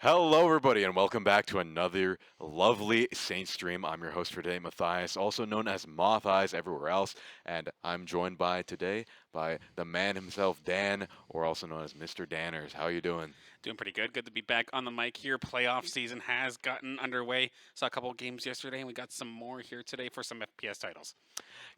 Hello, everybody, and welcome back to another lovely Saints stream. I'm your host for today, Matthias, also known as Moth Eyes everywhere else, and I'm joined today by the man himself, Dan, or also known as Mr. Danners. How you doing? Doing pretty good. Good to be back on the mic here. Playoff season has gotten underway. Saw a couple of games yesterday, and we got some more here today for some FPS titles.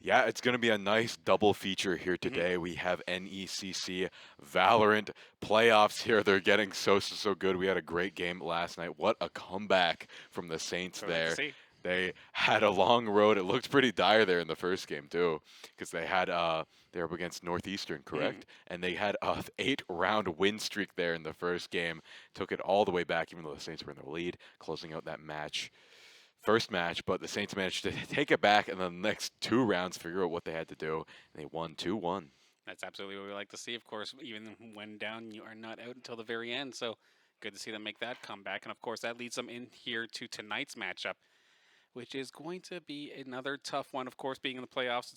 Yeah, it's going to be a nice double feature here hmm today. We have NECC Valorant playoffs here. They're getting so good. We had a great game last night. What a comeback from the Saints So we like to there. see. They had a long road. It looked pretty dire there in the first game too, because they were up against Northeastern, hmm correct? And they had a 8-round win streak there in the first game. Took it all the way back, even though the Saints were in the lead, closing out that first match, but the Saints managed to take it back in the next two rounds, figure out what they had to do, and they won 2-1. That's absolutely what we like to see. Of course, even when down, you are not out until the very end. So good to see them make that comeback. And of course, that leads them in here to tonight's matchup, which is going to be another tough one. Of course, being in the playoffs,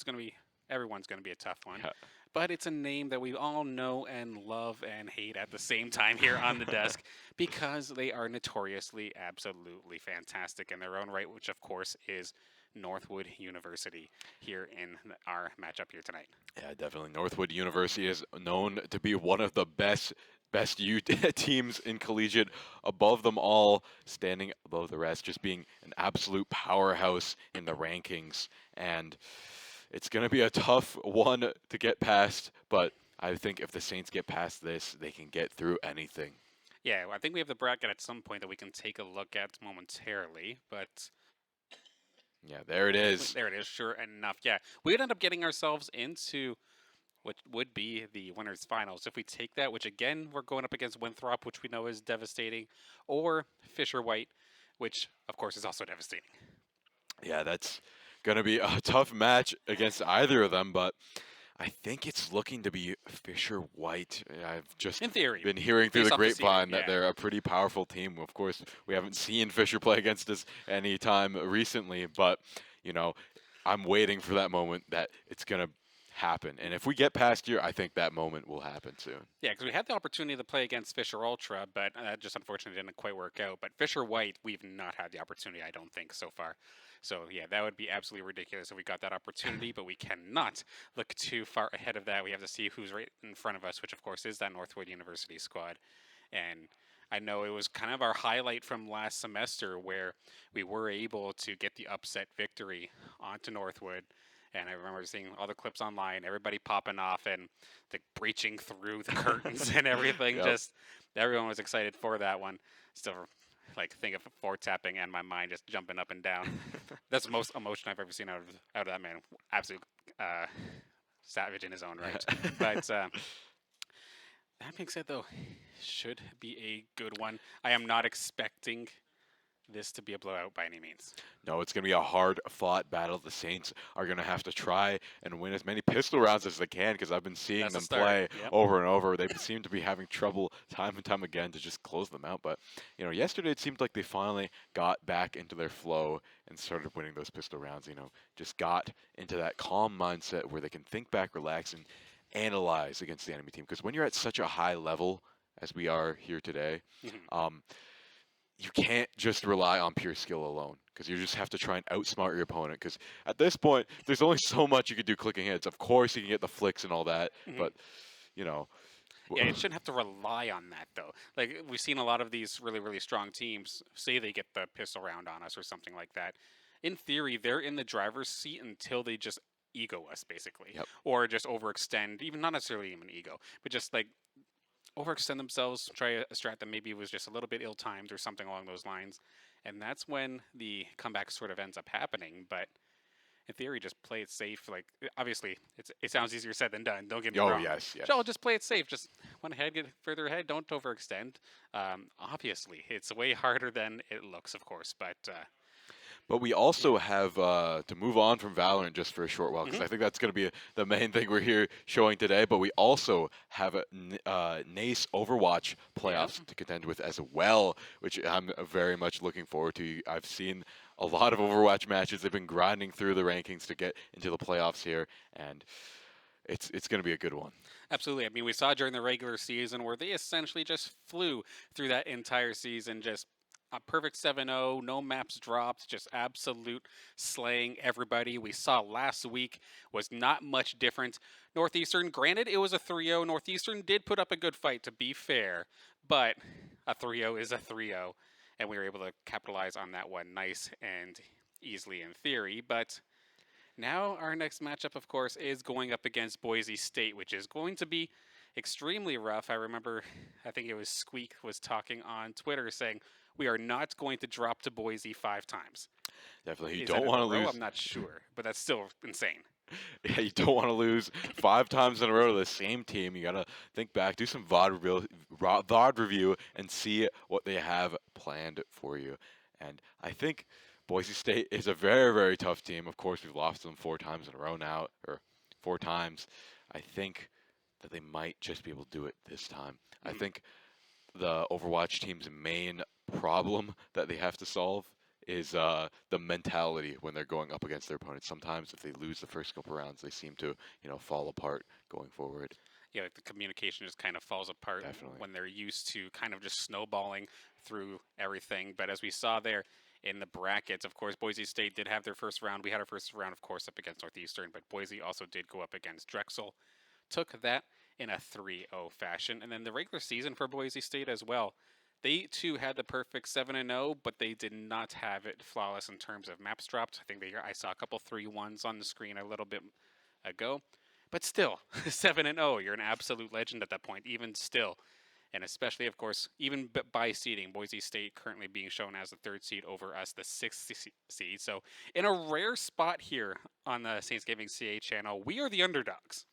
everyone's going to be a tough one. Yeah. But it's a name that we all know and love and hate at the same time here on the desk because they are notoriously absolutely fantastic in their own right, which of course is Northwood University here in our matchup here tonight. Yeah, definitely. Northwood University is known to be one of the best U teams in collegiate, above them all, standing above the rest, just being an absolute powerhouse in the rankings. And it's going to be a tough one to get past, but I think if the Saints get past this, they can get through anything. Yeah, I think we have the bracket at some point that we can take a look at momentarily, but Yeah, there it is. there it is, sure enough. Yeah, we'd end up getting ourselves into what would be the winners finals. If we take that, which again we're going up against Winthrop, which we know is devastating, or Fisher White, which of course is also devastating. Yeah, that's going to be a tough match against either of them, but I think it's looking to be Fisher White. I've just In theory, been hearing through the based off the seeding, grapevine that yeah. they're a pretty powerful team. Of course, we haven't seen Fisher play against us any time recently, but you know, I'm waiting for that moment that it's going to happen. And if we get past here, I think that moment will happen soon. Yeah, because we had the opportunity to play against Fisher Ultra, but that just unfortunately didn't quite work out. But Fisher White, we've not had the opportunity, I don't think, so far. So yeah, that would be absolutely ridiculous if we got that opportunity, but we cannot look too far ahead of that. We have to see who's right in front of us, which of course is that Northwood University squad. And I know it was kind of our highlight from last semester where we were able to get the upset victory onto Northwood. And I remember seeing all the clips online, everybody popping off and the breaching through the curtains and everything. Yep. Just everyone was excited for that one. Still, like think of four tapping and my mind just jumping up and down. That's the most emotion I've ever seen out of that man. Absolute savage in his own right. But that being said, though, should be a good one. I am not expecting this to be a blowout by any means. No, it's going to be a hard-fought battle. The Saints are going to have to try and win as many pistol rounds as they can, because I've been seeing That's a them start. play Yep. over and over. They seem to be having trouble time and time again to just close them out. But yesterday it seemed like they finally got back into their flow and started winning those pistol rounds. Just got into that calm mindset where they can think back, relax, and analyze against the enemy team. Because when you're at such a high level as we are here today, Mhm. you can't just rely on pure skill alone, because you just have to try and outsmart your opponent, because at this point there's only so much you can do clicking hits. Of course you can get the flicks and all that, Mhm. but you know Yeah, it shouldn't have to rely on that though. Like we've seen a lot of these really strong teams say they get the pistol round on us or something like that. In theory, they're in the driver's seat until they just ego us basically, yep. or just overextend. Even not necessarily even ego, but just like overextend themselves, try a strat that maybe was just a little bit ill-timed or something along those lines, and that's when the comeback sort of ends up happening. But in theory, just play it safe. Like obviously, it sounds easier said than done. Don't get me Oh, wrong. yes. So I'll just play it safe. Just one ahead, get further ahead. Don't overextend. Obviously, it's way harder than it looks, of course. But we also have to move on from Valorant just for a short while, because mhm, I think that's going to be the main thing we're here showing today. But we also have a NACE Overwatch yeah, playoffs to contend with as well, which I'm very much looking forward to. I've seen a lot of Overwatch matches. They've been grinding through the rankings to get into the playoffs here, and it's going to be a good one. Absolutely. I mean, we saw during the regular season where they essentially just flew through that entire season, just a perfect 7-0, no maps dropped, just absolute slaying everybody. We saw last week was not much different. Northeastern, granted, it was a 3-0. Northeastern did put up a good fight, to be fair, but a 3-0 is a 3-0, and we were able to capitalize on that one nice and easily in theory. But now, our next matchup, of course, is going up against Boise State, which is going to be extremely rough. I remember, I think it was Squeak was talking on Twitter saying, we are not going to drop to Boise 5 times. Definitely, you Is don't that in want a to row? lose. I'm not sure, but that's still insane. Yeah, you don't want to lose 5 times in a row to the same team. You gotta think back, do some VOD review, and see what they have planned for you. And I think Boise State is a very, very tough team. Of course, we've lost them 4 times in a row now, or 4 times. I think that they might just be able to do it this time. I Mhm. think the Overwatch team's main problem that they have to solve is the mentality when they're going up against their opponents. Sometimes if they lose the first couple rounds, they seem to, fall apart going forward. Yeah, like the communication just kind of falls apart Definitely. when they're used to kind of just snowballing through everything. But as we saw there in the brackets, of course, Boise State did have their first round. We had our first round, of course, up against Northeastern, but Boise also did go up against Drexel. Took that in a 3-0 fashion. And then the regular season for Boise State as well. They too had the perfect 7-0, but they did not have it flawless in terms of maps dropped. I think I saw a couple 3-1s on the screen a little bit ago. But still, 7-0, you're an absolute legend at that point, even still. And especially, of course, even by seeding, Boise State currently being shown as the 3rd seed over us, the 6th seed. So, in a rare spot here on the Saints Gaming CA channel, we are the underdogs.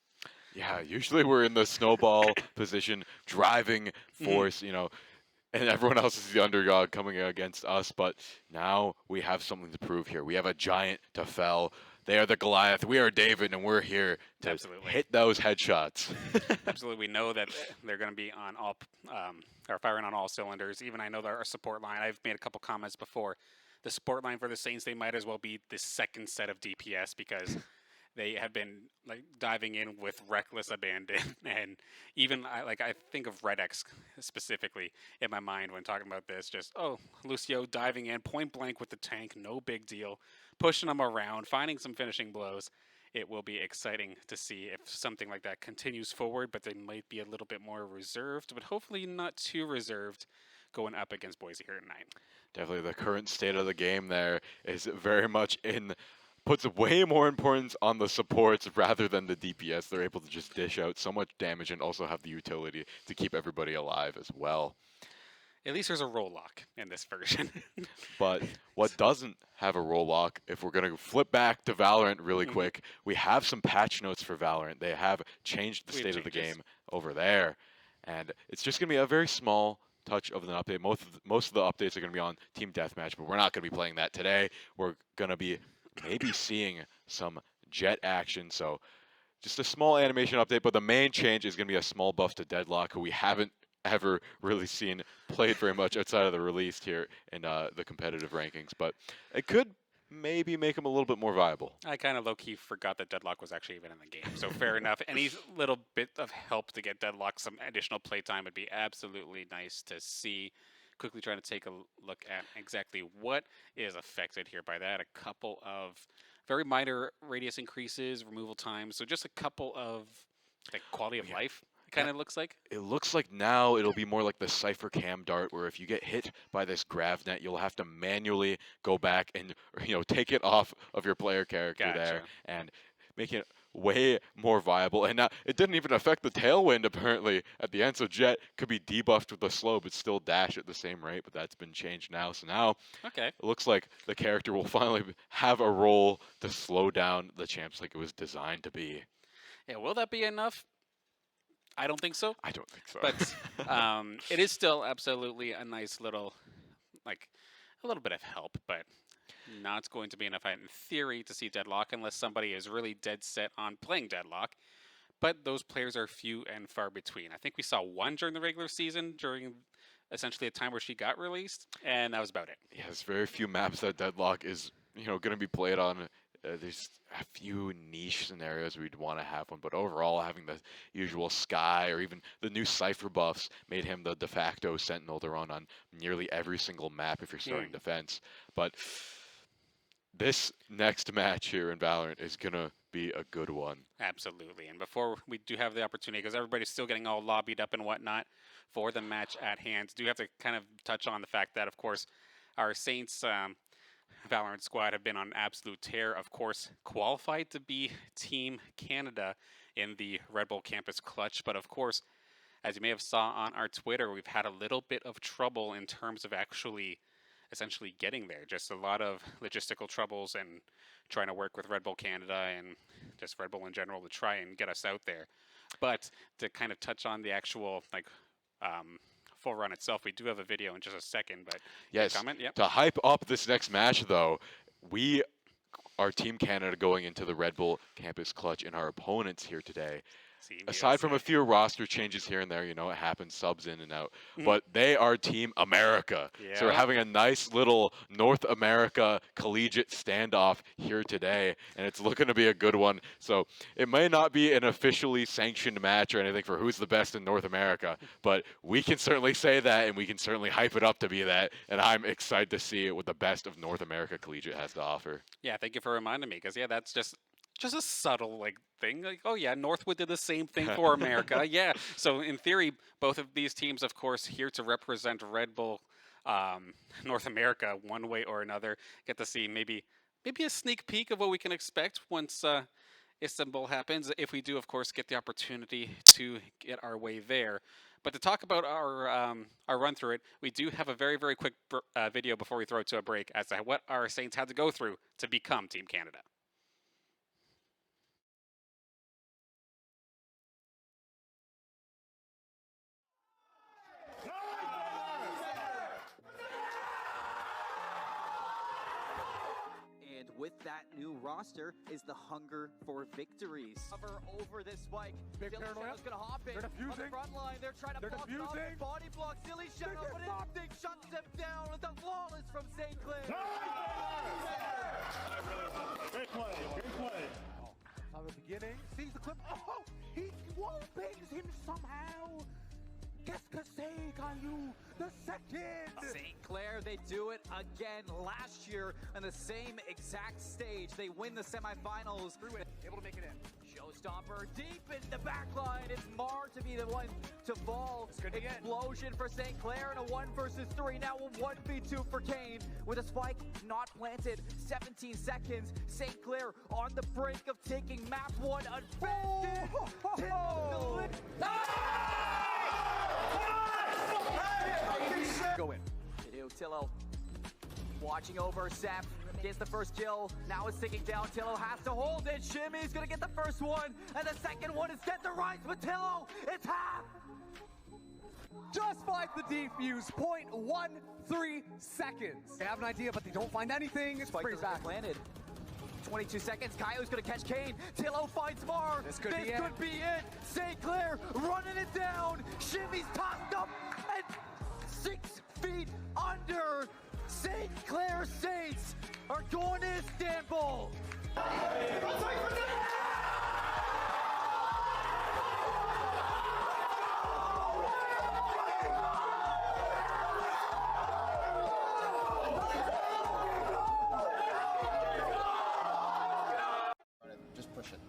Yeah, usually we're in the snowball position, driving Mhm. force, and everyone else is the underdog coming against us. But now we have something to prove here. We have a giant to fell. They are the Goliath. We are David, and we're here to Absolutely. hit those headshots. Absolutely. We know that they're going to be on all, or firing on all cylinders. Even I know that our support line, I've made a couple comments before. The support line for the Saints, they might as well be the second set of DPS because they have been like diving in with reckless abandon, and even I think of Red X specifically in my mind when talking about this. Just Lucio diving in point blank with the tank, no big deal, pushing them around, finding some finishing blows. It will be exciting to see if something like that continues forward, but they might be a little bit more reserved, but hopefully not too reserved going up against Boise here tonight. Definitely the current state of the game there is very much puts way more importance on the supports rather than the DPS. They're able to just dish out so much damage and also have the utility to keep everybody alive as well. At least there's a roll lock in this version. But what doesn't have a roll lock, if we're going to flip back to Valorant really Mhm. quick, we have some patch notes for Valorant. They have changed the We have state of the changes. game over there. And it's just going to be a very small touch of an update. Most of the updates are going to be on Team Deathmatch, but we're not going to be playing that today. We're going to be maybe seeing some jet action. So just a small animation update, but the main change is going to be a small buff to Deadlock, who we haven't ever really seen played very much outside of the release here in the competitive rankings. But it could maybe make him a little bit more viable. I kind of low key forgot that Deadlock was actually even in the game. So fair enough. Any little bit of help to get Deadlock some additional playtime would be absolutely nice to see. Quickly trying to take a look at exactly what is affected here by that. A couple of very minor radius increases, removal times. So just a couple of like quality of Yeah. life. It Yeah, kind of looks like. it looks like now it'll be more like the Cypher Cam dart, where if you get hit by this grav net, you'll have to manually go back and take it off of your player character there Gotcha. and make it way more viable. And now it didn't even affect the tailwind apparently at the end, so Jet could be debuffed with the slow, but still dash at the same rate. But that's been changed now, so now Okay. it looks like the character will finally have a role to slow down the champs like it was designed to be. Yeah. Will that be enough? I don't think so. I don't think so. But it is still absolutely a nice little, like, a little bit of help, but not going to be enough in theory to see Deadlock unless somebody is really dead set on playing Deadlock. But those players are few and far between. I think we saw one during the regular season, during essentially a time where she got released, and that was about it. Yeah, there's very few maps that Deadlock is, going to be played on There's a few niche scenarios we'd want to have one, but overall, having the usual Sky or even the new Cypher buffs made him the de facto Sentinel to run on nearly every single map if you're starting defense. But this next match here in Valorant is gonna be a good one. Absolutely. And before we do have the opportunity, because everybody's still getting all lobbied up and whatnot for the match at hand, do have to kind of touch on the fact that, of course, our Saints Valorant squad have been on absolute tear. Of course, qualified to be Team Canada in the Red Bull Campus Clutch. But of course, as you may have saw on our Twitter, we've had a little bit of trouble in terms of actually essentially getting there. Just a lot of logistical troubles and trying to work with Red Bull Canada and just Red Bull in general to try and get us out there. But to kind of touch on the actual full run itself, we do have a video in just a second. But yes, comment? Yep. To hype up this next match, though, we are Team Canada going into the Red Bull Campus Clutch, and our opponents here today. Aside from a few roster changes here and there, you know, it happens, subs in and out, but they are Team America. Yeah. So we're having a nice little North America collegiate standoff here today, and it's looking to be a good one. So it may not be an officially sanctioned match or anything for who's the best in North America, but we can certainly say that, and we can certainly hype it up to be that, and I'm excited to see what the best of North America collegiate has to offer. Yeah, thank you for reminding me, because, yeah, that's just a subtle thing. Like, oh yeah, Northwood did the same thing for America. Yeah. So in theory, both of these teams, of course, here to represent Red Bull North America one way or another. Get to see maybe a sneak peek of what we can expect once Istanbul happens, if we do, of course, get the opportunity to get our way there. But to talk about our run through it, we do have a very, very quick video before we throw it to a break as to what our Saints had to go through to become Team Canada. With that new roster is the hunger for victories. Cover over this spike. Dilly's gonna hop in on the front line. They're trying to block off the body block. Dilly Shadow, but it shuts them down with the flawless from St. Clair. Great play, great play. From the beginning, sees the clip. Oh, he wallbangs him somehow. Qu'est-ce que c'est, Caillou? The second! St. Clair, they do it again last year on the same exact stage. They win the semifinals. Able to make it in. Showstopper deep in the back line. It's Mar to be the one to fall. Explosion for St. Clair and a 1 versus 3. Now a 1v2 for Kane with a spike not planted. 17 seconds. St. Clair on the brink of taking map 1 unfettered. Go in. Tillo watching over Sep. Gets the first kill. Now it's ticking down. Tillo has to hold it. Shimmy's gonna get the first one. And the second one is set to rise with Tillo. It's half. Just like the defuse. 0.13 seconds. They have an idea, but they don't find anything. It's Spike back landed. 22 seconds. Kaio's gonna catch Kane. Tillo finds Mar. This could be it. St. Clair running it down. Shimmy's tossed up and 6 feet under. St. Clair Saints are going to Istanbul. Just push it.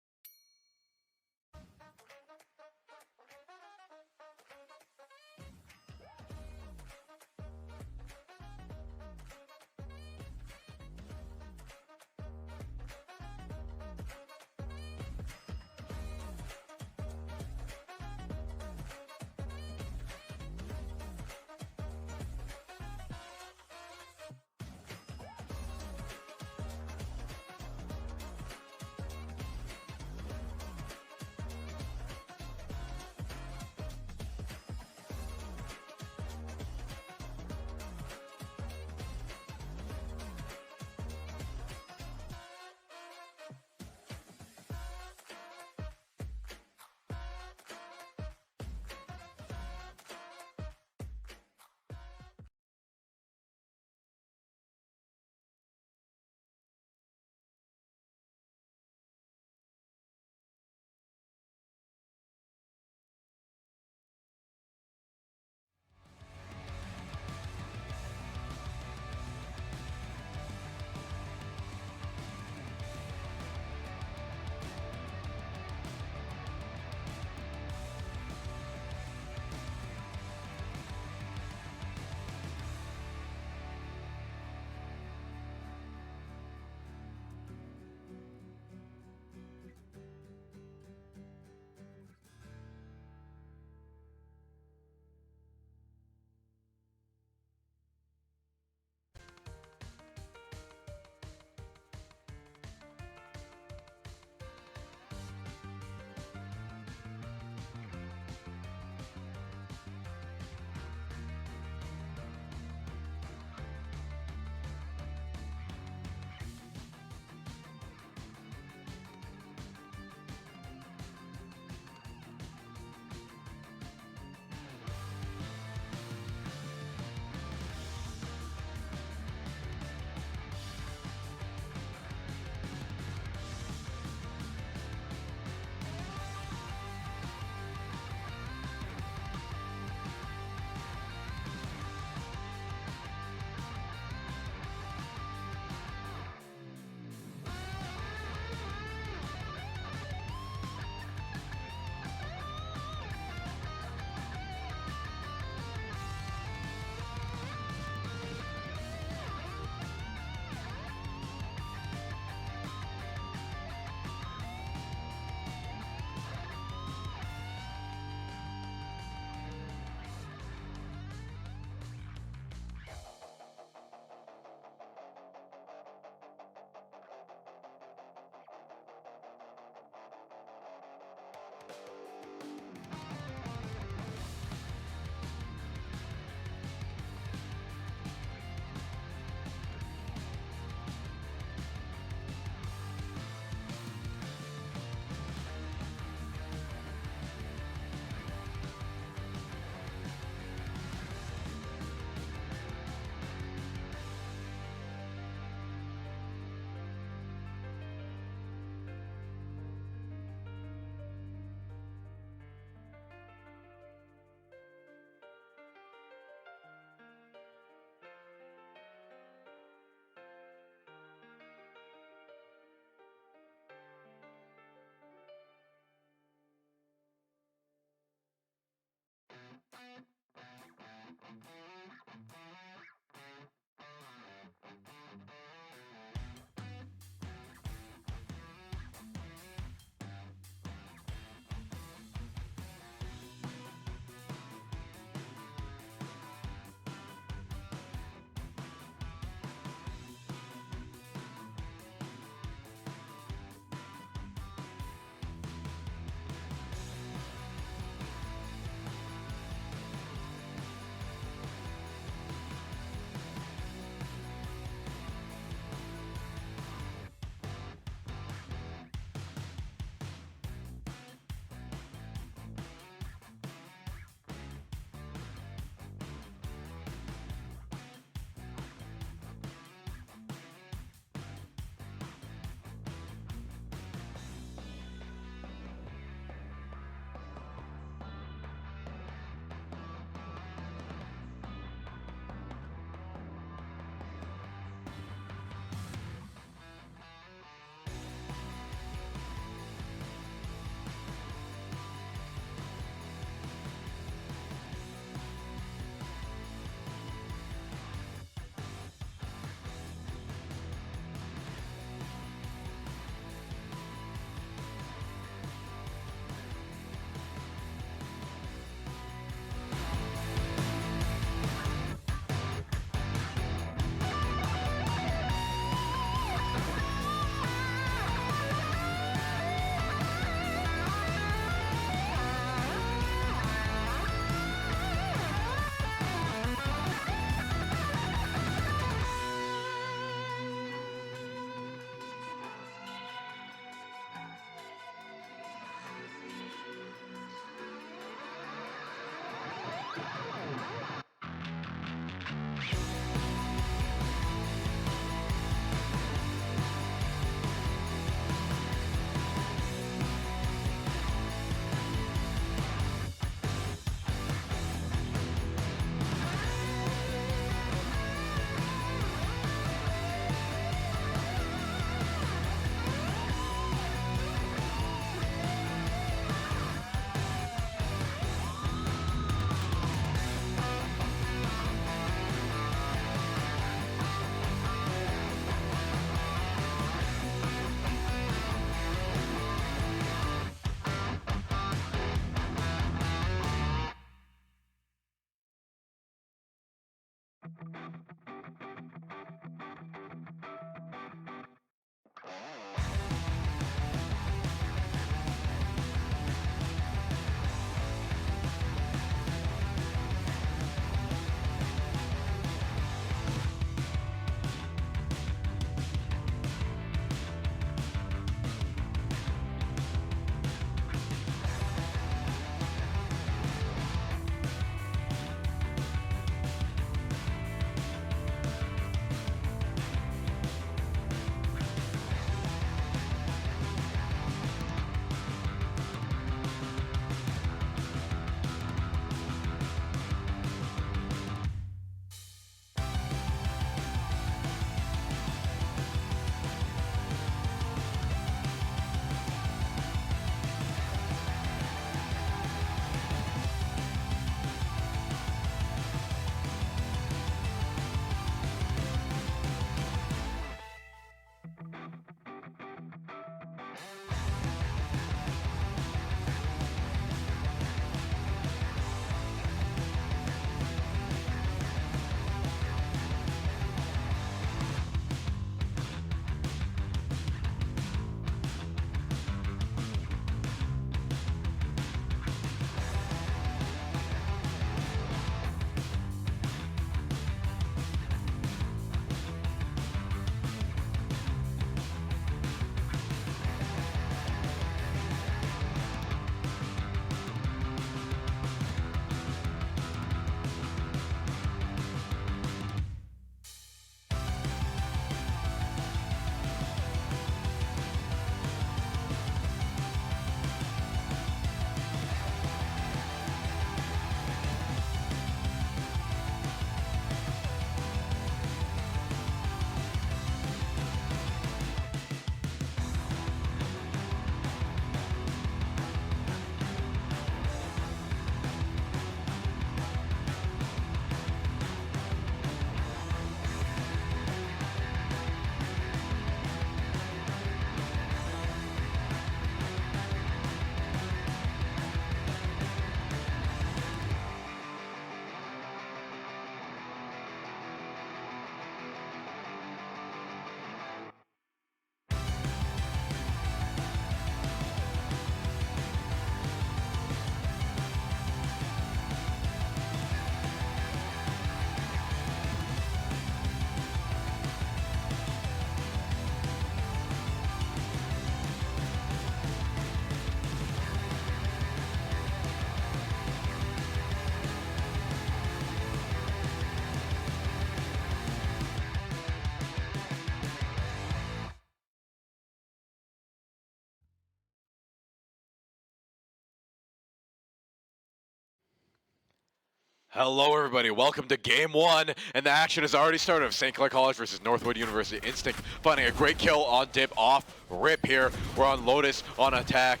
Hello, everybody. Welcome to Game 1, and the action has already started of St. Clair College versus Northwood University. Instinct finding a great kill on dip off rip here. We're on Lotus on attack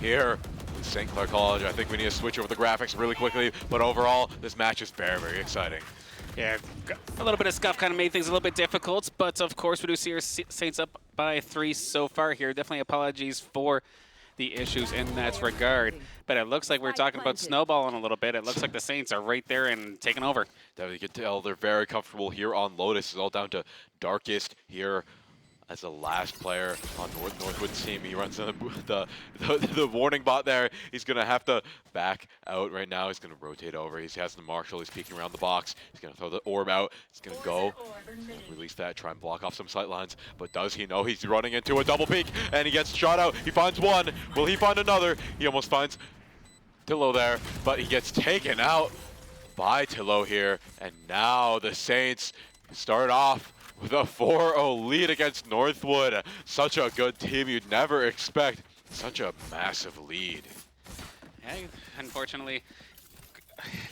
here with St. Clair College. I think we need to switch over the graphics really quickly, but overall, this match is very, very exciting. Yeah, a little bit of scuff kind of made things a little bit difficult, but of course we do see our Saints up by 3 so far here. Definitely apologies for the issues in that regard. But it looks like we're talking about snowballing a little bit. It looks like the Saints are right there and taking over. You can tell they're very comfortable here on Lotus. It's all down to Darkest here as the last player on Northwood's team. He runs the warning bot there. He's going to have to back out right now. He's going to rotate over. He has the Marshall. He's peeking around the box. He's going to throw the orb out. He's going to go release that, try and block off some sight lines. But does he know he's running into a double peek? And he gets shot out. He finds one. Will he find another? He almost finds Tillo there, but he gets taken out by Tillo here. And now the Saints start off with a 4-0 lead against Northwood. Such a good team. You'd never expect such a massive lead. Yeah, unfortunately,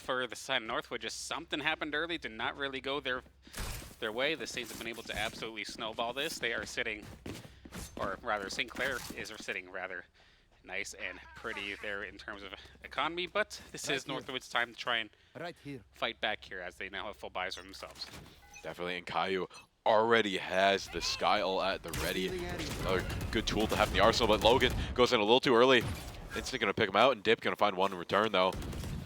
for the side of Northwood, just something happened early. Did not really go their way. The Saints have been able to absolutely snowball this. They are sitting, or rather, St. Clair is sitting rather nice and pretty there in terms of economy. But this is Northwood's time to try and fight back here, as they now have full buys for themselves. Definitely, and Caillou already has the Sky-Ult at the ready. Another good tool to have in the arsenal, but Logan goes in a little too early. Instinct gonna pick him out, and Dip gonna find one in return though.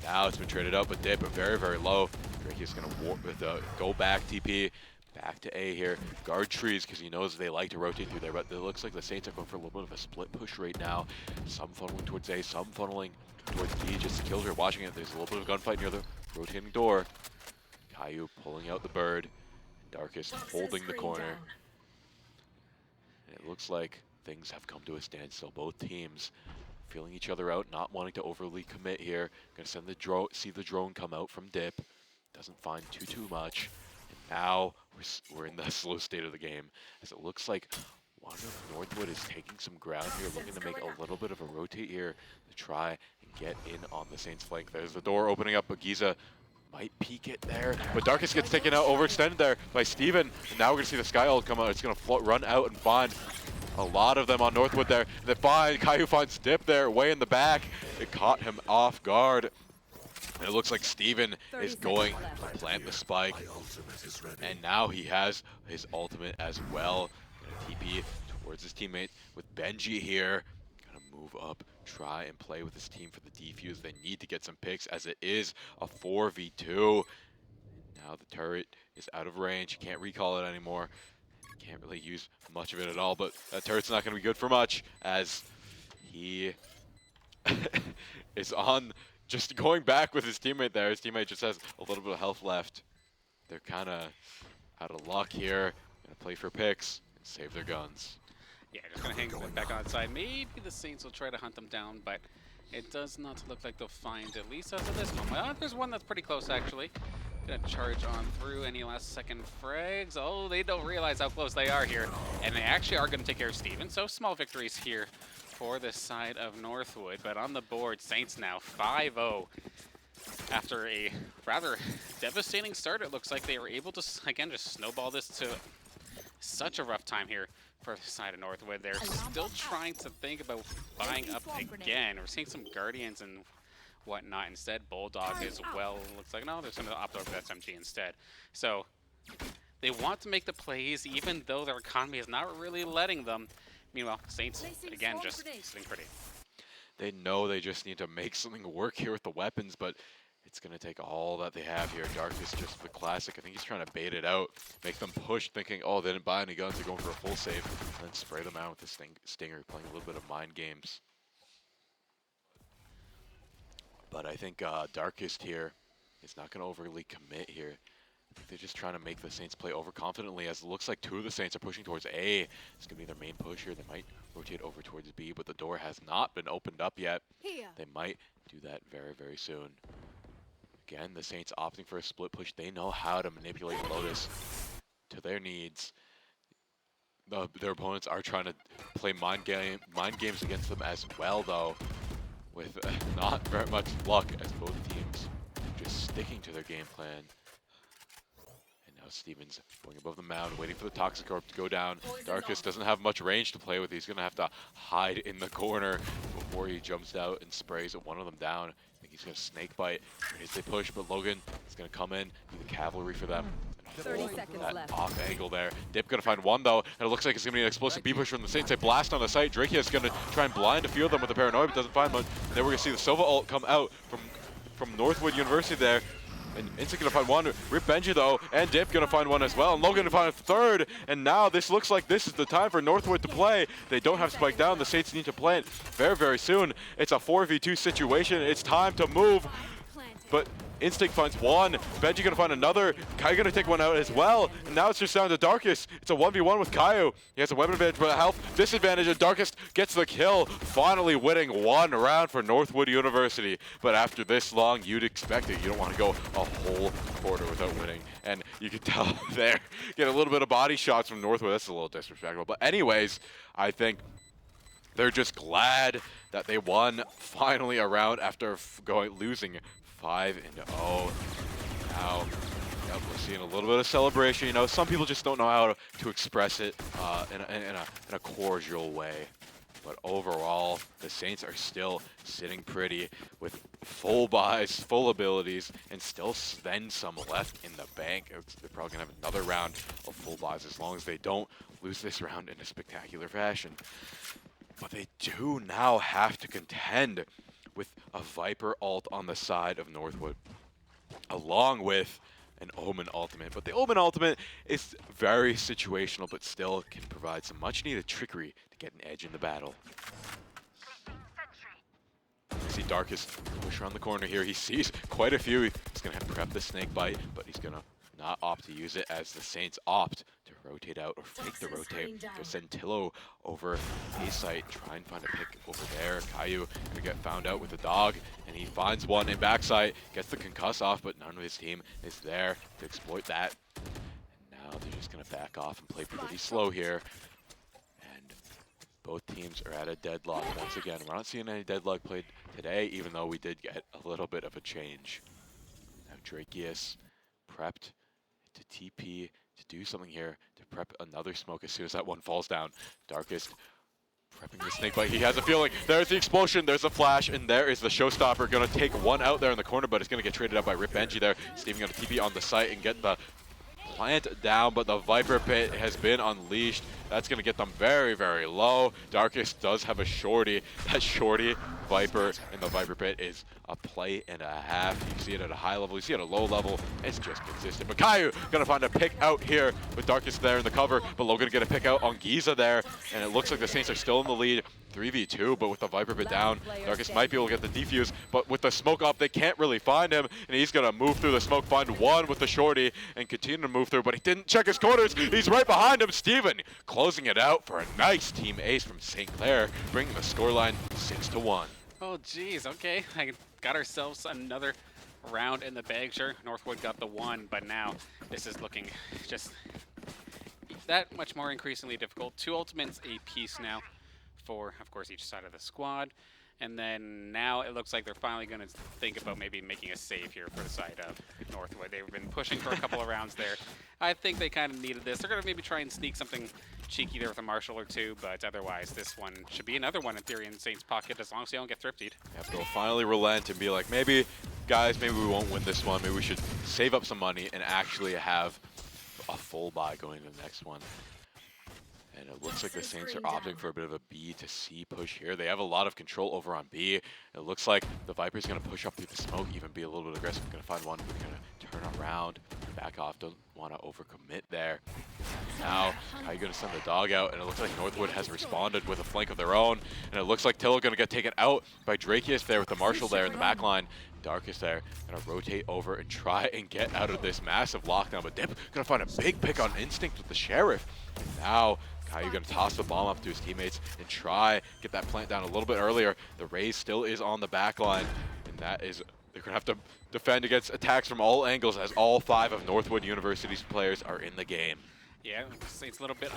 Now it's been traded up, but Dip very, very low. Drake is going to go back TP. Back to A here. Guard trees because he knows they like to rotate through there, but it looks like the Saints are going for a little bit of a split push right now. Some funneling towards A, some funneling towards B. Just Killjoy watching it. There's a little bit of gunfight near the rotating door. Caillou pulling out the bird. Darkest holding the corner. And it looks like things have come to a standstill. Both teams feeling each other out, not wanting to overly commit here. Gonna send the drone, see the drone come out from dip. Doesn't find too much. And now we're in the slow state of the game, as it looks like one of Northwood is taking some ground here, looking to make a little bit of a rotate here to try and get in on the Saints flank. There's the door opening up, but Giza might peek it there, but Darkest gets taken out, overextended there by Steven. And now we're gonna see the Sky Ult come out. It's gonna run out and find a lot of them on Northwood there. They find Caillou finds Dip there, way in the back. It caught him off guard. And it looks like Steven is going to plant the spike. And now he has his ultimate as well. Gonna TP towards his teammate with Benji here. Gonna move up, try and play with his team for the defuse. They need to get some picks as it is a 4v2. Now the turret is out of range. Can't recall it anymore. Can't really use much of it at all, but that turret's not gonna be good for much as he is on just going back with his teammate there. His teammate just has a little bit of health left. They're kind of out of luck here. Gonna play for picks and save their guns. Yeah, just gonna hang back outside. Maybe the Saints will try to hunt them down, but it does not look like they'll find, at least as of this moment. Oh, there's one that's pretty close, actually. Gonna charge on through. Any last second frags? Oh, they don't realize how close they are here. And they actually are gonna take care of Steven. So small victories here for this side of Northwood. But on the board, Saints now 5-0. After a rather devastating start, it looks like they were able to, again, just snowball this to such a rough time here for the side of Northwood. They're still trying to think about buying up again. We're seeing some Guardians and whatnot instead. Bulldog as well. Looks like, no, they're going to opt over for SMG instead. So they want to make the plays, even though their economy is not really letting them. Meanwhile, Saints, again, just sitting pretty. They know they just need to make something work here with the weapons, but it's going to take all that they have here. Dark is just the classic. I think he's trying to bait it out, make them push, thinking, oh, they didn't buy any guns, they're going for a full save, and then spray them out with the Stinger, playing a little bit of mind games. But I think Darkest here is not going to overly commit here. I think they're just trying to make the Saints play overconfidently, as it looks like two of the Saints are pushing towards A. It's going to be their main push here. They might rotate over towards B, but the door has not been opened up yet. They might do that very soon. Again, the Saints opting for a split push. They know how to manipulate Lotus to their needs. Their opponents are trying to play mind games against them as well, though, with not very much luck, as both teams just sticking to their game plan. Steven's going above the mound, waiting for the Toxic Orb to go down. Darkest doesn't have much range to play with. He's going to have to hide in the corner before he jumps out and sprays one of them down. I think he's going to snake bite as they push, but Logan is going to come in, be the cavalry for them. 30 seconds left. Off angle there. Dip going to find one, though, and it looks like it's going to be an explosive B push from the Saints. They blast on the site. Drake is going to try and blind a few of them with the Paranoia, but doesn't find much. And then we're going to see the Sova ult come out from Northwood University there. And Instinct gonna find one. Rip Benji though, and Dip gonna find one as well. And Logan gonna find a third. And now this looks like this is the time for Northwood to play. They don't have Spike down. The Saints need to plant very soon. It's a 4v2 situation. It's time to move. But Instinct finds one. Benji gonna find another. Kai gonna take one out as well. And now it's just down to Darkest. It's a 1v1 with Caillou. He has a weapon advantage, but a health disadvantage, and Darkest gets the kill, finally winning one round for Northwood University. But after this long, you'd expect it. You don't want to go a whole quarter without winning. And you can tell there, get a little bit of body shots from Northwood. That's a little disrespectful. But anyways, I think they're just glad that they won finally a round after losing 5-0. Now, yep, we're seeing a little bit of celebration. You know, some people just don't know how to express it in a cordial way. But overall, the Saints are still sitting pretty with full buys, full abilities, and still then some left in the bank. They're probably going to have another round of full buys as long as they don't lose this round in a spectacular fashion. But they do now have to contend with a Viper ult on the side of Northwood. along with an Omen ultimate. But the Omen ultimate is very situational, but still can provide some much needed trickery to get an edge in the battle. You see Darkest push around the corner here. He sees quite a few. He's going to prep the snake bite, but he's going to not opt to use it as the Saints opt to rotate out or fake the rotate. They'll send Tillo over A site, try and find a pick over there. Caillou gonna get found out with the dog, and he finds one in backside, gets the concuss off, but none of his team is there to exploit that. And now they're just gonna back off and play pretty slow here. And both teams are at a deadlock once again. We're not seeing any deadlock played today, even though we did get a little bit of a change. Now Drakeus prepped to TP to do something here, to prep another smoke as soon as that one falls down. Darkest prepping the snake bite. He has a feeling. There's the explosion, there's a flash, and there is the showstopper. Gonna take one out there in the corner, but it's gonna get traded up by Rip Benji there. Steven gonna TP on the site and get the plant down, but the Viper Pit has been unleashed. That's gonna get them very, very low. Darkest does have a shorty. That shorty Viper in the Viper Pit is a play and a half. You see it at a high level, you see it at a low level. It's just consistent. But Caillou gonna find a pick out here with Darkest there in the cover, but Logan gonna pick out on Giza there, and it looks like the Saints are still in the lead. 3v2, but with the Viper Pit down, Darkest might be able to get the defuse, but with the smoke up, they can't really find him, and he's gonna move through the smoke, find one with the shorty, and continue to move through, but he didn't check his corners. He's right behind him. Steven closing it out for a nice team ace from St. Clair, bringing the scoreline 6-1. Oh, geez. Okay. I got ourselves another round in the bag. Sure, Northwood got the one, but now this is looking just that much more increasingly difficult. 2 ultimates a piece now for, of course, each side of the squad. And then now it looks like they're finally going to think about maybe making a save here for the side of Northwood. They've been pushing for a couple of rounds there. I think they kind of needed this. They're going to maybe try and sneak something cheeky there with a Marshall or two, but otherwise this one should be another one in theory in Saints' pocket as long as they don't get thriftied. Yeah, they'll finally relent and be like, maybe, guys, maybe we won't win this one. Maybe we should save up some money and actually have a full buy going to the next one. And it looks like the Saints are opting for a bit of a B to C push here. They have a lot of control over on B. It looks like the Viper's going to push up through the smoke, even be a little bit aggressive. Going to find one, going to turn around, back off, don't want to overcommit there. Now, how are you going to send the dog out? And it looks like Northwood has responded with a flank of their own. And it looks like Tillo going to get taken out by Drakeus there with the Marshall there in the back line. Darkest there, going to rotate over and try and get out of this massive lockdown. But Dip going to find a big pick on Instinct with the Sheriff. And now, Caillou going to toss the bomb up to his teammates and try get that plant down a little bit earlier. The Raze still is on the back line, and that is, they're going to have to defend against attacks from all angles as all 5 of Northwood University's players are in the game. Yeah, Saints a little bit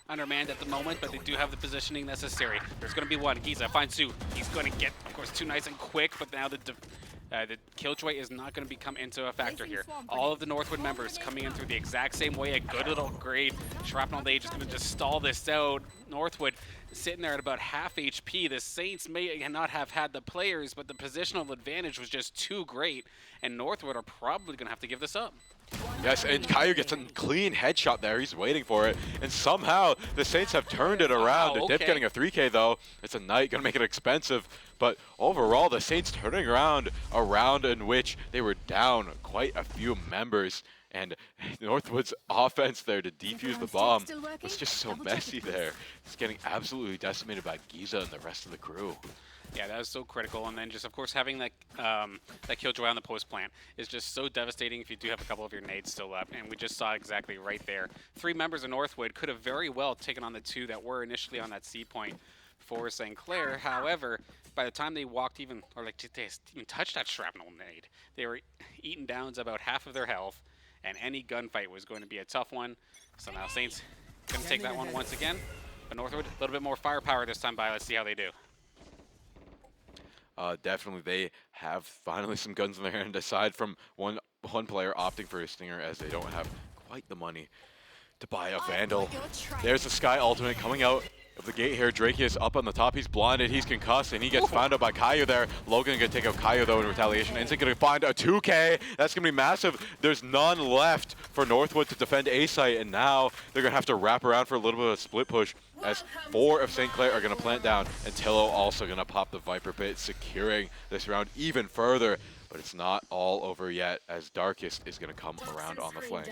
undermanned at the moment, but they do have the positioning necessary. There's going to be one. Giza finds two. He's going to get, of course, 2 nice and quick, but now the Killjoy is not going to become into a factor here. All of the Northwood members coming in through the exact same way. A good little grade shrapnel nade just going to just stall this out. Northwood sitting there at about half HP. The Saints may not have had the players, but the positional advantage was just too great, and Northwood are probably going to have to give this up. Yes, and Caillou gets a clean headshot there. He's waiting for it. And somehow the Saints have turned it around. Wow, Dip getting a 3K though. It's a Knight, gonna make it expensive. But overall, the Saints turning around a round in which they were down quite a few members. And Northwood's offense there to defuse the bomb was just so messy there. It's getting absolutely decimated by Giza and the rest of the crew. Yeah, that was so critical, and then just, of course, having that Killjoy on the post plant is just so devastating if you do have a couple of your nades still up, and we just saw exactly right there. 3 members of Northwood could have very well taken on the 2 that were initially on that C point for St. Clair. However, by the time they walked even, or like they even touched that shrapnel nade, they were eaten down to about half of their health, and any gunfight was going to be a tough one. So now Saints going to take that one once again, but Northwood, a little bit more firepower this time by. Let's see how they do. Definitely, they have finally some guns in their hand, aside from one player opting for a Stinger as they don't have quite the money to buy a Vandal. There's the Sky Ultimate coming out of the gate here. Drakeus up on the top, he's blinded, he's concussed, and he gets found out by Caillou there. Logan gonna take out Caillou though in retaliation. Instinct gonna find a 2K. That's gonna be massive. There's none left for Northwood to defend A site, and now they're gonna have to wrap around for a little bit of a split push as 4 of St. Clair are gonna plant down, and Tillo also gonna pop the Viper Pit, securing this round even further. but it's not all over yet, as Darkest is going to come around on the flank.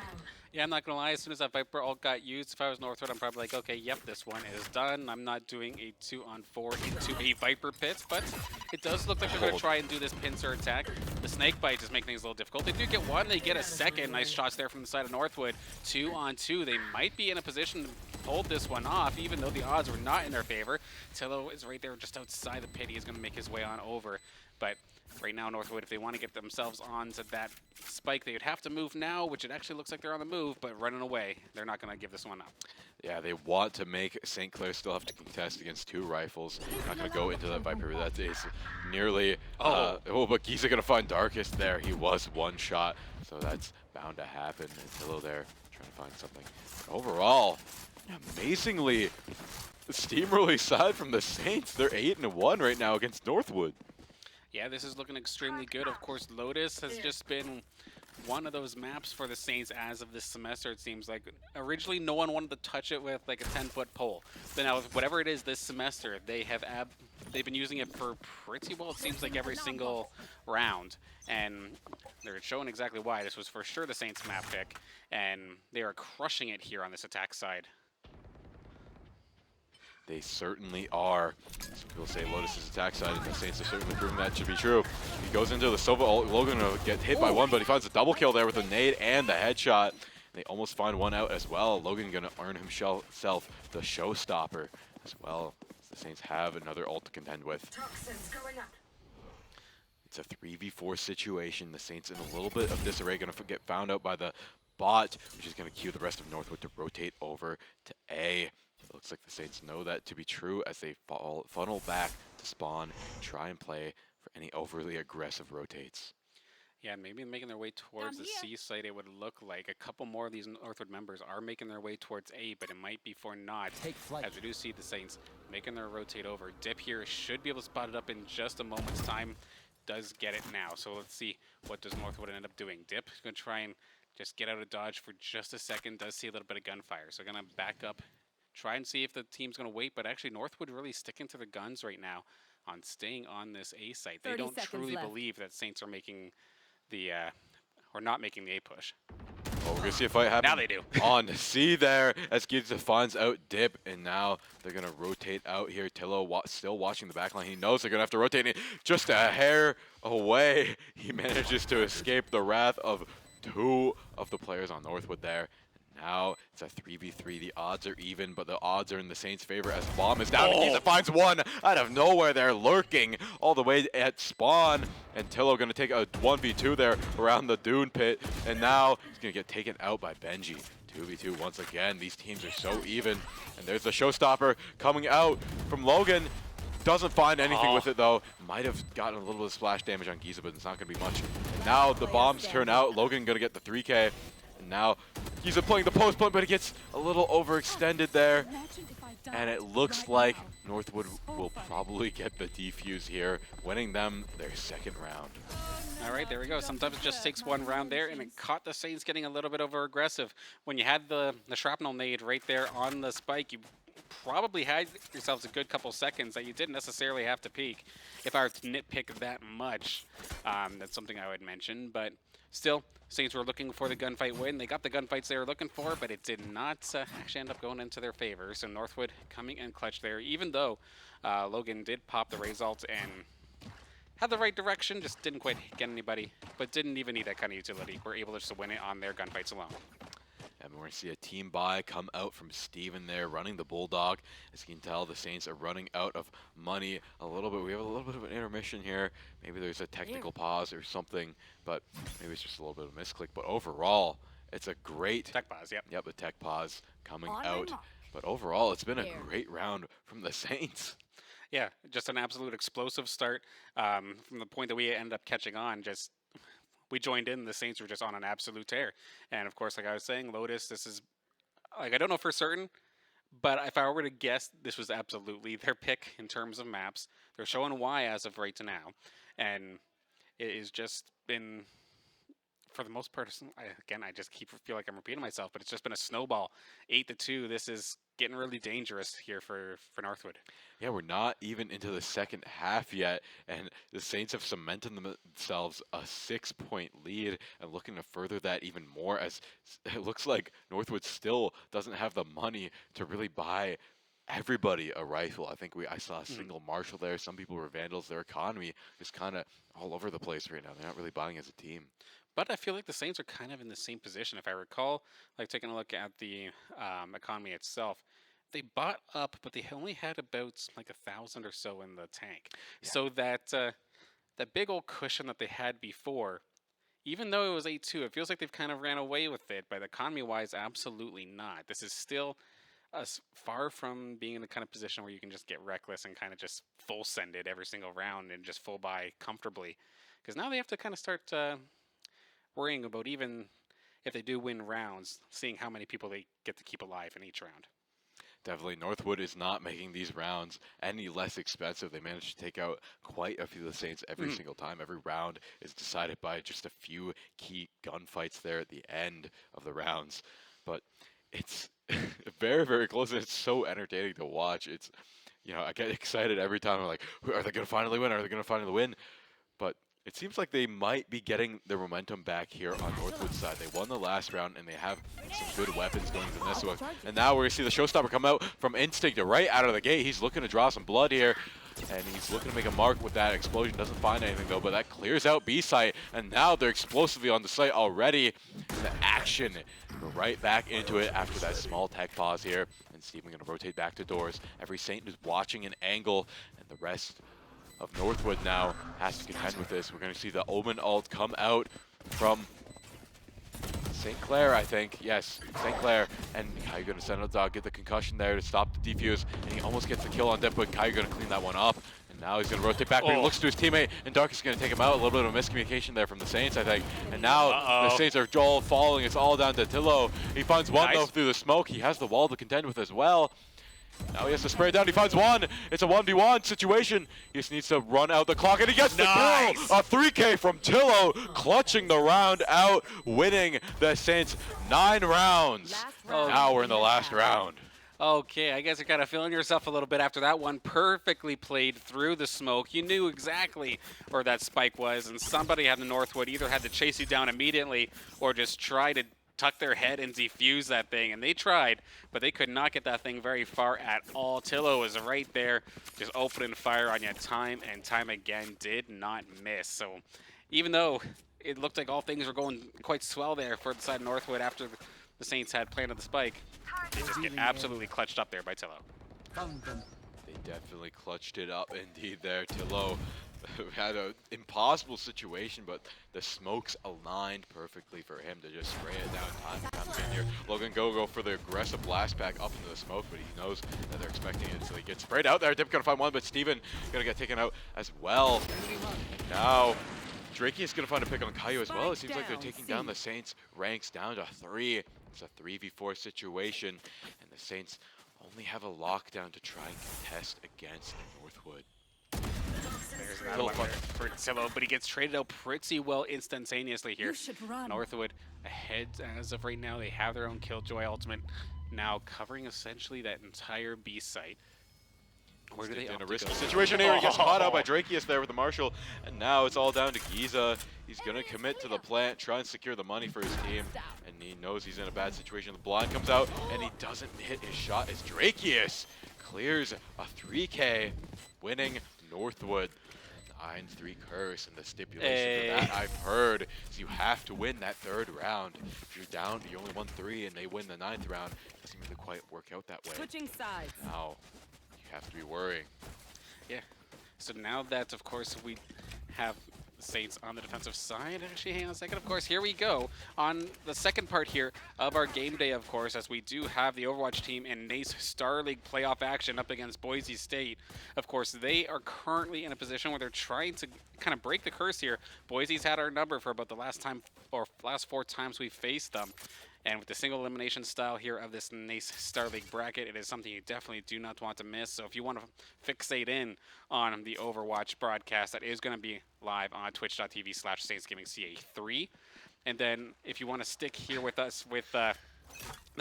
Yeah, I'm not gonna lie, as soon as that Viper ult got used, if I was Northwood, I'm probably like, okay, yep, this one is done. I'm not doing a 2-on-4 into a Viper pit, but it does look like they're gonna try and do this pincer attack. The snake bite just make things a little difficult. They do get one, they get a second. Nice shots there from the side of Northwood. 2-on-2, they might be in a position to hold this one off, even though the odds were not in their favor. Tillo is right there just outside the pit. He's gonna make his way on over, but right now, Northwood, if they want to get themselves onto that spike, they would have to move now, which it actually looks like they're on the move, but running away. They're not going to give this one up. Yeah, they want to make St. Clair still have to contest against 2 rifles. Not going to go into that Viper. That is nearly... but Giza going to find Darkest there. He was one shot, so that's bound to happen. And Tillo there trying to find something. But overall, amazingly, the steamroller side from the Saints. They're 8-1 right now against Northwood. Yeah, this is looking extremely good. Of course, Lotus has just been one of those maps for the Saints as of this semester, it seems like. Originally, no one wanted to touch it with like a 10-foot pole. But now, with whatever it is this semester, they've been using it for pretty well, it seems like, every single round. And they're showing exactly why. This was for sure the Saints map pick, and they are crushing it here on this attack side. They certainly are. Some people say Lotus's attack side, and the Saints are certainly proving that to be true. He goes into the Sova ult. Logan will get hit by one, but he finds a double kill there with a nade and the headshot. They almost find one out as well. Logan gonna earn himself the showstopper as well. The Saints have another ult to contend with. It's a 3v4 situation. The Saints in a little bit of disarray, gonna get found out by the bot, which is gonna cue the rest of Northwood to rotate over to A. It looks like the Saints know that to be true as they funnel back to spawn, try and play for any overly aggressive rotates. Yeah, and maybe making their way towards the C site, it would look like a couple more of these Northwood members are making their way towards A, but it might be for not, as we do see the Saints making their rotate over. Dip here should be able to spot it up in just a moment's time. Does get it now, so let's see what does Northwood end up doing. Dip is going to try and just get out of dodge for just a second. Does see a little bit of gunfire, so going to back up, try and see if the team's going to wait, but actually Northwood really sticking to the guns right now on staying on this A site. They don't truly believe that Saints are making the, or not making the A push. Well, we're going to see a fight happen. Now they do. On C there, as Giza finds out Dip, and now they're going to rotate out here. Tillo still watching the backline. He knows they're going to have to rotate it just a hair away. He manages to escape the wrath of 2 of the players on Northwood there. Now it's a 3v3. The odds are even, but the odds are in the Saints' favor as Bomb is down. Giza finds one out of nowhere there, lurking all the way at spawn. And Tillo going to take a 1v2 there around the Dune pit. And now he's going to get taken out by Benji. 2v2 once again. These teams are so even. And there's the showstopper coming out from Logan. Doesn't find anything with it though. Might have gotten a little bit of splash damage on Giza, but it's not going to be much. And now the bombs turn out. Logan going to get the 3K. And now he's playing the post point, but he gets a little overextended there. And it looks like Northwood will probably get the defuse here, winning them their second round. All right, there we go. Sometimes it just takes one round there, and it caught the Saints getting a little bit over aggressive. When you had the shrapnel nade right there on the spike, you probably had yourselves a good couple seconds that you didn't necessarily have to peek. If I were to nitpick that much, that's something I would mention. But still, Saints were looking for the gunfight win. They got the gunfights they were looking for, but it did not actually end up going into their favor. So Northwood coming in clutch there, even though Logan did pop the Raze ult and had the right direction, just didn't quite get anybody, but didn't even need that kind of utility. We're able to just win it on their gunfights alone. And we're going to see a team buy come out from Steven there, running the Bulldog. As you can tell, the Saints are running out of money a little bit. We have a little bit of an intermission here. Maybe there's a technical pause or something, but maybe it's just a little bit of a misclick. But overall, it's a great... Tech pause, yep. Yep, the tech pause coming out. But overall, it's been a great round from the Saints. Yeah, just an absolute explosive start. From the point that we ended up catching on, just... we joined in, the Saints were just on an absolute tear. And of course, like I was saying, Lotus, this is, like, I don't know for certain, but if I were to guess, this was absolutely their pick in terms of maps. They're showing why as of right now. And it has just been for the most part, I just feel like I'm repeating myself, but it's just been a snowball. 8-2. This is getting really dangerous here for Northwood. Yeah, we're not even into the second half yet, and the Saints have cemented themselves a 6-point lead and looking to further that even more, as it looks like Northwood still doesn't have the money to really buy everybody a rifle. I think I saw a single Marshall there. Some people were Vandals. Their economy is kind of all over the place right now. They're not really buying as a team. But I feel like the Saints are kind of in the same position. If I recall, like taking a look at the economy itself, they bought up, but they only had about like 1,000 or so in the tank. Yeah. So that big old cushion that they had before, even though it was 8-2, it feels like they've kind of ran away with it. But economy-wise, absolutely not. This is still as far from being in the kind of position where you can just get reckless and kind of just full send it every single round and just full buy comfortably. Because now they have to kind of start worrying about, even if they do win rounds, seeing how many people they get to keep alive in each round. Definitely, Northwood is not making these rounds any less expensive. They managed to take out quite a few of the Saints every single time. Every round is decided by just a few key gunfights there at the end of the rounds. But it's very, very close, and it's so entertaining to watch. It's, I get excited every time. I'm like, are they going to finally win? Are they going to finally win? But it seems like they might be getting their momentum back here on Northwood's side. They won the last round, and they have some good weapons going into this one. And now we're going to see the showstopper come out from Instinct right out of the gate. He's looking to draw some blood here, and he's looking to make a mark with that explosion. Doesn't find anything, though, but that clears out B site, and now they're explosively on the site already. The action, we're right back into it after that small tech pause here. And Steven going to rotate back to doors. Every Saint is watching an angle, and the rest of Northwood now has to contend with this. We're going to see the Omen ult come out from St. Clair, I think. Yes, St. Clair. And Kai going to send out Dog, get the concussion there to stop the defuse. And he almost gets the kill on Death, but Kai going to clean that one up. And now he's going to rotate back, but he looks to his teammate, and Dark is going to take him out. A little bit of a miscommunication there from the Saints, I think. And now the Saints are all falling. It's all down to Tillo. He finds one, though, through the smoke. He has the wall to contend with as well. Now he has to spray it down. He finds one. It's a 1v1 situation. He just needs to run out the clock, and he gets the kill. A 3K from Tillo, clutching the round out, winning the Saints 9 rounds. Now we're in the last round. Okay, I guess you're kind of feeling yourself a little bit after that one. Perfectly played through the smoke. You knew exactly where that spike was, and somebody had the Northwood either had to chase you down immediately or just try to tuck their head and defuse that thing, and they tried, but they could not get that thing very far at all. Tillo was right there, just opening fire on you time and time again, did not miss. So even though it looked like all things were going quite swell there for the side of Northwood after the Saints had planted the spike, they just get absolutely clutched up there by Tillo. They definitely clutched it up indeed there. Tillo had an impossible situation, but the smokes aligned perfectly for him to just spray it down time and time again here. Logan go for the aggressive blast pack up into the smoke, but he knows that they're expecting it, so he gets sprayed out there. Dip gonna find one, but Steven gonna get taken out as well. And now Drakey is gonna find a pick on Caillou as well. It seems like they're taking down the Saints ranks down to 3. It's a 3v4 situation, and the Saints only have a lockdown to try and contest against Northwood. There's another one for Tillo, but he gets traded out pretty well instantaneously here. Northwood ahead as of right now. They have their own Killjoy ultimate now covering essentially that entire B site. Where do they in a risky situation here? He gets caught out by Drakius there with the Marshall, and now it's all down to Giza. He's going to commit to the plant, try and secure the money for his team, and he knows he's in a bad situation. The blind comes out, and he doesn't hit his shot as Drakius clears a 3K, winning Northwood. 9-3 curse, and the stipulation for that I've heard is you have to win that 3rd round. If you're down, you only won 3 and they win the 9th round, it doesn't really quite work out that way. Switching sides. Now, you have to be worrying. Yeah. So now that, of course, we have the Saints on the defensive side. Actually, hang on a second. Of course, here we go on the second part here of our game day, of course, as we do have the Overwatch team in NECC Star League playoff action up against Boise State. Of course, they are currently in a position where they're trying to kind of break the curse here. Boise's had our number for about the last 4 times we faced them. And with the single elimination style here of this NECC Star League bracket, it is something you definitely do not want to miss. So if you want to fixate in on the Overwatch broadcast, that is going to be live on twitch.tv/SaintsGamingCA3. And then if you want to stick here with us with the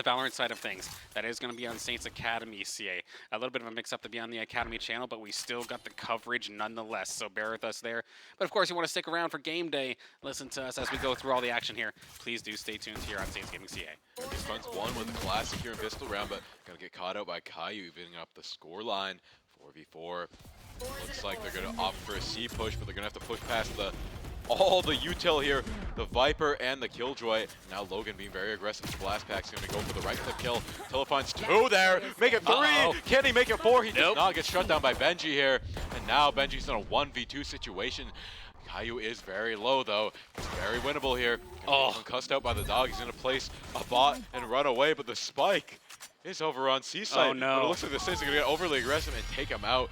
Valorant side of things, that is going to be on Saints Academy CA. A little bit of a mix-up to be on the Academy channel, but we still got the coverage nonetheless, so bear with us there. But of course, you want to stick around for game day, listen to us as we go through all the action here. Please do stay tuned here on Saints Gaming CA. He fronts one with a classic here in pistol round, but gonna get caught out by Caillou, evening up the score line. 4v4. Looks like they're gonna opt for a C push, but they're gonna have to push past all the util here, the Viper and the Killjoy. Now Logan being very aggressive. Blast Pack's gonna go for the right click kill. Till finds 2 there. Make it 3. Can he make it 4? He does not. Get shut down by Benji here. And now Benji's in a 1v2 situation. Caillou is very low though. It's very winnable here. Concussed out by the dog. He's gonna place a bot and run away, but the spike is over on C-side. Oh no. But it looks like the Saints are gonna get overly aggressive and take him out,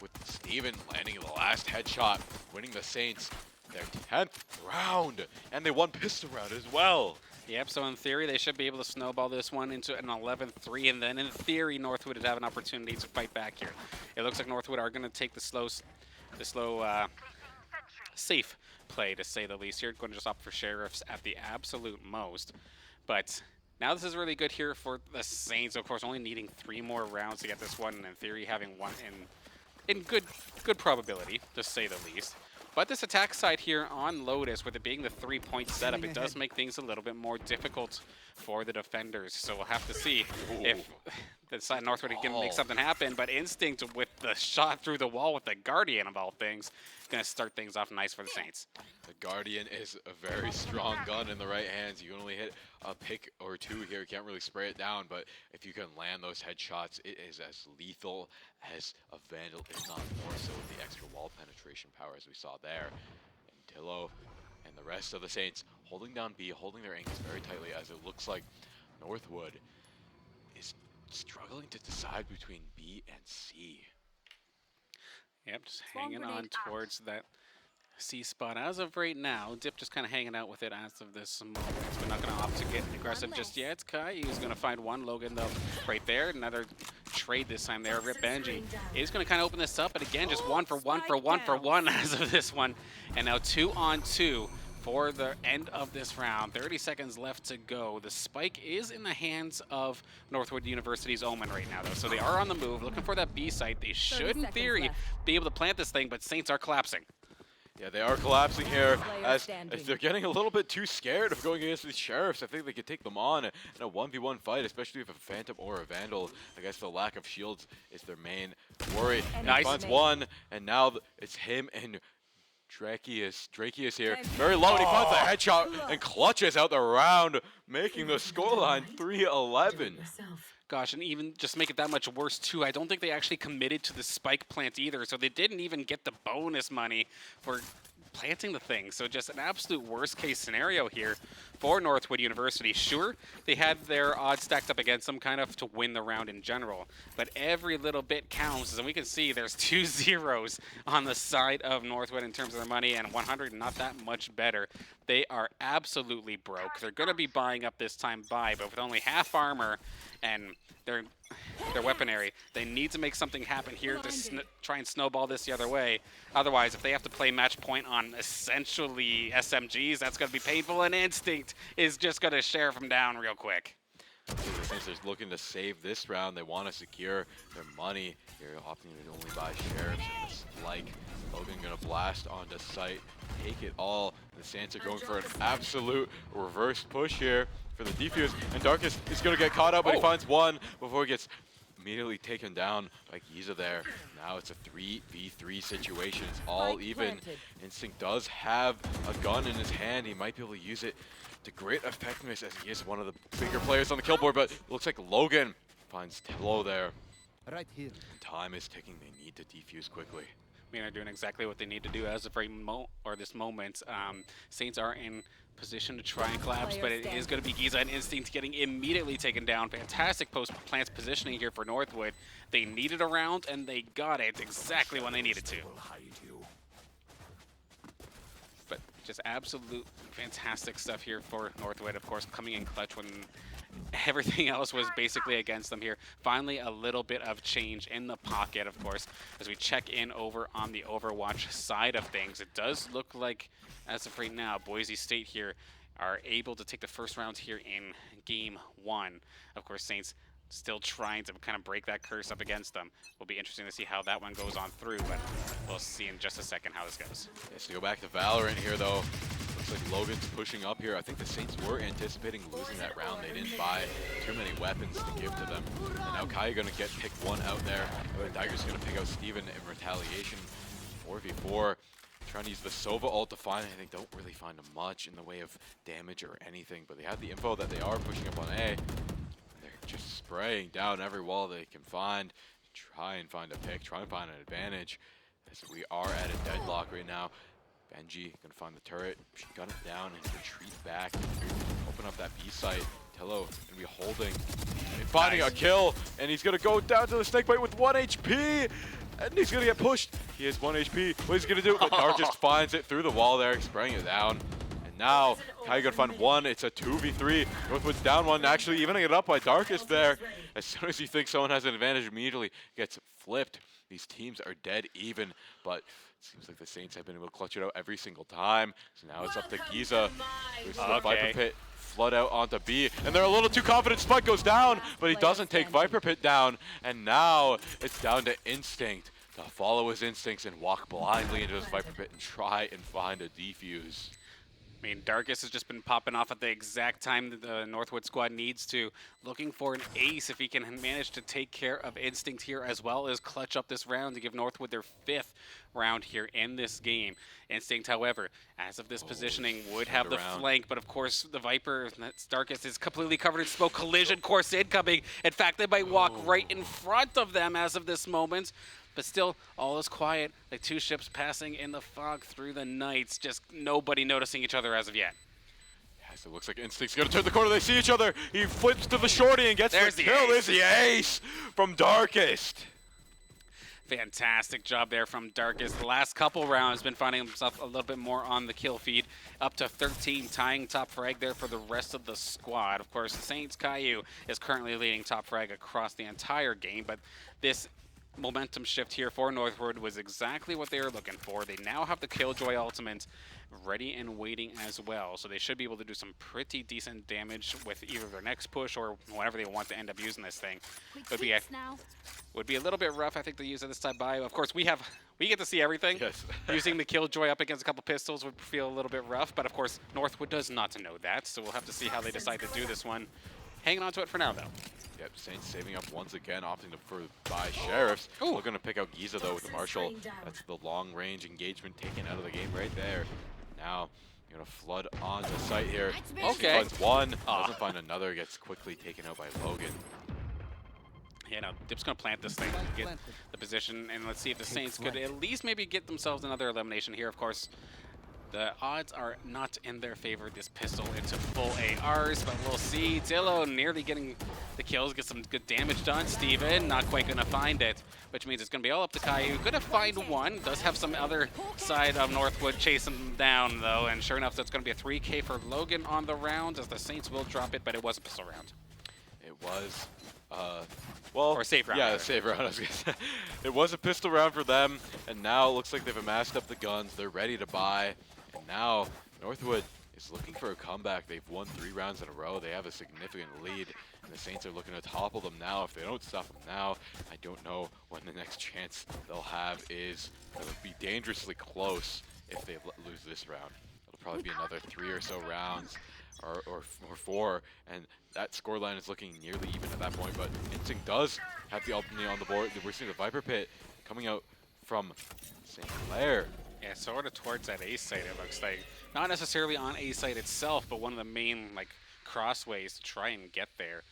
with Steven landing the last headshot, winning the Saints their 10th round, and they won pistol round as well. Yep, so in theory, they should be able to snowball this one into an 11-3, and then in theory, Northwood would have an opportunity to fight back here. It looks like Northwood are going to take the slow, safe play, to say the least here. Going to just opt for Sheriffs at the absolute most. But now this is really good here for the Saints, of course, only needing 3 more rounds to get this one, and in theory, having one in good probability, to say the least. But this attack side here on Lotus, with it being the 3-point setup, it does make things a little bit more difficult for the defenders. So we'll have to see if the side Northwood can make something happen. But Instinct with the shot through the wall with the Guardian of all things, going to start things off nice for the Saints. The Guardian is a very strong gun in the right hands. You can only hit a pick or 2 here. You can't really spray it down, but if you can land those headshots, it is as lethal as a Vandal, if not more so, with the extra wall penetration power as we saw there. And Tillo and the rest of the Saints holding down B, holding their ankles very tightly, as it looks like Northwood is struggling to decide between B and C. Yep, just hanging on towards that C spot as of right now. Dip just kind of hanging out with it as of this moment. We're not going to opt to get aggressive just yet. Kai is going to find one. Logan, though, right there. Another trade this time there. Rip Benji is going to kind of open this up. But again, just 1 for 1 for 1 for 1 as of this one. And now 2 on 2 for the end of this round. 30 seconds left to go. The spike is in the hands of Northwood University's Omen right now, though. So they are on the move, looking for that B site. They should, in theory, be able to plant this thing, but Saints are collapsing. Yeah, they are collapsing here as they're getting a little bit too scared of going against these Sheriffs. I think they could take them on in a 1v1 fight, especially if a Phantom or a Vandal. I guess the lack of shields is their main worry. Nice. He finds one, and now it's him and Drakius here. Very low, and he finds the headshot and clutches out the round, making the scoreline 3-11. Gosh, and even just make it that much worse, too. I don't think they actually committed to the spike plant either, so they didn't even get the bonus money for planting the thing. So just an absolute worst-case scenario here for Northwood University. Sure, they had their odds stacked up against them kind of to win the round in general, but every little bit counts, and we can see there's 2 zeros on the side of Northwood in terms of their money, and 100 not that much better. They are absolutely broke. They're going to be buying up this time but with only half armor and their weaponry, they need to make something happen here to try and snowball this the other way. Otherwise, if they have to play match point on essentially SMGs, that's going to be painful, and Instinct is just going to sheriff them down real quick. Since they're looking to save this round, they want to secure their money. They're opting to only buy Sheriffs and this like. Logan gonna blast onto site, take it all. The Saints are going for an absolute reverse push here for the defuse, and Darkus is gonna get caught up, but he finds one before he gets immediately taken down by Giza there. Now it's a 3v3 situation. It's all even. Instinct does have a gun in his hand. He might be able to use it to great effectiveness as he is one of the bigger players on the kill board, but it looks like Logan finds Tillo there. Right here. Time is ticking. They need to defuse quickly. I mean, they're doing exactly what they need to do as of this moment. Saints are in position to try and collapse, but it is going to be Giza and Instinct getting immediately taken down. Fantastic post-plants positioning here for Northwood. They needed a round, and they got it exactly when they needed to. But just absolute fantastic stuff here for Northwood, of course, coming in clutch when everything else was basically against them here. Finally, a little bit of change in the pocket, of course, as we check in over on the Overwatch side of things. It does look like, as of right now, Boise State here are able to take the first round here in game 1. Of course, Saints still trying to kind of break that curse up against them. Will be interesting to see how that one goes on through, but we'll see in just a second how this goes. Yes, to go back to Valorant here, though. Looks like Logan's pushing up here. I think the Saints were anticipating losing that round. They didn't buy too many weapons to give to them. And now Kai going to get pick one out there. Dagger's going to pick out Steven in retaliation. 4v4. Trying to use the Sova ult to find anything. Don't really find much in the way of damage or anything, but they have the info that they are pushing up on A. They're just spraying down every wall they can find. Try and find a pick, try and find an advantage. As we are at a deadlock right now. Benji gonna find the turret, gun it down and retreat back. Open up that B site. Tello gonna be holding and finding a kill, and he's gonna go down to the snakebite with 1 HP, and he's gonna get pushed. He has 1 HP. What is he gonna do? But Darkest finds it through the wall there, spraying it down. And now Kai gonna find one. It's a 2v3. Northwood's down one, actually evening it up by Darkest there. As soon as you think someone has an advantage, immediately gets flipped. These teams are dead even, but it seems like the Saints have been able to clutch it out every single time. So now it's up to Giza. There's the Viper Pit flood out onto B, and they're a little too confident. Spike goes down, but he doesn't take Viper Pit down. And now it's down to Instinct to follow his instincts and walk blindly into his Viper Pit and try and find a defuse. I mean, Darkest has just been popping off at the exact time that the Northwood squad needs to. Looking for an ace if he can manage to take care of Instinct here, as well as clutch up this round to give Northwood their 5th round here in this game. Instinct, however, as of this positioning, would have the flank, but of course the Viper, that's Darkest, is completely covered in smoke. Collision course incoming. In fact, they might walk right in front of them as of this moment. But still, all is quiet, like 2 ships passing in the fog through the nights, just nobody noticing each other as of yet. Yes, it looks like Instinct's gonna turn the corner, they see each other, he flips to the shorty and gets the kill. There's the ace from Darkest. Fantastic job there from Darkest. The last couple rounds been finding himself a little bit more on the kill feed, up to 13, tying top frag there for the rest of the squad. Of course, Saints Caillou is currently leading top frag across the entire game, but this momentum shift here for Northwood was exactly what they were looking for. They now have the Killjoy ultimate ready and waiting as well, so they should be able to do some pretty decent damage with either their next push or whenever they want to end up using this thing. Would be a little bit rough, I think, to use it this time by. Of course, we get to see everything. Yes. Using the Killjoy up against a couple pistols would feel a little bit rough, but of course Northwood does not know that, so we'll have to see how they decide to do this one. Hanging on to it for now, though. Yep, Saints saving up once again, opting to buy Sheriffs. Looking to pick out Giza, though, with the Marshall. That's the long-range engagement taken out of the game right there. Now, you're going to flood on the site here. Okay. Floods one, doesn't find another, gets quickly taken out by Logan. Yeah, no, Dip's going to plant this thing, get the position, and let's see if the Saints could at least maybe get themselves another elimination here. Of course, the odds are not in their favor. This pistol into full ARs, but we'll see. Dillo nearly getting the kills, get some good damage done. Steven not quite going to find it, which means it's going to be all up to Caillou. Going to find one. Does have some other side of Northwood chasing them down, though, and sure enough, that's going to be a 3K for Logan on the round, as the Saints will drop it, but it was a pistol round. It was, well, or a safe round. Yeah, a safe round. I was gonna say. It was a pistol round for them, and now it looks like they've amassed up the guns. They're ready to buy. And now Northwood is looking for a comeback. They've won 3 rounds in a row. They have a significant lead, and the Saints are looking to topple them now. If they don't stop them now, I don't know when the next chance they'll have is. It'll be dangerously close if they lose this round. It'll probably be another 3 or so rounds, or 4, and that scoreline is looking nearly even at that point. But Instinct does have the ultimate on the board. We're seeing the Viper Pit coming out from St. Clair. Yeah, sort of towards that A site, it looks like. Not necessarily on A site itself, but one of the main crossways to try and get there.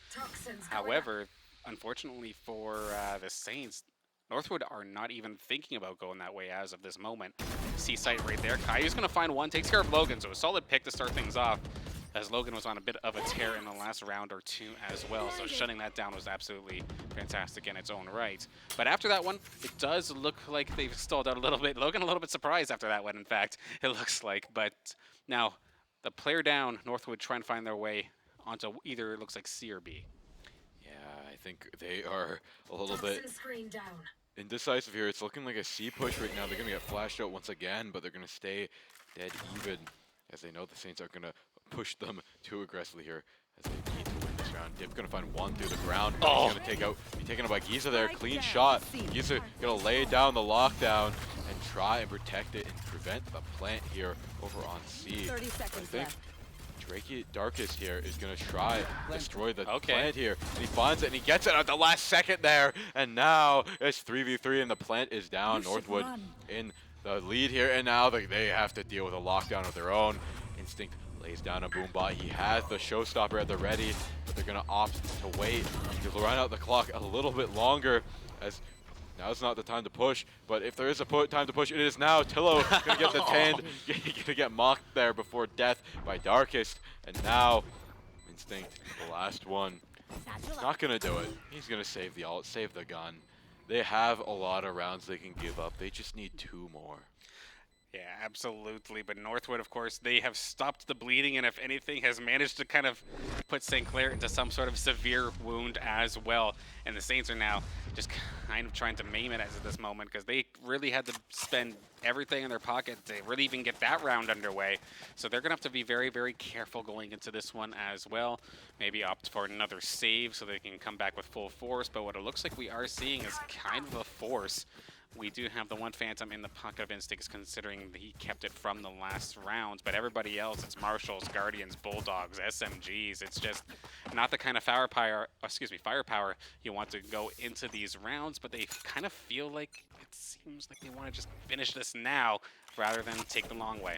However, unfortunately for the Saints, Northwood are not even thinking about going that way as of this moment. C site right there. Caillou's going to find one, takes care of Logan, so a solid pick to start things off, as Logan was on a bit of a tear in the last round or 2 as well, so shutting that down was absolutely fantastic in its own right. But after that one, it does look like they've stalled out a little bit. Logan a little bit surprised after that one, in fact, it looks like. But now, the player down, Northwood trying to find their way onto either, it looks like C or B. Yeah, I think they are a little bit indecisive here. It's looking like a C push right now. They're going to get flashed out once again, but they're going to stay dead even, as they know the Saints are going to pushed them too aggressively here as they need to win this round. Dip gonna find one through the ground. Oh. He's gonna be taken out by Giza there. Clean shot. Giza gonna lay down the lockdown and try and protect it and prevent the plant here over on C. 30 I seconds think left. Drakey Darkest here is gonna try destroy the Okay. plant here, and he finds it and he gets it at the last second there, and now it's 3v3 and the plant is down. You should Northwood run. in the lead here, and now they have to deal with a lockdown of their own. Instinct lays down a Boombot. He has the showstopper at the ready, but they're gonna opt to wait to run out the clock a little bit longer, as now's not the time to push, but if there is a time to push, it is now. Tillo gonna get the tanned, gonna get mocked there before death by Darkest, and now Instinct, the last one, not gonna do it. He's gonna save the ult, save the gun. They have a lot of rounds they can give up. They just need 2 more. Yeah, absolutely. But Northwood, of course, they have stopped the bleeding, and if anything, has managed to kind of put St. Clair into some sort of severe wound as well. And the Saints are now just kind of trying to maim it as at this moment, because they really had to spend everything in their pocket to really even get that round underway. So they're going to have to be very, very careful going into this one as well. Maybe opt for another save so they can come back with full force. But what it looks like we are seeing is kind of a force. We do have the one Phantom in the pocket of Instincts, considering that he kept it from the last rounds, but everybody else, it's Marshals, Guardians, Bulldogs, SMGs. It's just not the kind of firepower you want to go into these rounds, but they kind of feel like it seems like they want to just finish this now rather than take the long way.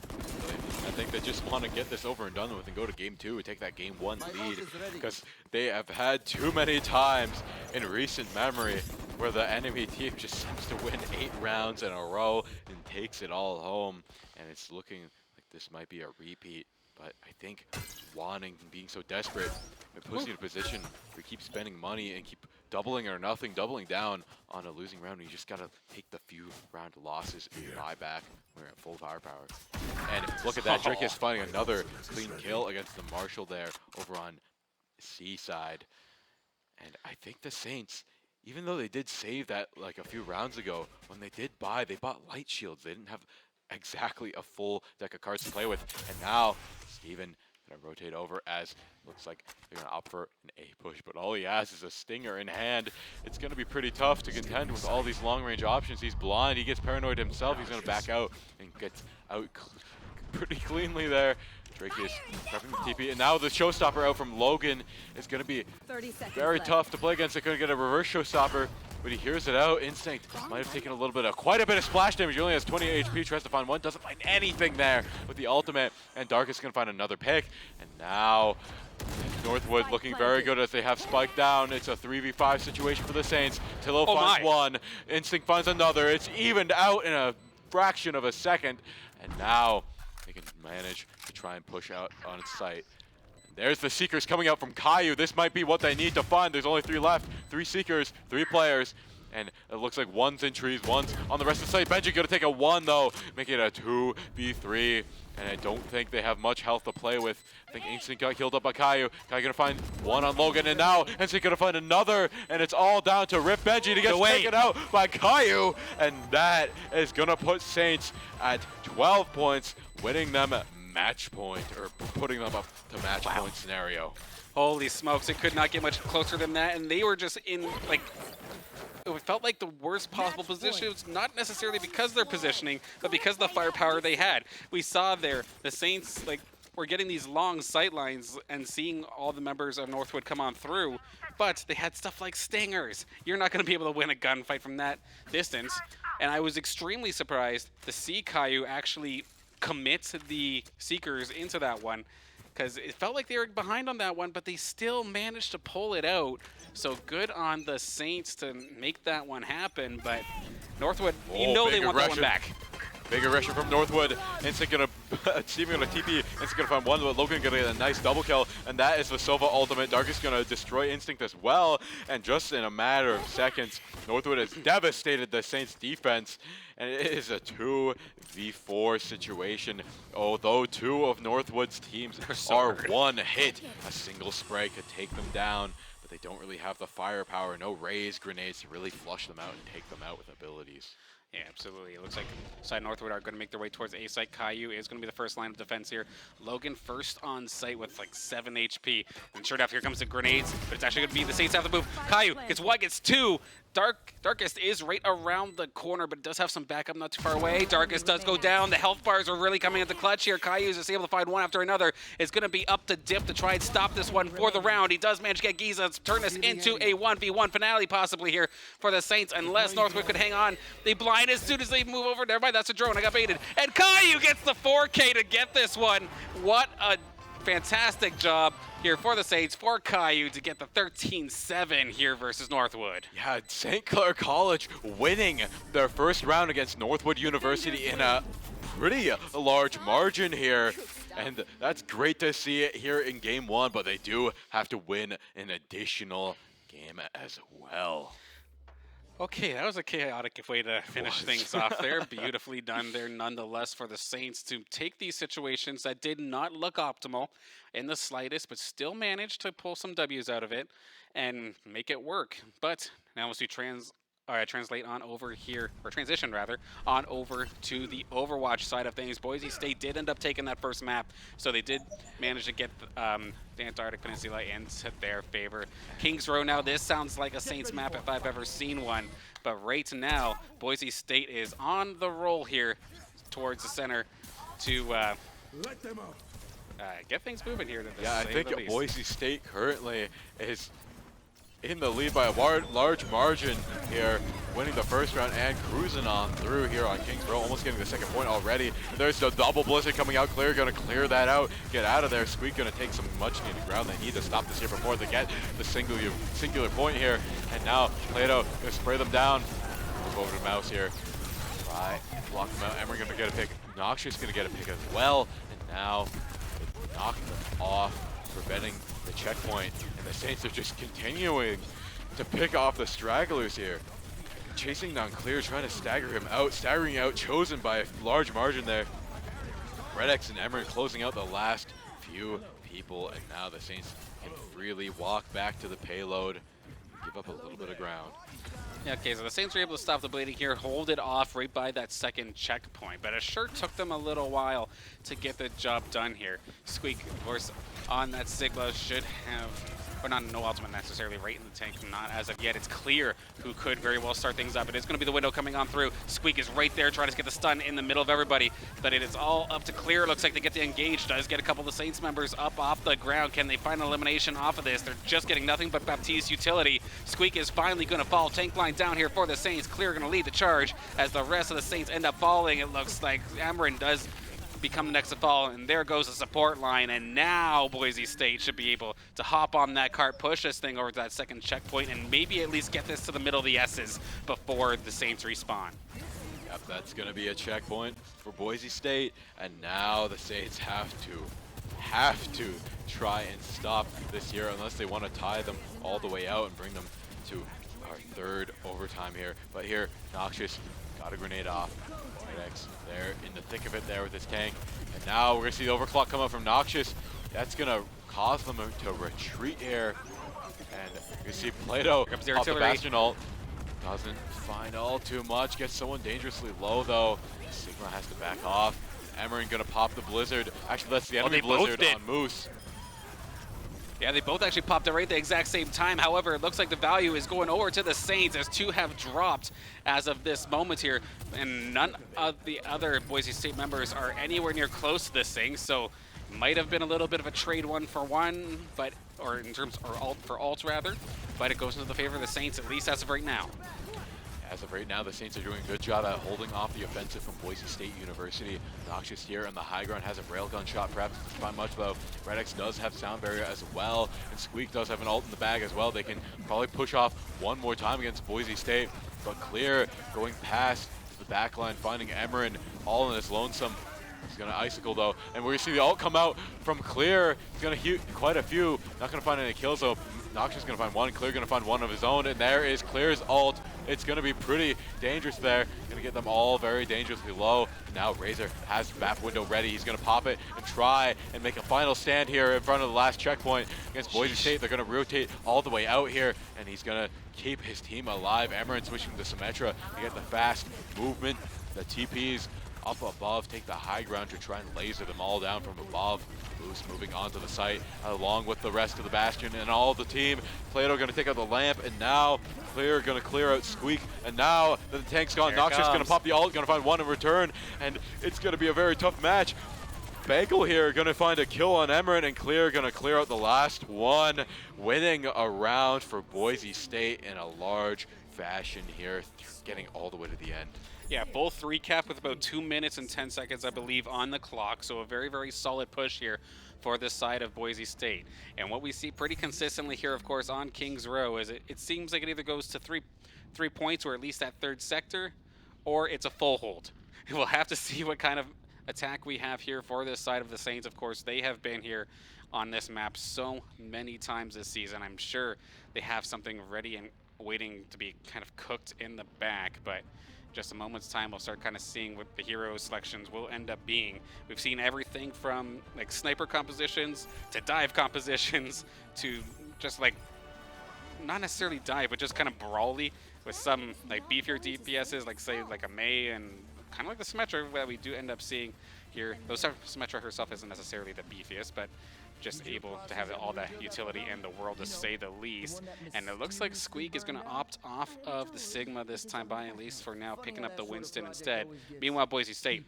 I think they just want to get this over and done with and go to game 2 and take that game 1 lead, because they have had too many times in recent memory where the enemy team just seems to win 8 rounds in a row and takes it all home, and it's looking like this might be a repeat. But I think wanting and being so desperate, it puts you in a position where you keep spending money and keep doubling or nothing, doubling down on a losing round. You just gotta take the few round losses and buy back when you're at full firepower. And look at that, Drake is finding another clean kill against the Marshal there over on C side. And I think the Saints, even though they did save that like a few rounds ago, when they did buy, they bought light shields. They didn't have exactly a full deck of cards to play with. And now Steven gonna rotate over, as looks like they're gonna opt for an A push, but all he has is a stinger in hand. It's gonna be pretty tough to contend with all these long range options. He's blind, he gets paranoid himself, he's gonna back out and gets out pretty cleanly there. Drake is prepping the TP, and now the showstopper out from Logan is gonna be 30 seconds very left. tough to play against. They couldn't get a reverse showstopper, but he hears it out. Instinct might have taken quite a bit of splash damage. He only has 20 HP, tries to find one, doesn't find anything there with the ultimate, and Darkest gonna find another pick. And now Northwood looking very good as they have Spike down. It's a 3v5 situation for the Saints. Tillo finds one, Instinct finds another. It's evened out in a fraction of a second, and now they can manage to try and push out on site. There's the Seekers coming out from Caillou. This might be what they need to find. There's only 3 left. 3 Seekers, 3 players. And it looks like one's in trees, one's on the rest of the site. Benji gonna take a 1 though, making it a 2v3. And I don't think they have much health to play with. I think Instinct got healed up by Caillou. Caillou gonna find one on Logan, and now Instinct gonna find another. And it's all down to Rip Benji to get taken out by Caillou. And that is gonna put Saints at 12 points, winning them match point, or putting them up to match point scenario. Holy smokes, it could not get much closer than that, and they were just in, like, it felt like the worst possible positions, not necessarily because of their positioning, but because of the firepower they had. We saw there, the Saints, like, were getting these long sight lines and seeing all the members of Northwood come on through, but they had stuff like stingers. You're not going to be able to win a gunfight from that distance, and I was extremely surprised to see Caillou actually commit the Seekers into that one, because it felt like they were behind on that one, but they still managed to pull it out. So good on the Saints to make that one happen, but Northwood, you know they want that one back. Big aggression from Northwood. Instinct gonna, Steven gonna TP. Instinct gonna find one, but Logan gonna get a nice double kill, and that is the Sova ultimate. Darkest gonna destroy Instinct as well, and just in a matter of seconds, Northwood has devastated the Saints defense, and it is a 2v4 situation. Although 2 of Northwood's teams are one hit, a single spray could take them down, but they don't really have the firepower, no raise grenades to really flush them out and take them out with abilities. Yeah, absolutely. It looks like side Northwood are going to make their way towards A site. Caillou is going to be the first line of defense here. Logan first on site with like 7 HP. And sure enough, here comes the grenades, but it's actually going to be the Saints have the move. Caillou gets 1, gets 2. Darkest is right around the corner, but does have some backup not too far away. Darkest does go down. The health bars are really coming at the clutch here. Caillou is just able to find one after another. It's going to be up to Dip to try and stop this one for the round. He does manage to get Giza. Let's turn this into a 1v1 finale possibly here for the Saints, unless Northwood could hang on. They blind as soon as they move over. Never mind, that's a drone. I got baited. And Caillou gets the 4K to get this one. What a fantastic job here for the Saints, for Caillou to get the 13-7 here versus Northwood. Yeah, St. Clair College winning their first round against Northwood University in a pretty large margin here. And that's great to see it here in game 1, but they do have to win an additional game as well. Okay, that was a chaotic way to finish things off there. Beautifully done there nonetheless for the Saints to take these situations that did not look optimal in the slightest, but still managed to pull some W's out of it and make it work. But now as we translate on over here, or transition rather, on over to the Overwatch side of things. Boise State did end up taking that first map, so they did manage to get the Antarctic Peninsula into their favor. Kings Row, now this sounds like a Saints map if I've ever seen one, but right now, Boise State is on the roll here towards the center to get things moving here. Yeah, I think Boise State currently is in the lead by a large margin here, winning the first round and cruising on through here on Kings Row, almost getting the second point already. There's the double blizzard coming out. Clair going to clear that out, get out of there. Squeak going to take some much needed ground. They need to stop this here before they get the singular point here. And now Plato going to spray them down. Move over to Mouse here. Try and block them out. Emery going to get a pick. Noxious going to get a pick as well. And now they knock them off, preventing the checkpoint. And the Saints are just continuing to pick off the stragglers here. Chasing down Clair, trying to stagger him out, staggering out, chosen by a large margin there. Redex and Emery closing out the last few people, and now the Saints can freely walk back to the payload, give up a little bit of ground. Yeah, okay, so the Saints were able to stop the bleeding here, hold it off right by that second checkpoint, but it sure took them a little while to get the job done here. Squeak, of course, on that Sigla should have, or not no ultimate necessarily right in the tank, not as of yet. It's Clear who could very well start things up. It is going to be the window coming on through. Squeak is right there trying to get the stun in the middle of everybody, but it is all up to Clear. Looks like they get the engage, does get a couple of the Saints members up off the ground. Can they find an elimination off of this? They're just getting nothing but Baptiste's utility. Squeak is finally going to fall. Tank line down here for the Saints. Clear going to lead the charge as the rest of the Saints end up falling. It looks like Amarin does become the next to fall, and there goes the support line, and now Boise State should be able to hop on that cart, push this thing over to that second checkpoint, and maybe at least get this to the middle of the S's before the Saints respawn. Yep, that's going to be a checkpoint for Boise State, and now the Saints have to try and stop this here unless they want to tie them all the way out and bring them to our third overtime here. But here, Noxious got a grenade off. Redex there in the thick of it there with his tank. And now we're going to see the overclock come up from Noxious. That's going to cause them to retreat here. And you see Plato off the Bastion ult. Doesn't find all too much. Gets someone dangerously low though. Sigma has to back off. Emery going to pop the blizzard. Actually, that's the enemy blizzard on Moose. Yeah, they both actually popped it right at the exact same time. However, it looks like the value is going over to the Saints as 2 have dropped as of this moment here. And none of the other Boise State members are anywhere near close to this thing. So might have been a little bit of a trade 1-for-1, but or in terms or alt for alt rather. But it goes into the favor of the Saints, at least as of right now. As of right now, the Saints are doing a good job at holding off the offensive from Boise State University. Noxious here on the high ground has a railgun shot, perhaps doesn't find much though. Redex does have sound barrier as well, and Squeak does have an ult in the bag as well. They can probably push off one more time against Boise State, but Clear going past the back line, finding Emerin all in his lonesome. He's going to icicle though, and we're going to see the ult come out from Clear. He's going to hit quite a few, not going to find any kills though. Noxious is going to find one, Clear going to find one of his own, and there is Clear's ult it's going to be pretty dangerous there. Going to get them all very dangerously low. Now Razor has map window ready. He's going to pop it and try and make a final stand here in front of the last checkpoint against Boise State. They're going to rotate all the way out here, and he's going to keep his team alive. Amaranth switching to Symmetra to get the fast movement. The TPs up above, take the high ground to try and laser them all down from above. Boost moving onto the site along with the rest of the Bastion and all the team. Plato going to take out the lamp, and now Clair going to clear out Squeak, and now that the tank's gone, Noxious going to pop the ult, going to find one in return, and it's going to be a very tough match. Bagel here going to find a kill on Emerald, and Clair going to clear out the last one, winning a round for Boise State in a large fashion here, getting all the way to the end. Yeah, both recap with about 2 minutes and 10 seconds, I believe, on the clock. So a very, very solid push here for this side of Boise State. And what we see pretty consistently here, of course, on Kings Row is it seems like it either goes to three points, or at least that third sector, or it's a full hold. We'll have to see what kind of attack we have here for this side of the Saints. Of course, they have been here on this map so many times this season. I'm sure they have something ready and waiting to be kind of cooked in the back, but just a moment's time, we'll start kind of seeing what the hero selections will end up being. We've seen everything from like sniper compositions to dive compositions to just like, not necessarily dive, but just kind of brawly with some like beefier DPSs, like say like a Mei and kind of like the Symmetra that we do end up seeing here. Though Symmetra herself isn't necessarily the beefiest, but just able to have all the utility in the world, to say the least. And it looks like Squeak is going to opt off of the Sigma this time by, at least for now, picking up the Winston instead. Meanwhile, Boise State,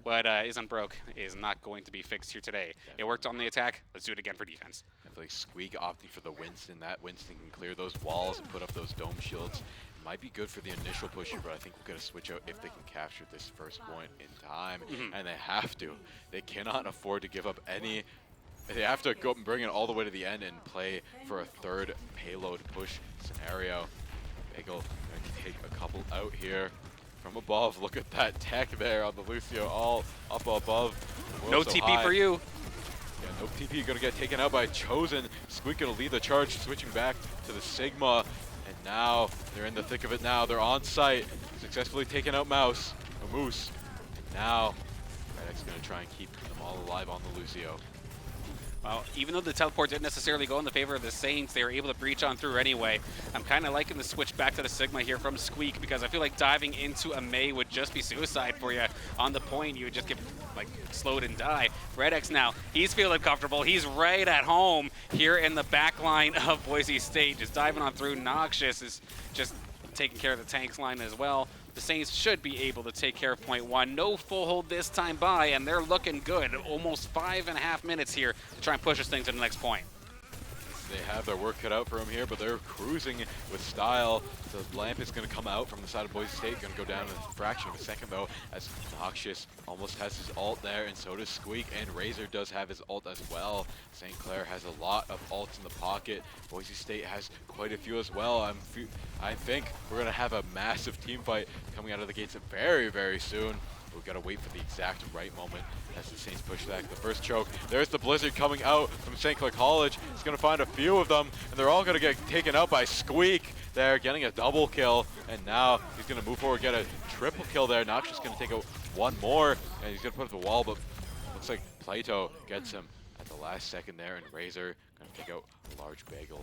what isn't broke is not going to be fixed here today. It worked on the attack. Let's do it again for defense. I feel like Squeak opting for the Winston. That Winston can clear those walls and put up those dome shields. Might be good for the initial push here, but I think we're going to switch out if they can capture this first point in time. And they have to. They cannot afford to give up any. They have to go and bring it all the way to the end and play for a third payload push scenario. Bagel going to take a couple out here from above. Look at that tech there on the Lucio, all up above. No TP for you. Yeah, no TP, going to get taken out by Chosen. Squeak going to lead the charge, switching back to the Sigma. And now they're in the thick of it now. They're on site, successfully taking out Moose. And now Redx going to try and keep them all alive on the Lucio. Well, even though the teleport didn't necessarily go in the favor of the Saints, they were able to breach on through anyway. I'm kind of liking the switch back to the Sigma here from Squeak, because I feel like diving into a Mei would just be suicide for you. On the point, you would just get like slowed and die. Redx now, he's feeling comfortable. He's right at home here in the back line of Boise State, just diving on through. Noxious is just taking care of the tanks line as well. The Saints should be able to take care of point one. No full hold this time by, and they're looking good. Almost 5.5 minutes here to try and push this thing to the next point. They have their work cut out for them here, but they're cruising with style. The lamp is going to come out from the side of Boise State. Going to go down in a fraction of a second, though, as Noxious almost has his ult there, and so does Squeak, and Razor does have his ult as well. St. Clair has a lot of ults in the pocket. Boise State has quite a few as well. I think we're going to have a massive team fight coming out of the gates very, very soon. We've got to wait for the exact right moment as the Saints push back the first choke. There's the Blizzard coming out from St. Clair College. He's going to find a few of them, and they're all going to get taken out by Squeak there, getting a double kill. And now he's going to move forward, get a triple kill there. Noxious going to take out one more, and he's going to put up the wall, but looks like Plato gets him at the last second there, and Razor going to take out a large Bagel.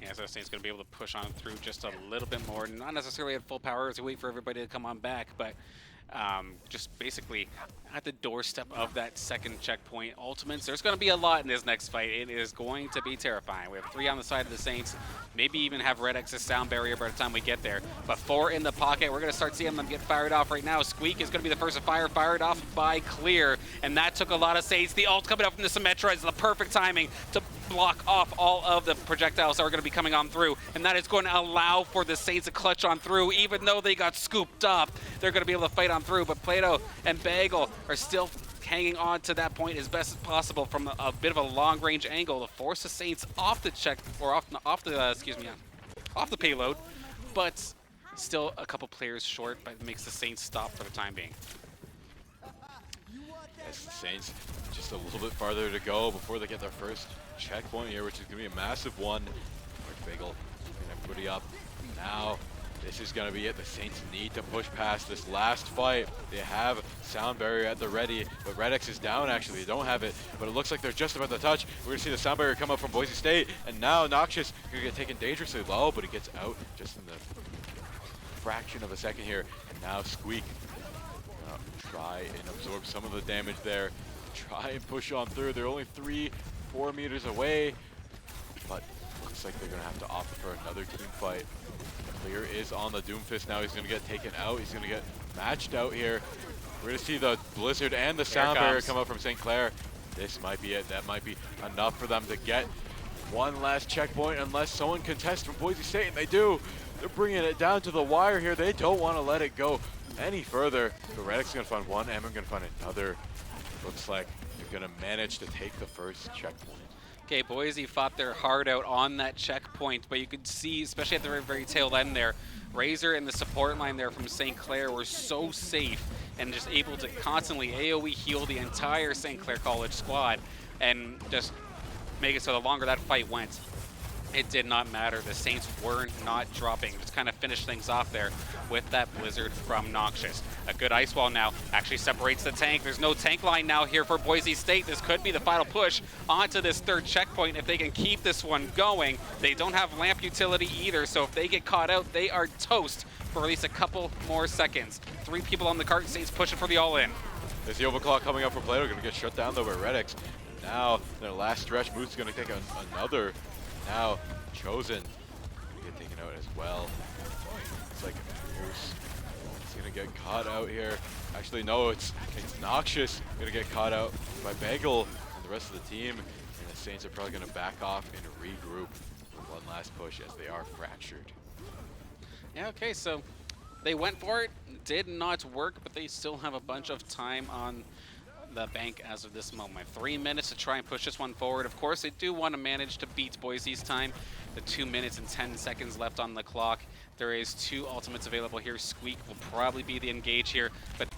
Yeah, so Saints going to be able to push on through just a little bit more. Not necessarily at full power as we wait for everybody to come on back, but just basically at the doorstep of that second checkpoint. Ultimates, there's going to be a lot in this next fight. It is going to be terrifying. We have 3 on the side of the Saints, maybe even have Red X's sound barrier by the time we get there. But 4 in the pocket. We're going to start seeing them get fired off right now. Squeak is going to be the first to fire, fired off by Clair, and that took a lot of Saints. The ult coming up from the Symmetra is the perfect timing to block off all of the projectiles that are going to be coming on through, and that is going to allow for the Saints to clutch on through. Even though they got scooped up, they're going to be able to fight on through, but Plato and Bagel are still hanging on to that point as best as possible from a bit of a long-range angle to force the Saints off the check, or off the payload, but still a couple players short, but it makes the Saints stop for the time being. Yes, the Saints just a little bit farther to go before they get their first checkpoint here, which is going to be a massive one. Bagel picking everybody up, Now, this is going to be it. The Saints need to push past this last fight. They have sound barrier at the ready, but Redx is down actually. They don't have it, but it looks like they're just about to touch. We're going to see the sound barrier come up from Boise State, and now Noxious going to get taken dangerously low, but he gets out just in the fraction of a second here. And now Squeak try and absorb some of the damage there. Try and push on through. They're only 3-4 meters away, but looks like they're going to have to opt for another team fight. Clair is on the Doomfist now. He's going to get taken out. He's going to get matched out here. We're going to see the Blizzard and the Sound Barrier come up from St. Clair. This might be it. That might be enough for them to get one last checkpoint unless someone contests from Boise State, and they do. They're bringing it down to the wire here. They don't want to let it go any further. But Reddick's going to find one, Emma going to find another. Looks like they're going to manage to take the first checkpoint. Okay, Boise fought their heart out on that checkpoint, but you could see, especially at the very, very tail end there, Razor and the support line there from St. Clair were so safe and just able to constantly AoE heal the entire St. Clair College squad and just make it so the longer that fight went, it did not matter. The Saints were not dropping. Just kind of finished things off there with that Blizzard from Noxious. A good ice wall now actually separates the tank. There's no tank line now here for Boise State. This could be the final push onto this third checkpoint if they can keep this one going. They don't have lamp utility either, so if they get caught out, they are toast for at least a couple more seconds. 3 people on the cart. Saints pushing for the all-in. There's the overclock coming up for Plato. Going to get shut down though by Redx. Now, their last stretch, Moose going to take another. Now, Chosen gonna get taken out as well. It's like Moose is gonna get caught out here. Actually, no, it's Noxious gonna get caught out by Bagel and the rest of the team. And the Saints are probably gonna back off and regroup for one last push as they are fractured. Yeah, okay, so they went for it. Did not work, but they still have a bunch of time on the bank as of this moment. 3 minutes to try and push this one forward. Of course, they do want to manage to beat Boise's time. The 2 minutes and 10 seconds left on the clock. There is 2 ultimates available here. Squeak will probably be the engage here, but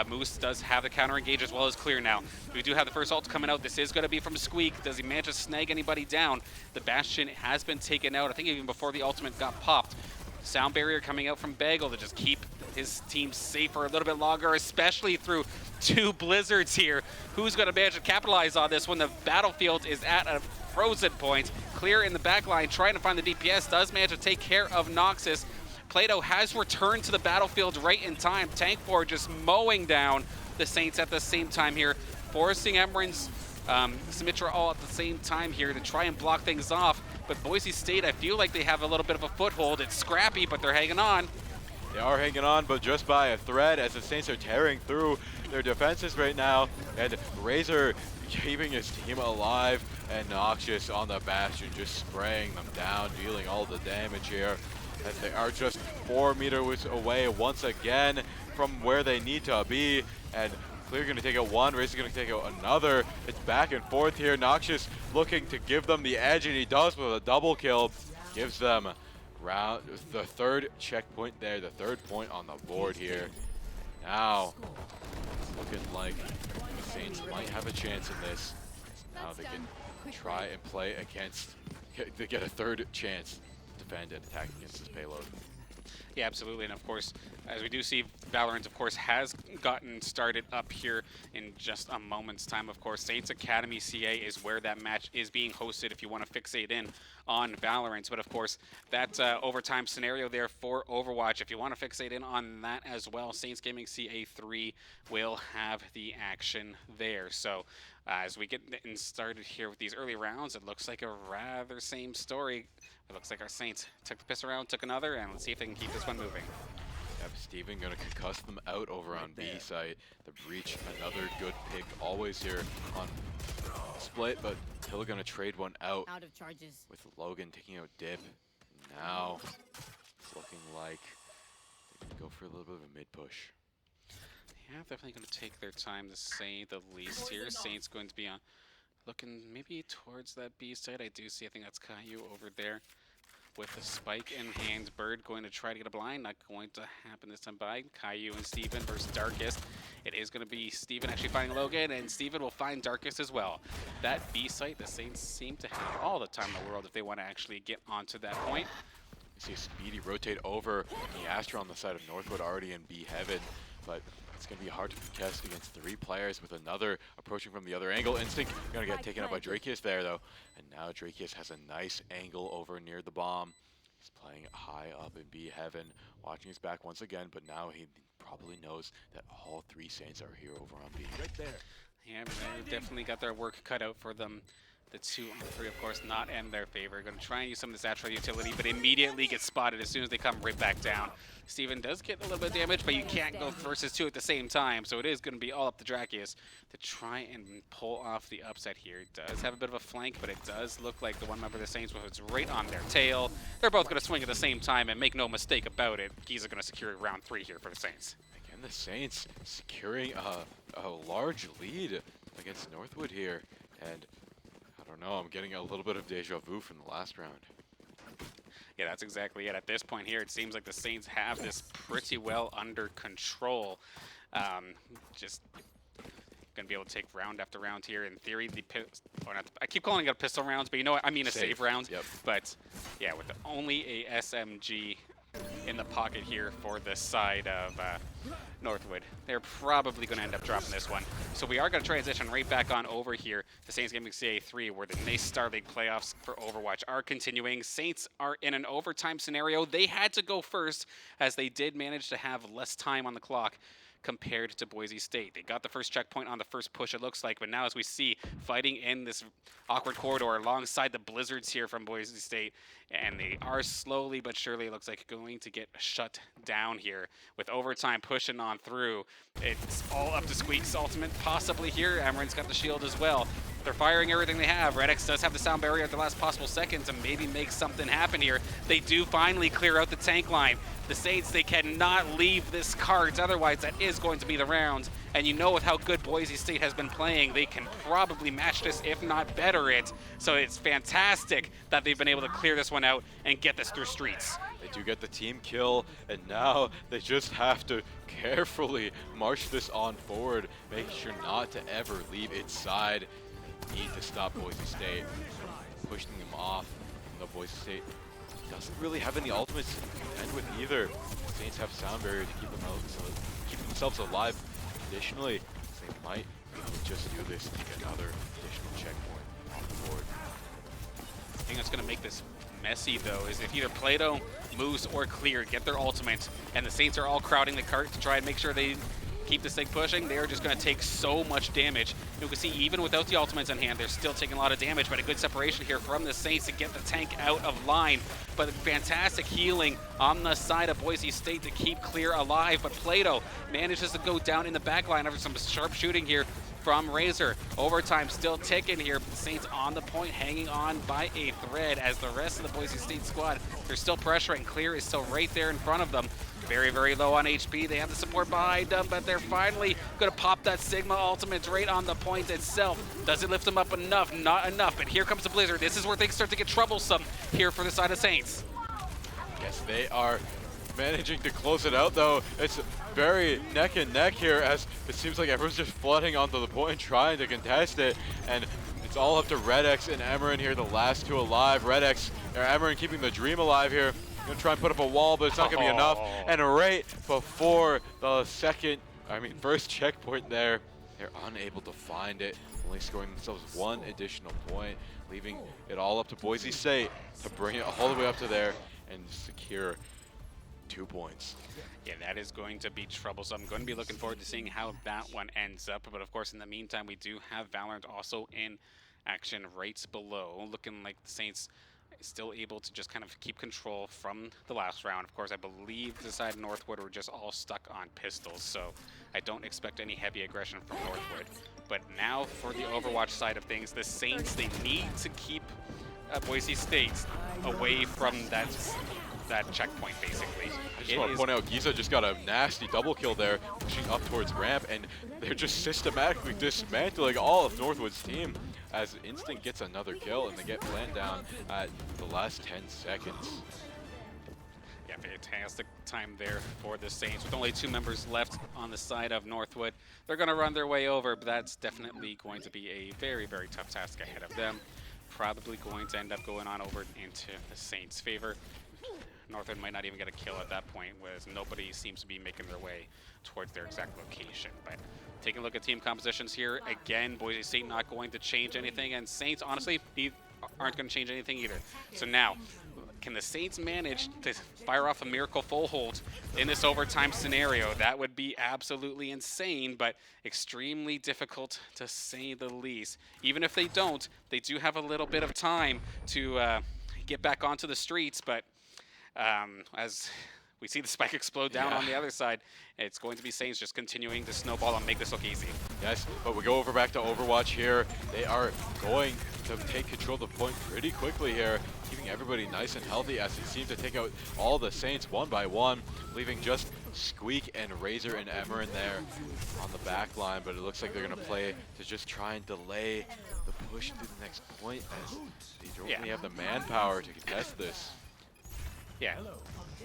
Moose does have the counter engage as well as Clair now. We do have the first ult coming out. This is going to be from Squeak. Does he manage to snag anybody down? The Bastion has been taken out, I think even before the ultimate got popped. Sound barrier coming out from Bagel to just keep his team safe for a little bit longer, especially through 2 blizzards here. Who's going to manage to capitalize on this when the battlefield is at a frozen point? Clair in the back line trying to find the DPS, does manage to take care of Noxus. Plato has returned to the battlefield right in time. Tank 4 just mowing down the Saints at the same time here, forcing Emran's Symmetra all at the same time here to try and block things off. But Boise State, I feel like they have a little bit of a foothold. It's scrappy, but they're hanging on. They are hanging on, but just by a thread as the Saints are tearing through their defenses right now. And Razor keeping his team alive, and Noxious on the Bastion just spraying them down, dealing all the damage here. As they are just 4 meters away once again from where they need to be. And Clair going to take out one, Razor going to take out another. It's back and forth here. Noxious looking to give them the edge, and he does with a double kill. Gives them the 3rd checkpoint there, the 3rd point on the board here. Now, looking like the Saints might have a chance in this. Now they can try and play against, to get a 3rd chance to defend and attack against this payload. Yeah, absolutely. And of course, as we do see, Valorant, of course, has gotten started up here in just a moment's time. Of course, Saints Academy CA is where that match is being hosted if you want to fixate in on Valorant. But of course, that overtime scenario there for Overwatch, if you want to fixate in on that as well, Saints Gaming CA3 will have the action there. So as we get started here with these early rounds, it looks like a rather same story. It looks like our Saints took the piss around, took another, and let's see if they can keep this one moving. Yep, Steven gonna concuss them out over on B site. The Breach, another good pick, always here on split, but Hill gonna trade one out Out of charges. with Logan taking out Dip. Now it's looking like they can go for a little bit of a mid push. Yeah, definitely going to take their time to say the least here. Saints going to be looking maybe towards that B side. I do see, I think that's Caillou over there with the spike in hand. Bird going to try to get a blind. Not going to happen this time by Caillou and Steven versus Darkest. It is going to be Steven actually finding Logan, and Steven will find Darkest as well. That B site, the Saints seem to have all the time in the world if they want to actually get onto that point. see a speedy rotate over the Astra on the side of Northwood already in B heaven, but it's going to be hard to contest against 3 players with another approaching from the other angle. Instinct going to get taken out by Drakeus there though, and now Drakeus has a nice angle over near the bomb. He's playing high up in B heaven, watching his back once again, but now he probably knows that all 3 Saints are here over on B. Right there. Yeah, they definitely got their work cut out for them. The 2 on 3, of course, not in their favor. Going to try and use some of this natural utility, but immediately get spotted as soon as they come right back down. Steven does get a little bit of damage, but you can't go versus 2 at the same time, so it is going to be all up to Drakeus to try and pull off the upset here. It does have a bit of a flank, but it does look like the one member of the Saints was right on their tail. They're both going to swing at the same time, and make no mistake about it, Giza going to secure round 3 here for the Saints. Again, the Saints securing a large lead against Northwood here, and I don't know, I'm getting a little bit of deja vu from the last round. Yeah, that's exactly it. At this point here, it seems like the Saints have this pretty well under control. Just going to be able to take round after round here. In theory, I keep calling it pistol rounds, but you know what? I mean a save round. Yep. But yeah, with only a SMG in the pocket here for the side of Northwood, they're probably going to end up dropping this one. So we are going to transition right back on over here to Saints Gaming CA3, where the NECC Star League playoffs for Overwatch are continuing. Saints are in an overtime scenario. They had to go first, as they did manage to have less time on the clock compared to Boise State. They got the first checkpoint on the first push, it looks like, but now as we see, fighting in this awkward corridor alongside the Blizzards here from Boise State, and they are slowly but surely, it looks like, going to get shut down here with overtime pushing on through. It's all up to Squeak's ultimate possibly here. Amaran's got the shield as well. They're firing everything they have. Red X does have the sound barrier at the last possible second to maybe make something happen here. They do finally clear out the tank line. The Saints, they cannot leave this cart, otherwise that is going to be the round. And you know, with how good Boise State has been playing, they can probably match this, if not better it. So it's fantastic that they've been able to clear this one out and get this through streets. They do get the team kill, and now they just have to carefully march this on forward, making sure not to ever leave its side. They need to stop Boise State from pushing them off. The Boise State doesn't really have any ultimates to end with either. The Saints have sound barrier to keep them out, so keep themselves alive. Additionally, they might be able to just do this to get another additional checkpoint on the board. The thing that's going to make this messy, though, is if either Plato, Moose, or Clear get their ultimate, and the Saints are all crowding the cart to try and make sure they keep this thing pushing, they are just going to take so much damage. You can see even without the ultimates in hand, they're still taking a lot of damage, but a good separation here from the Saints to get the tank out of line. But fantastic healing on the side of Boise State to keep Clear alive, but Plato manages to go down in the back line after some sharp shooting here from Razor. Overtime still ticking here, but the Saints on the point, hanging on by a thread as the rest of the Boise State squad, they're still pressuring. Clear is still right there in front of them. Very, very low on HP. They have the support behind them, but they're finally going to pop that Sigma ultimate right on the point itself. Does it lift them up enough? Not enough, but here comes the Blizzard. This is where things start to get troublesome here for the side of Saints. Yes, they are managing to close it out, though. It's very neck and neck here, as it seems like everyone's just flooding onto the point trying to contest it, and it's all up to Red X and Amaran here, the last 2 alive. Red X, or Amaran, keeping the dream alive here. Gonna try and put up a wall, but it's not gonna be enough. And right before the first checkpoint there, they're unable to find it, only scoring themselves 1 additional point, leaving it all up to Boise State to bring it all the way up to there and secure 2 points. Yeah, that is going to be troublesome. I'm going to be looking forward to seeing how that one ends up. But of course, in the meantime, we do have VALORANT also in action right below, looking like the Saints still able to just kind of keep control from the last round. Of course, I believe the side of Northwood were just all stuck on pistols, so I don't expect any heavy aggression from Northwood. But now for the Overwatch side of things, the Saints, they need to keep Boise State away from that checkpoint, basically. I just want to point out, Giza just got a nasty double kill there, pushing up towards ramp, and they're just systematically dismantling all of Northwood's team as Instinct gets another kill, and they get planned down at the last 10 seconds. Yeah, fantastic time there for the Saints. With only 2 members left on the side of Northwood, they're going to run their way over, but that's definitely going to be a very, very tough task ahead of them. Probably going to end up going on over into the Saints' favor. Northwood might not even get a kill at that point, as nobody seems to be making their way towards their exact location. But taking a look at team compositions here, again, Boise State not going to change anything, and Saints, honestly, aren't going to change anything either. So now, can the Saints manage to fire off a miracle full hold in this overtime scenario? That would be absolutely insane, but extremely difficult to say the least. Even if they don't, they do have a little bit of time to get back onto the streets, but as we see the spike explode down on the other side, it's going to be Saints just continuing to snowball and make this look easy. Yes, but we go over back to Overwatch here. They are going to take control of the point pretty quickly here, keeping everybody nice and healthy as they seem to take out all the Saints one by one, leaving just Squeak and Razor and Emmer in there on the back line, but it looks like they're going to play to just try and delay the push to the next point as they don't really have the manpower to contest this. Yeah.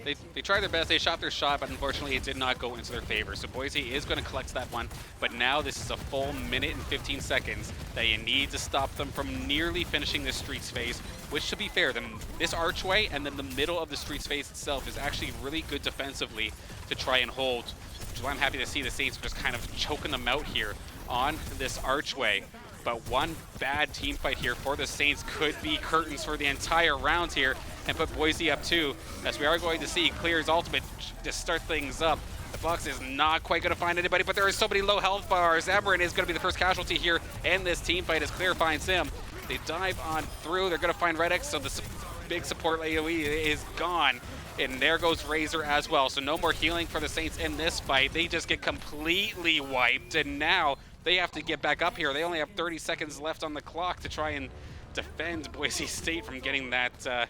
They tried their best, they shot their shot, but unfortunately it did not go into their favor. So Boise is going to collect that one, but now this is a full minute and 15 seconds that you need to stop them from nearly finishing this streets phase, which, to be fair, this archway and then the middle of the streets phase itself is actually really good defensively to try and hold, which is why I'm happy to see the Saints just kind of choking them out here on this archway. But one bad team fight here for the Saints could be curtains for the entire round here and put Boise up 2, as we are going to see Clair's ultimate just start things up. The Fox is not quite going to find anybody, but there are so many low health bars. Amarin is going to be the first casualty here in this team fight as Clair finds him. They dive on through. They're going to find Redx, so the big support AoE is gone. And there goes Razor as well. So no more healing for the Saints in this fight. They just get completely wiped, and now they have to get back up here. They only have 30 seconds left on the clock to try and defend Boise State from getting that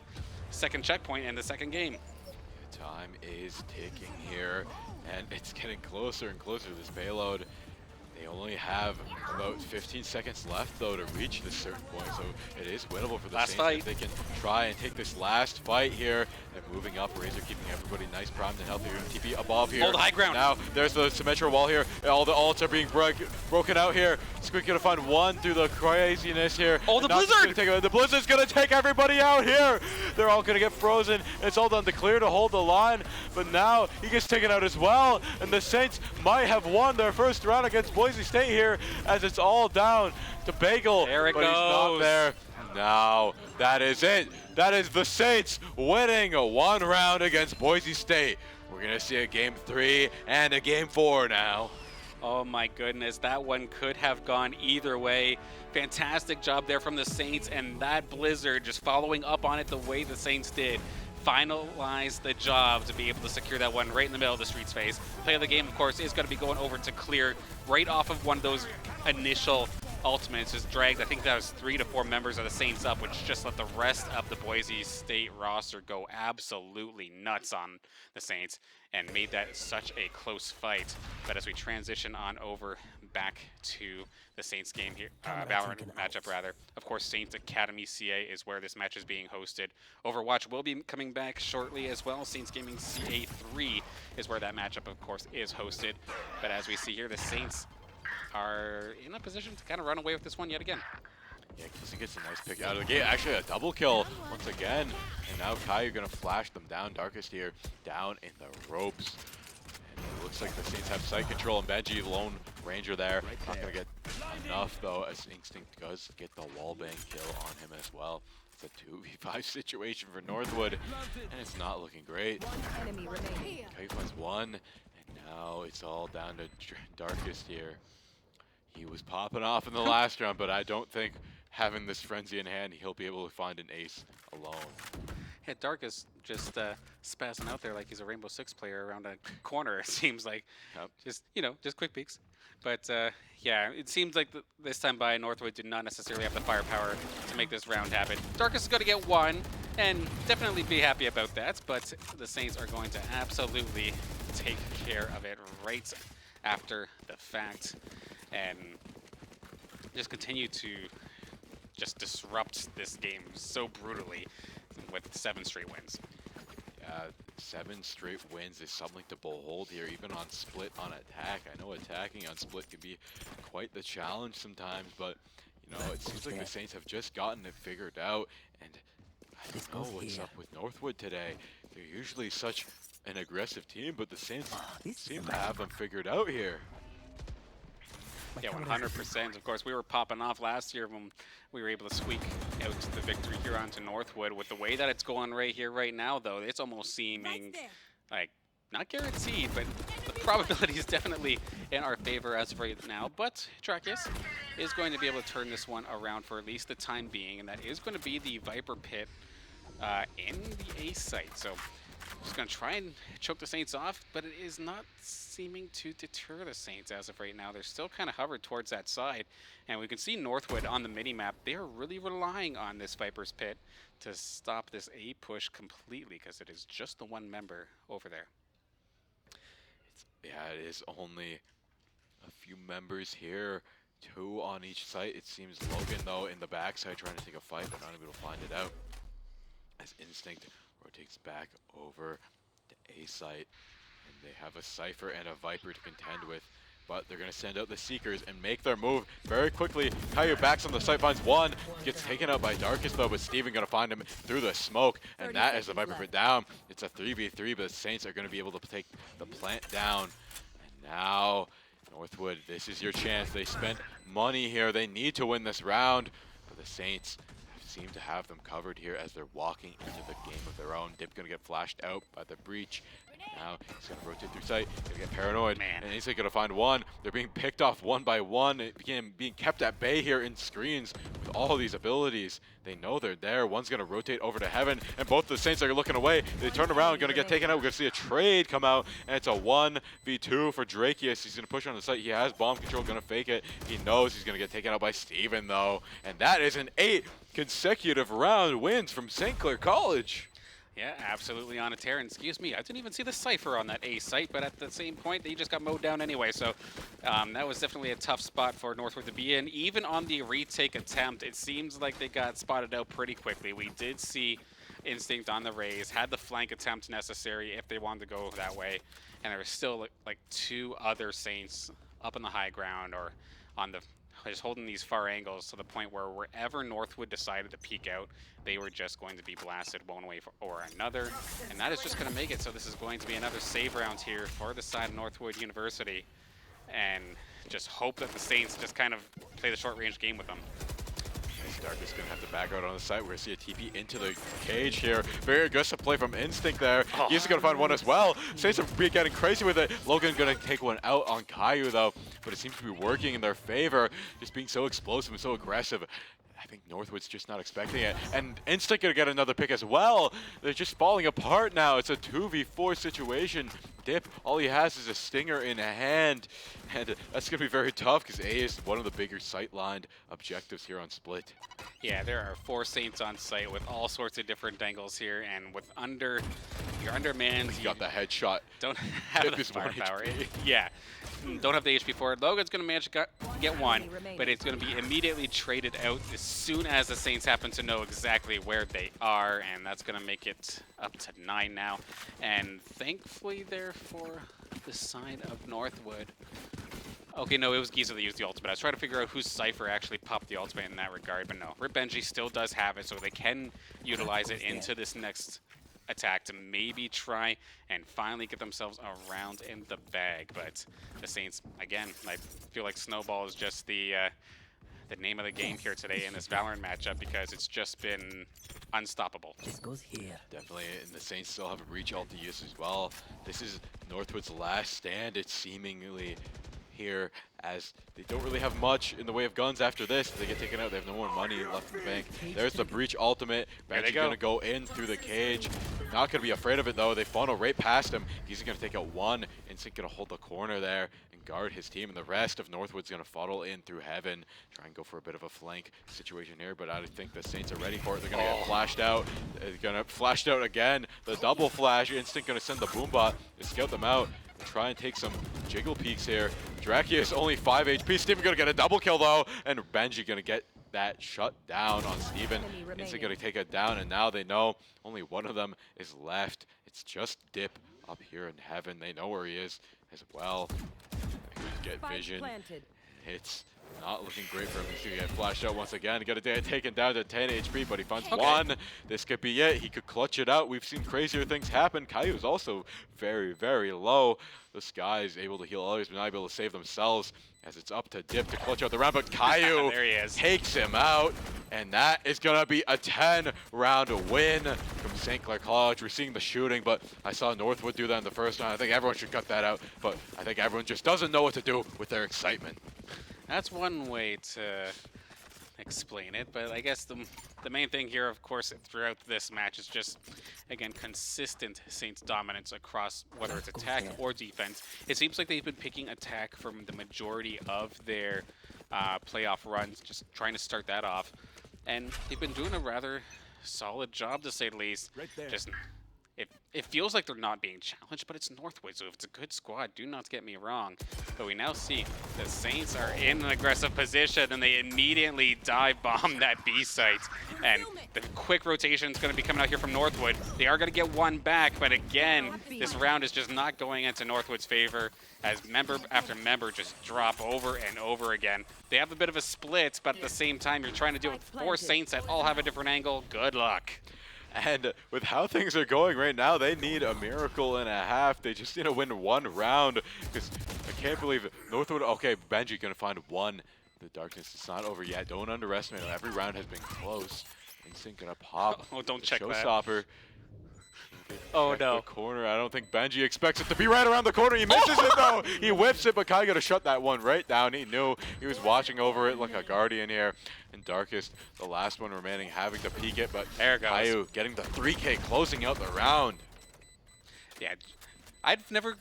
second checkpoint in the second game. Time is ticking here, and it's getting closer and closer to this payload. They only have about 15 seconds left, though, to reach this certain point, so it is winnable for the Last Saints fight. if they can try and take this last fight here. They're moving up. Razor keeping everybody nice, primed, and healthy. TP above here. Hold high ground. Now there's the Symmetra wall here. All the ults are being broken out here. Squeak gonna find one through the craziness here. Oh, the Not just Blizzard! gonna take the Blizzard's gonna take everybody out here. They're all gonna get frozen. It's all done to Clair to hold the line, but now he gets taken out as well, and the Saints might have won their first round against Boise State here, as it's all down to Bagel. There it but he's not goes. there. Now, that is it. That is the Saints winning one round against Boise State. We're going to see a game 3 and a game 4 now. Oh my goodness, that one could have gone either way. Fantastic job there from the Saints, and that Blizzard just following up on it the way the Saints did. Finalize the job to be able to secure that one right in the middle of the streets phase. Play of the game, of course, is going to be going over to Clair right off of one of those initial ultimates. Just dragged, I think that was 3 to 4 members of the Saints up, which just let the rest of the Boise State roster go absolutely nuts on the Saints and made that such a close fight. But as we transition on over back to the Saints game here, VALORANT matchup rather. Of course, Saints Academy CA is where this match is being hosted. Overwatch will be coming back shortly as well. Saints Gaming CA3 is where that matchup, of course, is hosted. But as we see here, the Saints are in a position to kind of run away with this one yet again. Yeah, Kissing gets a nice pick out of the gate. Actually, a double kill once again. And now Kai, you're going to flash them down. Darkest here, down in the ropes. And it looks like the Saints have site control, and Benji, lone ranger there. Not going to get enough, though, as Instinct does get the wallbang kill on him as well. It's a 2v5 situation for Northwood, and it's not looking great. Kai finds one, and now it's all down to Darkest here. He was popping off in the last round, but I don't think having this frenzy in hand, he'll be able to find an ace alone. Yeah, Dark is just spazzing out there like he's a Rainbow Six player around a corner, it seems like. Yep. Just, you know, just quick peeks. But yeah, it seems like this time by Northwood did not necessarily have the firepower to make this round happen. Darkest is going to get one, and definitely be happy about that, but the Saints are going to absolutely take care of it right after the fact, and just continue to just disrupt this game so brutally with 7 straight wins. 7 straight wins is something to behold here, even on split on attack. I know attacking on split can be quite the challenge sometimes, but you know, it seems like the Saints have just gotten it figured out, and I don't know what's up with Northwood today. They're usually such an aggressive team, but the Saints this seem to have them figured out here. Yeah, 100%. Of course, we were popping off last year when we were able to squeak out the victory here onto Northwood. With the way that it's going right here, right now, though, it's almost seeming like not guaranteed, but the probability is definitely in our favor as of right now. But Trakius is going to be able to turn this one around for at least the time being, and that is going to be the Viper Pit in the A site. So just going to try and choke the Saints off, but it is not seeming to deter the Saints as of right now. They're still kind of hovered towards that side, and we can see Northwood on the mini-map. They're really relying on this Viper's Pit to stop this A push completely, because it is just the one member over there. Yeah, it is only a few members here, 2 on each site. It seems Logan, though, in the backside trying to take a fight, but not able to find it out. As Instinct rotates back over to A site, and they have a Cypher and a Viper to contend with, but they're going to send out the Seekers and make their move very quickly. Caillou backs on the site, finds one, gets taken out by Darkus though, but Steven going to find him through the smoke, and that is the Viper put down. It's a 3v3, but the Saints are going to be able to take the plant down. And now, Northwood, this is your chance. They spent money here. They need to win this round, but the Saints seem to have them covered here as they're walking into the game of their own. Dip gonna get flashed out by the breach. Now he's gonna rotate through sight, gonna get paranoid, and he's gonna find one. They're being picked off one by one. It began being kept at bay here in screens with all these abilities. They know they're there. One's gonna rotate over to Heaven, and both the Saints are looking away. They turn around, gonna get taken out. We're gonna see a trade come out, and it's a 1v2 for Drakius. He's gonna push on the site. He has bomb control, gonna fake it. He knows he's gonna get taken out by Steven though, and that is an 8 consecutive round wins from St. Clair College. Yeah, absolutely on a tear. And excuse me, I didn't even see the Cypher on that A site, but at the same point, they just got mowed down anyway. So that was definitely a tough spot for Northwood to be in. Even on the retake attempt, it seems like they got spotted out pretty quickly. We did see Instinct on the raise, had the flank attempt necessary if they wanted to go that way. And there were still like 2 other Saints up on the high ground or on the just holding these far angles to the point where wherever Northwood decided to peek out, they were just going to be blasted one way or another, and that is just going to make it so this is going to be another save round here for the side of Northwood University, and just hope that the Saints just kind of play the short-range game with them. Darkus is going to have to back out on the site. We're going to see a TP into the cage here. Very aggressive play from Instinct there. He's going to find one as well. Saints are getting crazy with it. Logan going to take one out on Caillou though, but it seems to be working in their favor. Just being so explosive and so aggressive. I think Northwood's just not expecting it. And Instinct going to get another pick as well. They're just falling apart now. It's a 2v4 situation. Dip, all he has is a stinger in hand. And that's going to be very tough because A is one of the bigger sight-lined objectives here on Split. Yeah, there are 4 Saints on site with all sorts of different angles here, and with you're undermanned. He got the headshot. Don't have Dip the is 1 firepower. HP. Yeah, don't have the HP for it. Logan's going to manage to get one, but it's going to be immediately traded out as soon as the Saints happen to know exactly where they are, and that's going to make it up to 9 now. And thankfully there for the side of Northwood. Okay, no, it was Giza that used the ultimate. I was trying to figure out whose Cypher actually popped the ultimate in that regard, but no. Rip Benji still does have it, so they can utilize it into this next attack to maybe try and finally get themselves a round in the bag. But the Saints, again, I feel like Snowball is just the name of the game here today in this VALORANT matchup, because it's just been unstoppable. This goes here. Definitely, and the Saints still have a breach ult to use as well. This is Northwood's last stand, it's seemingly here, as they don't really have much in the way of guns after this. If they get taken out, they have no more money left in the bank. There's the breach ultimate. Benji's gonna go in through the cage. Not gonna be afraid of it though. They funnel right past him. He's gonna take out one. Instinct gonna hold the corner there and guard his team, and the rest of Northwood's gonna funnel in through Heaven. Try and go for a bit of a flank situation here, but I think the Saints are ready for it. They're gonna get flashed out. They're gonna flashed out again. The double flash. Instinct gonna send the boombot to scout them out. Try and take some jiggle peeks here. Drakius only 5 HP. Steven gonna get a double kill though, and Benji gonna get that shut down on Steven. Instinct gonna take it down, and now they know only one of them is left. It's just Dip up here in Heaven. They know where he is as well. They could get vision. It's not looking great for him. He's going to get flashed out once again. Got to taken down to 10 HP, but he finds one. This could be it. He could clutch it out. We've seen crazier things happen. Kayu's also very, very low. The Sky is able to heal others, but not able to save themselves as it's up to Dip to clutch out the round. But Caillou There he is. takes him out, and that is going to be a 10-round win from St. Clair College. We're seeing the shooting, but I saw Northwood do that in the first round. I think everyone should cut that out, but I think everyone just doesn't know what to do with their excitement. That's one way to explain it, but I guess the main thing here, of course, throughout this match is just, again, consistent Saints dominance across whether it's attack or defense. It seems like they've been picking attack from the majority of their playoff runs, just trying to start that off, and they've been doing a rather solid job, to say the least. Right there. Just it feels like they're not being challenged, but it's Northwood, so if it's a good squad, do not get me wrong. But we now see the Saints are in an aggressive position, and they immediately dive bomb that B site. And the quick rotation is going to be coming out here from Northwood. They are going to get one back, but again, this round is just not going into Northwood's favor as member after member just drop over and over again. They have a bit of a split, but at the same time, you're trying to deal with 4 Saints that all have a different angle. Good luck. And with how things are going right now, they need a miracle and a half. They just need to win one round, because I can't believe it. Northwood, okay, Benji gonna find one. The darkness is not over yet. Don't underestimate it. Every round has been close. Instinct gonna pop. Oh, don't check that. Showstopper. Oh, Check no. the corner. I don't think Benji expects it to be right around the corner. He misses it though. He whips it, but Kai got to shut that one right down. He knew he was watching over it like a guardian here. And Darkest, the last one remaining, having to peek it, but There it goes. Caillou getting the 3K, closing out the round. Yeah, I've never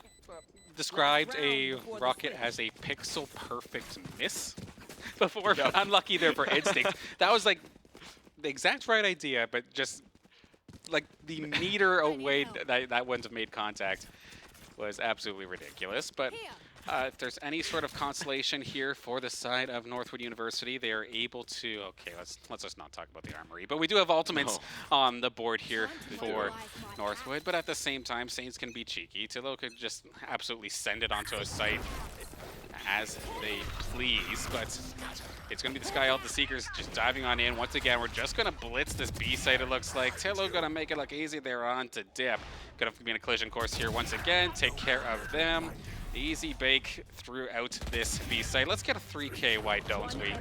described a rocket as a pixel perfect miss before. Yep. Unlucky there for Instinct. That was like the exact right idea, but just like the meter away that one's made contact was absolutely ridiculous. But if there's any sort of consolation here for the side of Northwood University, they are able to. Okay, let's just not talk about the armory. But we do have ultimates on the board here for Northwood. But at the same time, Saints can be cheeky. Tillo could just absolutely send it onto a site as they please. But it's going to be the Sky Alt, the Seekers just diving on in. Once again, we're just going to blitz this B site, it looks like. Tillo going to make it look easy. They're on to Dip. Going to be in a collision course here once again. Take care of them. Easy bake throughout this B site. Let's get a 3K, why don't we?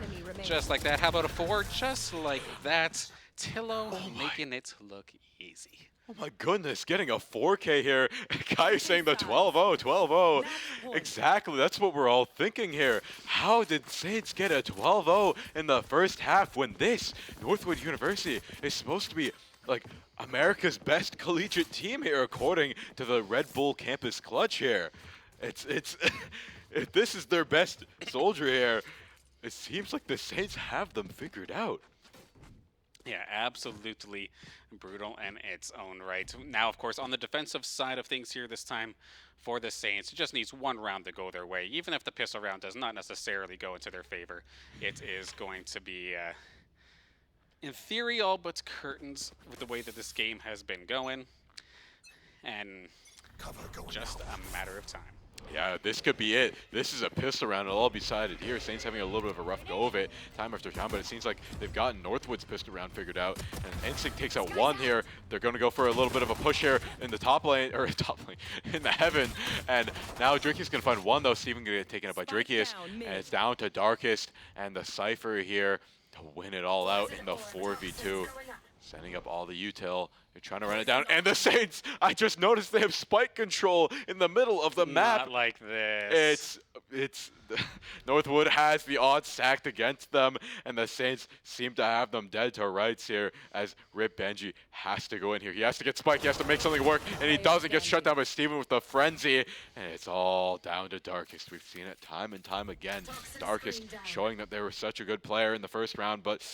Just like that. How about a 4? Just like that. Tillo making it look easy. Oh my goodness, getting a 4K here. Kai saying the 12-0, 12-0. Exactly, that's what we're all thinking here. How did Saints get a 12-0 in the first half when this Northwood University is supposed to be like America's best collegiate team here, according to the Red Bull Campus Clutch here? It's if this is their best soldier here, it seems like the Saints have them figured out. Yeah, absolutely brutal in its own right. Now, of course, on the defensive side of things here this time for the Saints, it just needs one round to go their way. Even if the pistol round does not necessarily go into their favor, it is going to be, in theory, all but curtains with the way that this game has been going. And just a matter of time. Yeah, this could be it. This is a pistol round. It'll all be decided here. Saints having a little bit of a rough go of it time after time, but it seems like they've gotten Northwood's pistol round figured out. And Instinct takes out one here. They're going to go for a little bit of a push here in the top lane, or top lane, in the heaven. And now Drake's going to find one, though. Steven going to get taken out by Drakeus. And it's down to Darkest and the Cypher here to win it all out in the 4v2. Setting up all the util. They're trying to run it down. And the Saints, I just noticed they have spike control in the middle of the map. Not like this. It's Northwood has the odds stacked against them, and the Saints seem to have them dead to rights here as Rip Benji has to go in here. He has to get spiked, he has to make something work, and he doesn't get shut down by Steven with the frenzy, and it's all down to Darkest. We've seen it time and time again. Darkest showing that they were such a good player in the first round, but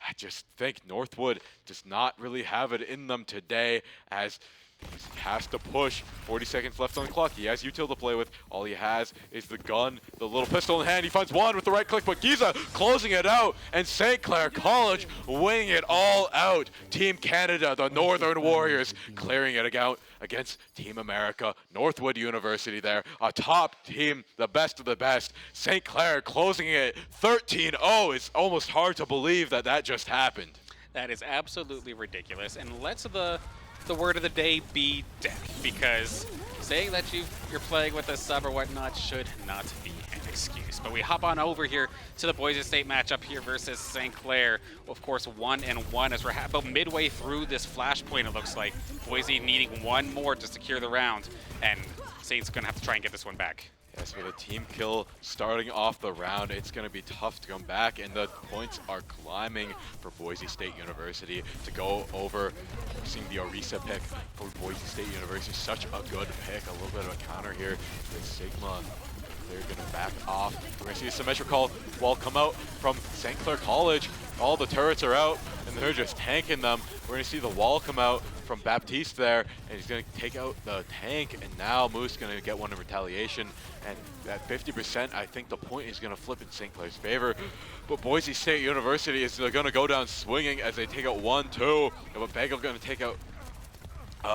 I just think Northwood does not really have it in them today as He has to push. 40 seconds left on the clock. He has util to play with. All he has is the gun, the little pistol in hand. He finds one with the right click, but Giza closing it out, and St. Clair College winning it all out. Team Canada, the Northern Warriors, clearing it out against Team America. Northwood University there, a top team, the best of the best. St. Clair closing it 13-0. It's almost hard to believe that that just happened. That is absolutely ridiculous. And let's the word of the day be death, because saying that you're playing with a sub or whatnot should not be an excuse. But we hop on over here to the Boise State matchup here versus St. Clair. Of course, 1-1 as we're about midway through this flashpoint. It looks like Boise needing one more to secure the round, and Saint's gonna have to try and get this one back. Yes, with a team kill starting off the round, it's going to be tough to come back, and the points are climbing for Boise State University to go over. Seeing the Orisa pick for Boise State University, such a good pick. A little bit of a counter here with Sigma. They're going to back off. We're going to see a symmetrical wall come out from St. Clair College. All the turrets are out, and they're just tanking them. We're going to see the wall come out from Baptiste there, and he's going to take out the tank, and now Moose going to get one in retaliation. And at 50%, I think the point is going to flip in St. Clair's favor. But Boise State University is going to go down swinging as they take out 1-2. But Bagel going to take out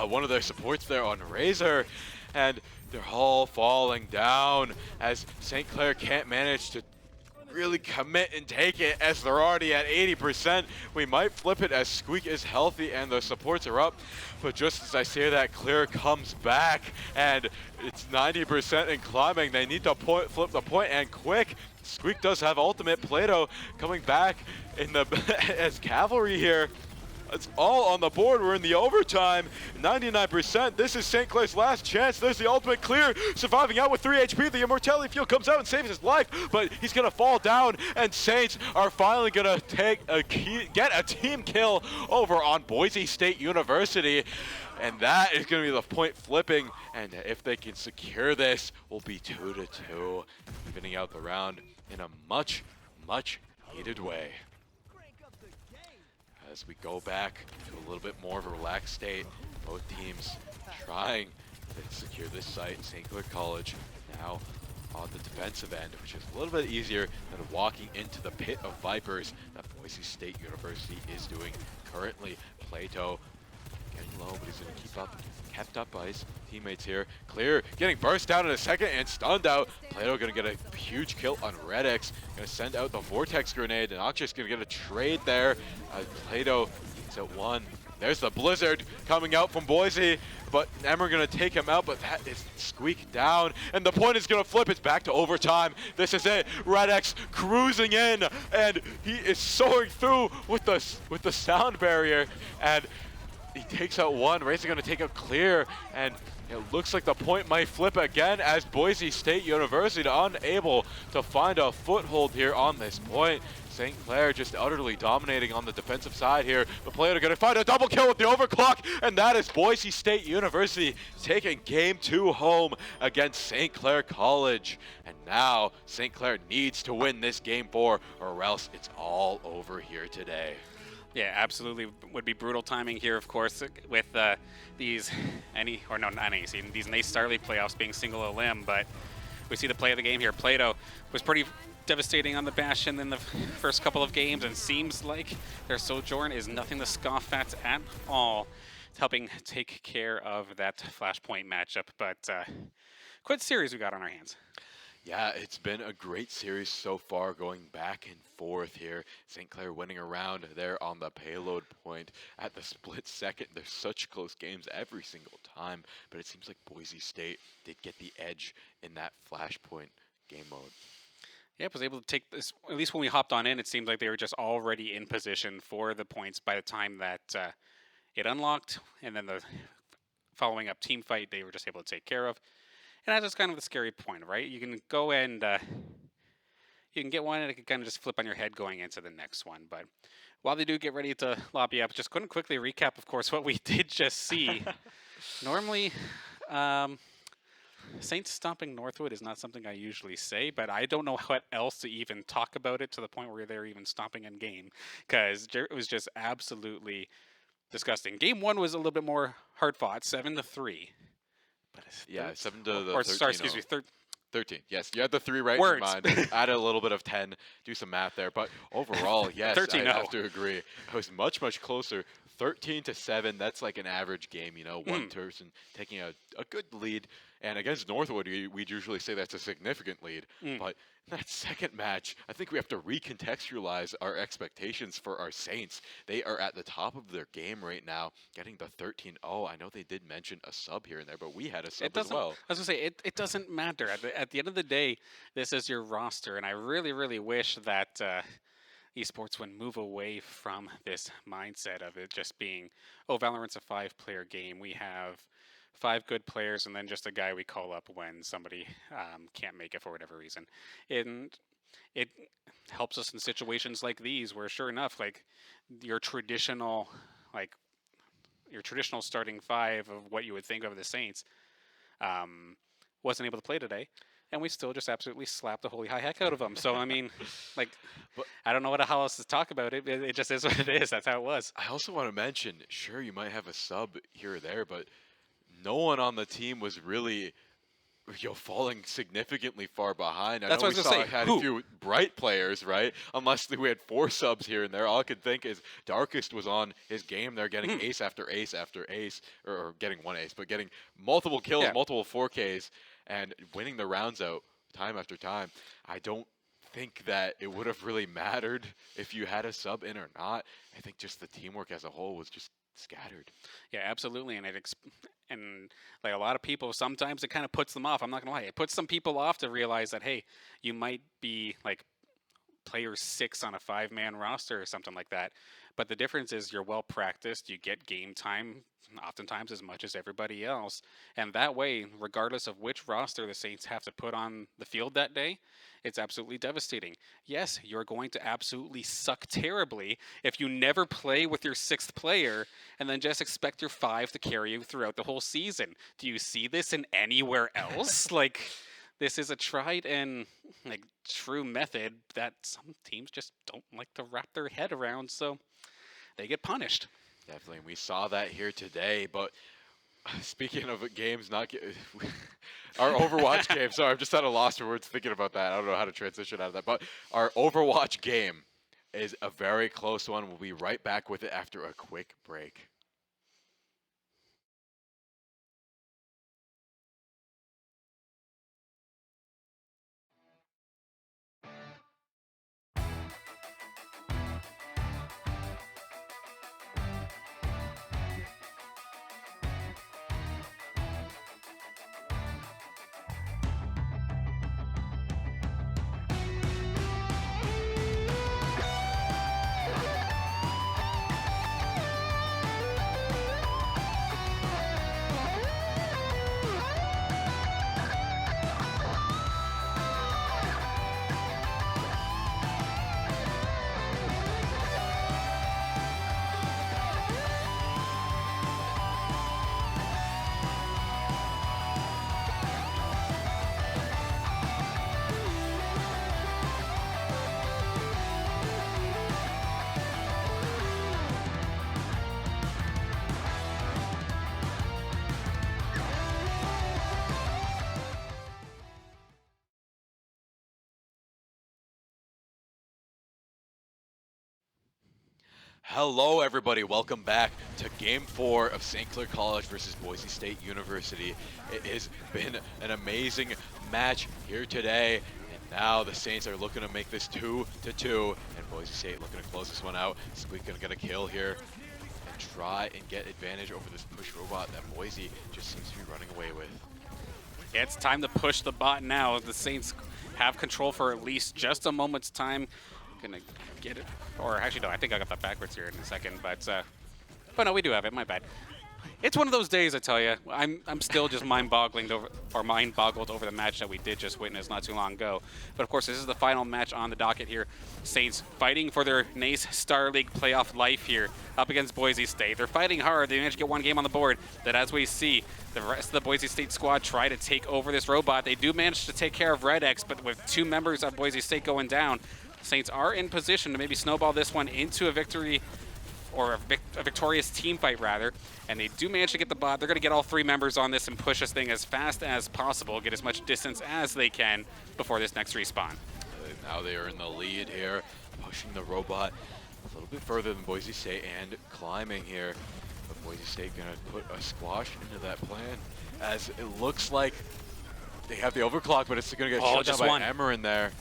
one of their supports there on Razor. And they're all falling down as St. Clair can't manage to really commit and take it as they're already at 80%. We might flip it as Squeak is healthy and the supports are up, but just as I say that, Clair comes back and it's 90% and climbing. They need to flip the point and quick. Squeak does have ultimate. Plato coming back in the as cavalry here. It's all on the board. We're in the overtime. 99%. This is St. Clair's last chance. There's the ultimate Clear. Surviving out with 3 HP. The Immortality Field comes out and saves his life, but he's going to fall down, and Saints are finally going to get a team kill over on Boise State University. And that is going to be the point flipping. And if they can secure this, we'll be 2-2, evening out the round in a much, much needed way. As we go back to a little bit more of a relaxed state, both teams trying to secure this site. St. Clair College now on the defensive end, which is a little bit easier than walking into the pit of Vipers that Boise State University is doing currently. Plato getting low, but he's going to keep up, kept up by his teammates here. Clear getting burst down in a second and stunned out. Plato going to get a huge kill on Redx. Going to send out the Vortex Grenade, and Noxious going to get a trade there. Plato is at 1. There's the Blizzard coming out from Boise, but Emmer going to take him out, but that is squeaked down, and the point is going to flip. It's back to overtime. This is it. Redx cruising in, and he is soaring through with the sound barrier, and he takes out one. Razor going to take out Clear, and it looks like the point might flip again as Boise State University unable to find a foothold here on this point. St. Clair just utterly dominating on the defensive side here. The player going to find a double kill with the overclock, and that is Boise State University taking Game 2 home against St. Clair College. And now St. Clair needs to win this Game 4 or else it's all over here today. Yeah, absolutely. Would be brutal timing here, of course, with these these NECC Star League playoffs being single elim, but we see the play of the game here. Plato was pretty devastating on the Bastion in the first couple of games, and seems like their Sojourn is nothing to scoff at all. It's helping take care of that Flashpoint matchup, but quite a series we got on our hands. Yeah, it's been a great series so far, going back and forth here. St. Clair winning around there on the payload point at the split second. There's such close games every single time, but it seems like Boise State did get the edge in that Flashpoint game mode. Yep, was able to take this, at least when we hopped on in, it seemed like they were just already in position for the points by the time that it unlocked, and then the following up team fight, they were just able to take care of. And that's just kind of the scary point, right? You can go and you can get one, and it can kind of just flip on your head going into the next one. But while they do get ready to lobby up, just going to quickly recap, of course, what we did just see. Normally, Saints stomping Northwood is not something I usually say, but I don't know what else to even talk about it to the point where they're even stomping in game, because it was just absolutely disgusting. Game 1 was a little bit more hard fought, 7-3. But Yeah, 7 to the or 13. sorry, excuse me, 13. Yes, you had the 3 right Words. in mind. Add a little bit of 10. Do some math there. But overall, yes, 13-0. I have to agree. It was much, much closer. 13-7. That's like an average game, you know, one person taking a good lead. And against Northwood, we'd usually say that's a significant lead. But that second match, I think we have to recontextualize our expectations for our Saints. They are at the top of their game right now, getting the 13-0. I know they did mention a sub here and there, but we had a sub as well. I was going to say, it doesn't matter. At the end of the day, this is your roster, and I really, really wish that esports would move away from this mindset of it just being, oh, Valorant's a 5-player game. We have 5 good players and then just a guy we call up when somebody can't make it for whatever reason. And it helps us in situations like these where, sure enough, like your traditional starting 5 of what you would think of the Saints wasn't able to play today. And we still just absolutely slapped the holy high heck out of them. So, I mean, like, I don't know how else to talk about it. It just is what it is. That's how it was. I also want to mention, sure, you might have a sub here or there, but no one on the team was really, falling significantly far behind. That's what I was going to say. Had a few bright players, right? Unless we had 4 subs here and there. All I could think is Darkest was on his game. They're getting ace after ace after ace, or getting 1 ace, but getting multiple kills, multiple 4Ks, and winning the rounds out time after time. I don't think that it would have really mattered if you had a sub in or not. I think just the teamwork as a whole was just scattered. Yeah, absolutely, and and like a lot of people, sometimes it kind of puts them off. I'm not gonna lie, it puts some people off to realize that, hey, you might be like player 6 on a 5-man roster or something like that. But the difference is you're well practiced. You get game time oftentimes as much as everybody else, and that way, regardless of which roster the Saints have to put on the field that day, it's absolutely devastating. Yes, you're going to absolutely suck terribly if you never play with your 6th player and then just expect your 5 to carry you throughout the whole season. Do you see this in anywhere else? Like, this is a tried and true method that some teams just don't like to wrap their head around, so they get punished. Definitely, we saw that here today. But speaking of games, our Overwatch game. Sorry, I'm just at a loss for words thinking about that. I don't know how to transition out of that. But our Overwatch game is a very close one. We'll be right back with it after a quick break. Hello, everybody. Welcome back to Game 4 of St. Clair College versus Boise State University. It has been an amazing match here today, and now the Saints are looking to make this 2-2, and Boise State looking to close this one out. Squeak gonna get a kill here and try and get advantage over this push robot that Boise just seems to be running away with. Yeah, it's time to push the bot now. The Saints have control for at least just a moment's time. Gonna get it, or actually no, I think I got that backwards here in a second, but no, we do have it, my bad. It's one of those days, I tell you. I'm still just mind-boggled over the match that we did just witness not too long ago. But of course, this is the final match on the docket here. Saints fighting for their NECC Star League playoff life here up against Boise State. They're fighting hard. They managed to get 1 game on the board. That, as we see, the rest of the Boise State squad try to take over this robot. They do manage to take care of Red X, but with 2 members of Boise State going down, Saints are in position to maybe snowball this one into a victory or a victorious team fight rather, and they do manage to get the bot. They're going to get all 3 members on this and push this thing as fast as possible, get as much distance as they can before this next respawn. Now they are in the lead here, pushing the robot a little bit further than Boise State and climbing here. But Boise State going to put a squash into that plan, as it looks like they have the overclock, but it's going to get shut down by Emmer in there.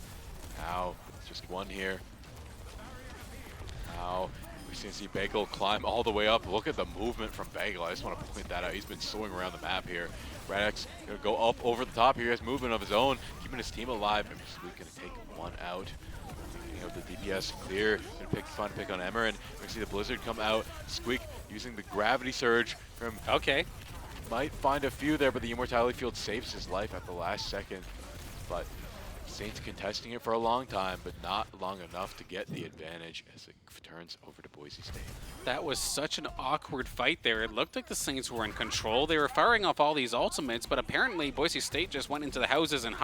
Now, it's just one here. Now, we see Bagel climb all the way up. Look at the movement from Bagel. I just want to point that out. He's been soaring around the map here. Radix going to go up over the top here. He has movement of his own, keeping his team alive. And Squeak going to take one out. Of the DPS Clear, going to find a pick on Emmer, and we're going to see the Blizzard come out. Squeak using the gravity surge from... Okay. Might find a few there, but the Immortality Field saves his life at the last second. But Saints contesting it for a long time, but not long enough to get the advantage as it turns over to Boise State. That was such an awkward fight there. It looked like the Saints were in control. They were firing off all these ultimates, but apparently Boise State just went into the houses and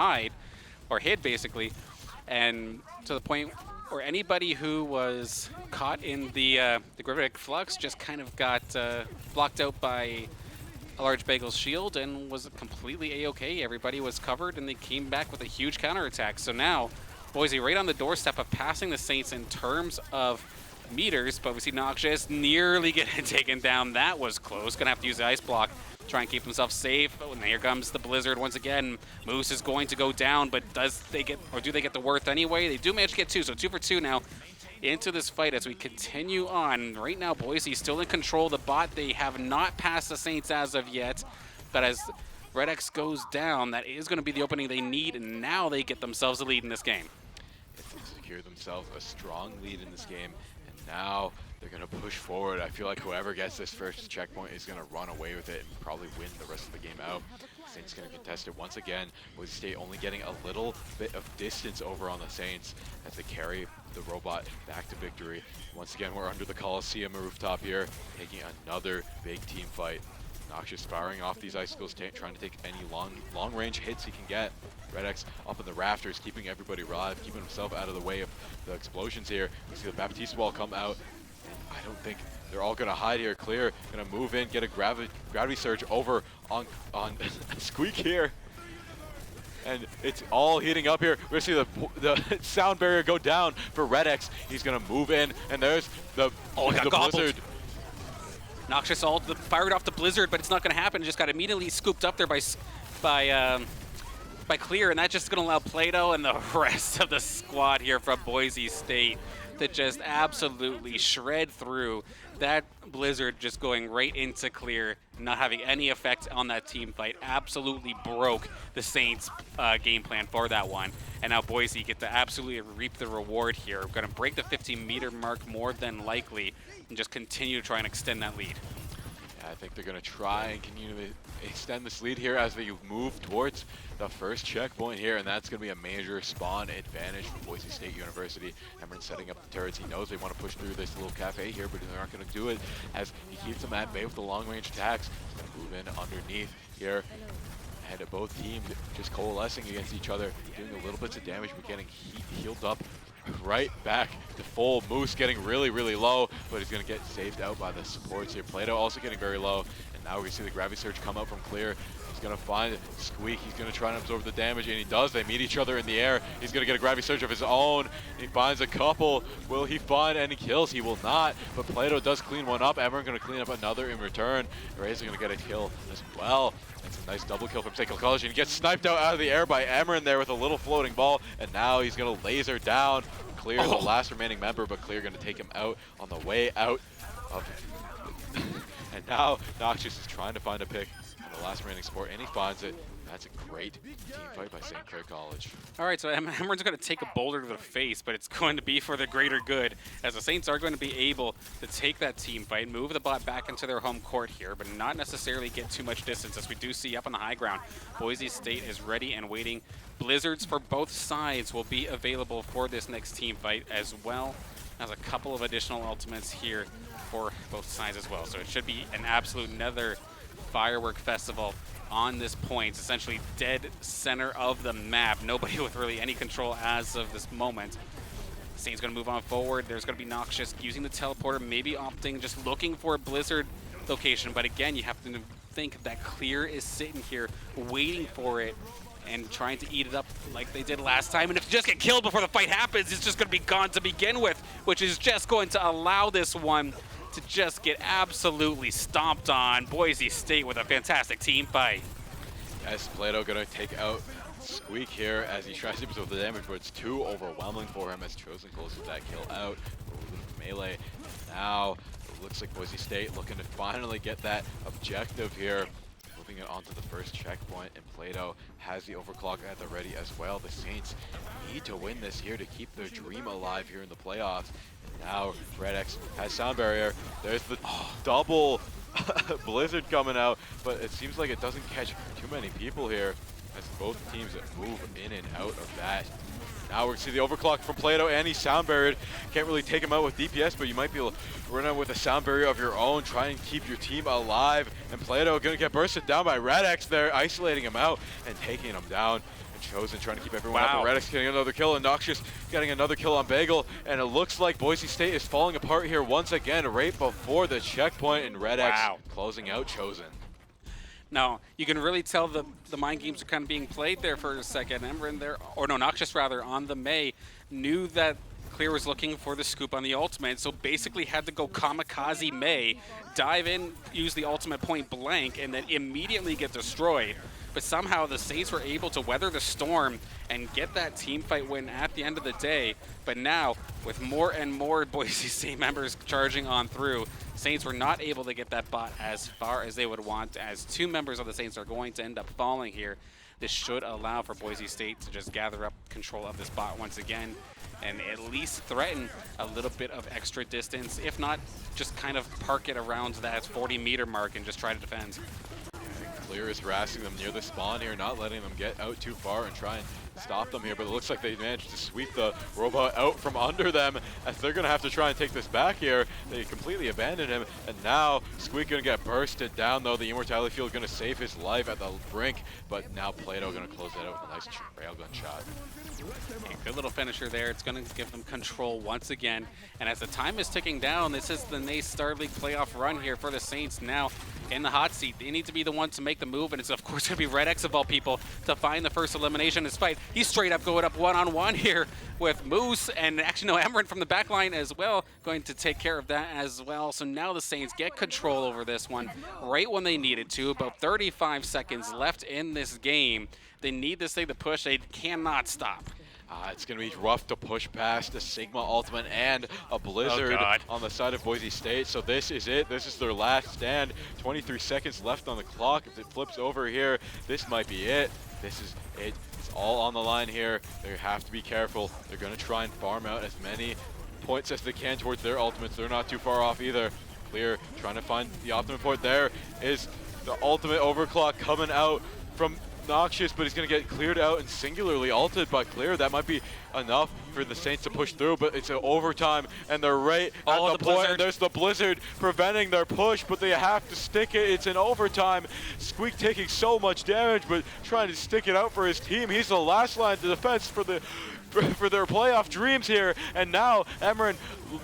hid basically. And to the point where anybody who was caught in the gravitic flux just kind of got blocked out by a large Bagel's shield and was completely a-okay. Everybody was covered and they came back with a huge counterattack. So now Boise right on the doorstep of passing the Saints in terms of meters, but we see Noxious nearly getting taken down. That was close. Gonna have to use the ice block, try and keep himself safe. But when here comes the Blizzard once again. Moose is going to go down, but do they get the worth anyway? They do manage to get 2, so 2 for 2 now into this fight as we continue on. Right now, Boise still in control. The bot, they have not passed the Saints as of yet, but as Red X goes down, that is going to be the opening they need, and now they get themselves a lead in this game. They secure themselves a strong lead in this game, and now they're going to push forward. I feel like whoever gets this first checkpoint is going to run away with it and probably win the rest of the game out. Saints going to contest it once again. Boise State only getting a little bit of distance over on the Saints as they carry the robot back to victory. Once again, we're under the Coliseum rooftop here, taking another big team fight. Noxious firing off these icicles, trying to take any long-range hits he can get. Red X up in the rafters, keeping everybody alive, keeping himself out of the way of the explosions here. We see the Baptiste wall come out. I don't think they're all going to hide here. Clair going to move in, get a gravity surge over on Squeak here. And it's all heating up here. We're going to see the sound barrier go down for Red X. He's going to move in, and there's the Blizzard. Noxious all fired off the Blizzard, but it's not going to happen. It just got immediately scooped up there by Clair, and that's just going to allow Plato and the rest of the squad here from Boise State to just absolutely shred through that Blizzard, just going right into Clair, not having any effect on that team fight. Absolutely broke the Saints game plan for that one. And now Boise get to absolutely reap the reward here. We're going to break the 15-meter mark more than likely and just continue to try and extend that lead. I think they're going to try and continue to extend this lead here as they move towards the first checkpoint here, and that's going to be a major spawn advantage for Boise State University. Emmer's setting up the turrets. He knows they want to push through this little cafe here, but they're not going to do it as he keeps them at bay with the long-range attacks. He's going to move in underneath here. And both teams just coalescing against each other, doing a little bits of damage, but getting healed up right back to full. Moose getting really, really low, but he's going to get saved out by the supports here. Plato also getting very low, and now we see the gravity surge come out from Clair. He's going to find Squeak. He's going to try and absorb the damage, and he does. They meet each other in the air. He's going to get a gravity surge of his own. He finds a couple. Will he find any kills? He will not, but Plato does clean one up. Emmer going to clean up another in return. Razor going to get a kill as well. That's a nice double kill from St. College, and he gets sniped out of the air by Emmer in there with a little floating ball, and now he's going to laser down Clair, the last remaining member, but Clair going to take him out on the way out of it. And now Noxious is trying to find a pick on the last remaining support, and he finds it. That's a great team fight by St. Clair College. All right, so Emmer's going to take a boulder to the face, but it's going to be for the greater good, as the Saints are going to be able to take that team fight, move the bot back into their home court here, but not necessarily get too much distance, as we do see up on the high ground. Boise State is ready and waiting. Blizzards for both sides will be available for this next team fight, as well as a couple of additional ultimates here for both sides as well. So it should be an absolute nether firework festival on this point. It's essentially dead center of the map. Nobody with really any control as of this moment. Saints going to move on forward. There's going to be Noxious using the teleporter, maybe opting, just looking for a Blizzard location. But again, you have to think that Clair is sitting here waiting for it and trying to eat it up like they did last time. And if you just get killed before the fight happens, it's just going to be gone to begin with, which is just going to allow this one to just get absolutely stomped on. Boise State with a fantastic team fight. As Plato gonna take out Squeak here as he tries to absorb the damage, but it's too overwhelming for him as Chosen closes that kill out. Melee. Now it looks like Boise State looking to finally get that objective here. Moving it onto the first checkpoint, and Plato has the overclock at the ready as well. The Saints need to win this here to keep their dream alive here in the playoffs. And now RedX has Sound Barrier. There's the double Blizzard coming out, but it seems like it doesn't catch too many people here as both teams move in and out of that. Now we're going to see the overclock from Plato, and he's sound barriered. Can't really take him out with DPS, but you might be able to run out with a sound barrier of your own, try and keep your team alive. And Plato going to get bursted down by RedX there, isolating him out and taking him down. And Chosen trying to keep everyone up, but RedX getting another kill, and Noxious getting another kill on Bagel. And it looks like Boise State is falling apart here once again right before the checkpoint, and RedX closing out Chosen. Now, you can really tell the mind games are kind of being played there for a second. Emran there, or no, Noxious rather, on the Mei, knew that Clair was looking for the scoop on the ultimate, so basically had to go kamikaze Mei, dive in, use the ultimate point blank, and then immediately get destroyed. But somehow the Saints were able to weather the storm and get that team fight win at the end of the day. But now, with more and more Boise State members charging on through, Saints were not able to get that bot as far as they would want, as 2 members of the Saints are going to end up falling here. This should allow for Boise State to just gather up control of this bot once again and at least threaten a little bit of extra distance, if not just kind of park it around that 40-meter mark and just try to defend. Clair is harassing them near the spawn here, not letting them get out too far and try and stop them here, but it looks like they managed to sweep the robot out from under them as they're going to have to try and take this back here. They completely abandoned him, and now Squeak going to get bursted down, though. The Immortality Field going to save his life at the brink, but now Plato going to close that out with a nice railgun shot. Okay, good little finisher there. It's going to give them control once again. And as the time is ticking down, this is the NECC Star League playoff run here for the Saints now in the hot seat. They need to be the one to make the move, and it's of course going to be RedX of all people to find the first elimination in this fight. He's straight up going up one-on-one here with Moose, and actually no, Emran from the back line as well, going to take care of that as well. So now the Saints get control over this one right when they needed to. About 35 seconds left in this game. They need this thing to push. They cannot stop. It's going to be rough to push past a Sigma ultimate and a Blizzard on the side of Boise State. So this is it. This is their last stand. 23 seconds left on the clock. If it flips over here, this might be it. This is it. It's all on the line here. They have to be careful. They're going to try and farm out as many points as they can towards their ultimates. They're not too far off either. Clair trying to find the optimum point. There is the ultimate overclock coming out from Noxious, but he's going to get cleared out and singularly ulted by Clair. That might be enough for the Saints to push through, but it's an overtime, and they're right at the point. There's the Blizzard preventing their push, but they have to stick it. It's an overtime. Squeak taking so much damage, but trying to stick it out for his team. He's the last line of defense for their playoff dreams here, and now Emran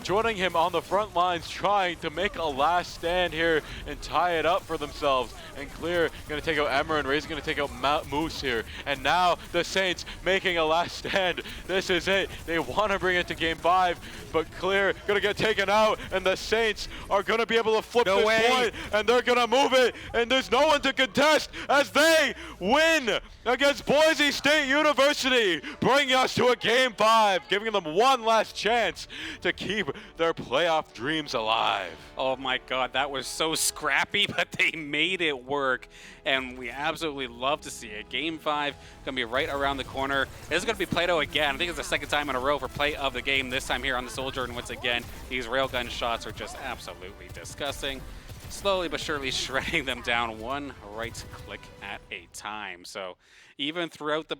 joining him on the front lines, trying to make a last stand here and tie it up for themselves. And Clair going to take out Emran, Ray's going to take out Moose here, and now the Saints making a last stand. This is it. They want to bring it to game 5, but Clair going to get taken out, and the Saints are going to be able to flip this point, and they're going to move it, and there's no one to contest as they win against Boise State University, bringing us to a game 5, giving them one last chance to keep their playoff dreams alive. Oh my god, that was so scrappy, but they made it work, and we absolutely love to see it. Game 5 gonna be right around the corner. This is gonna be Plato again. I think it's the second time in a row for play of the game, this time here on the Soldier, and once again, these railgun shots are just absolutely disgusting. Slowly but surely shredding them down one right click at a time. So even throughout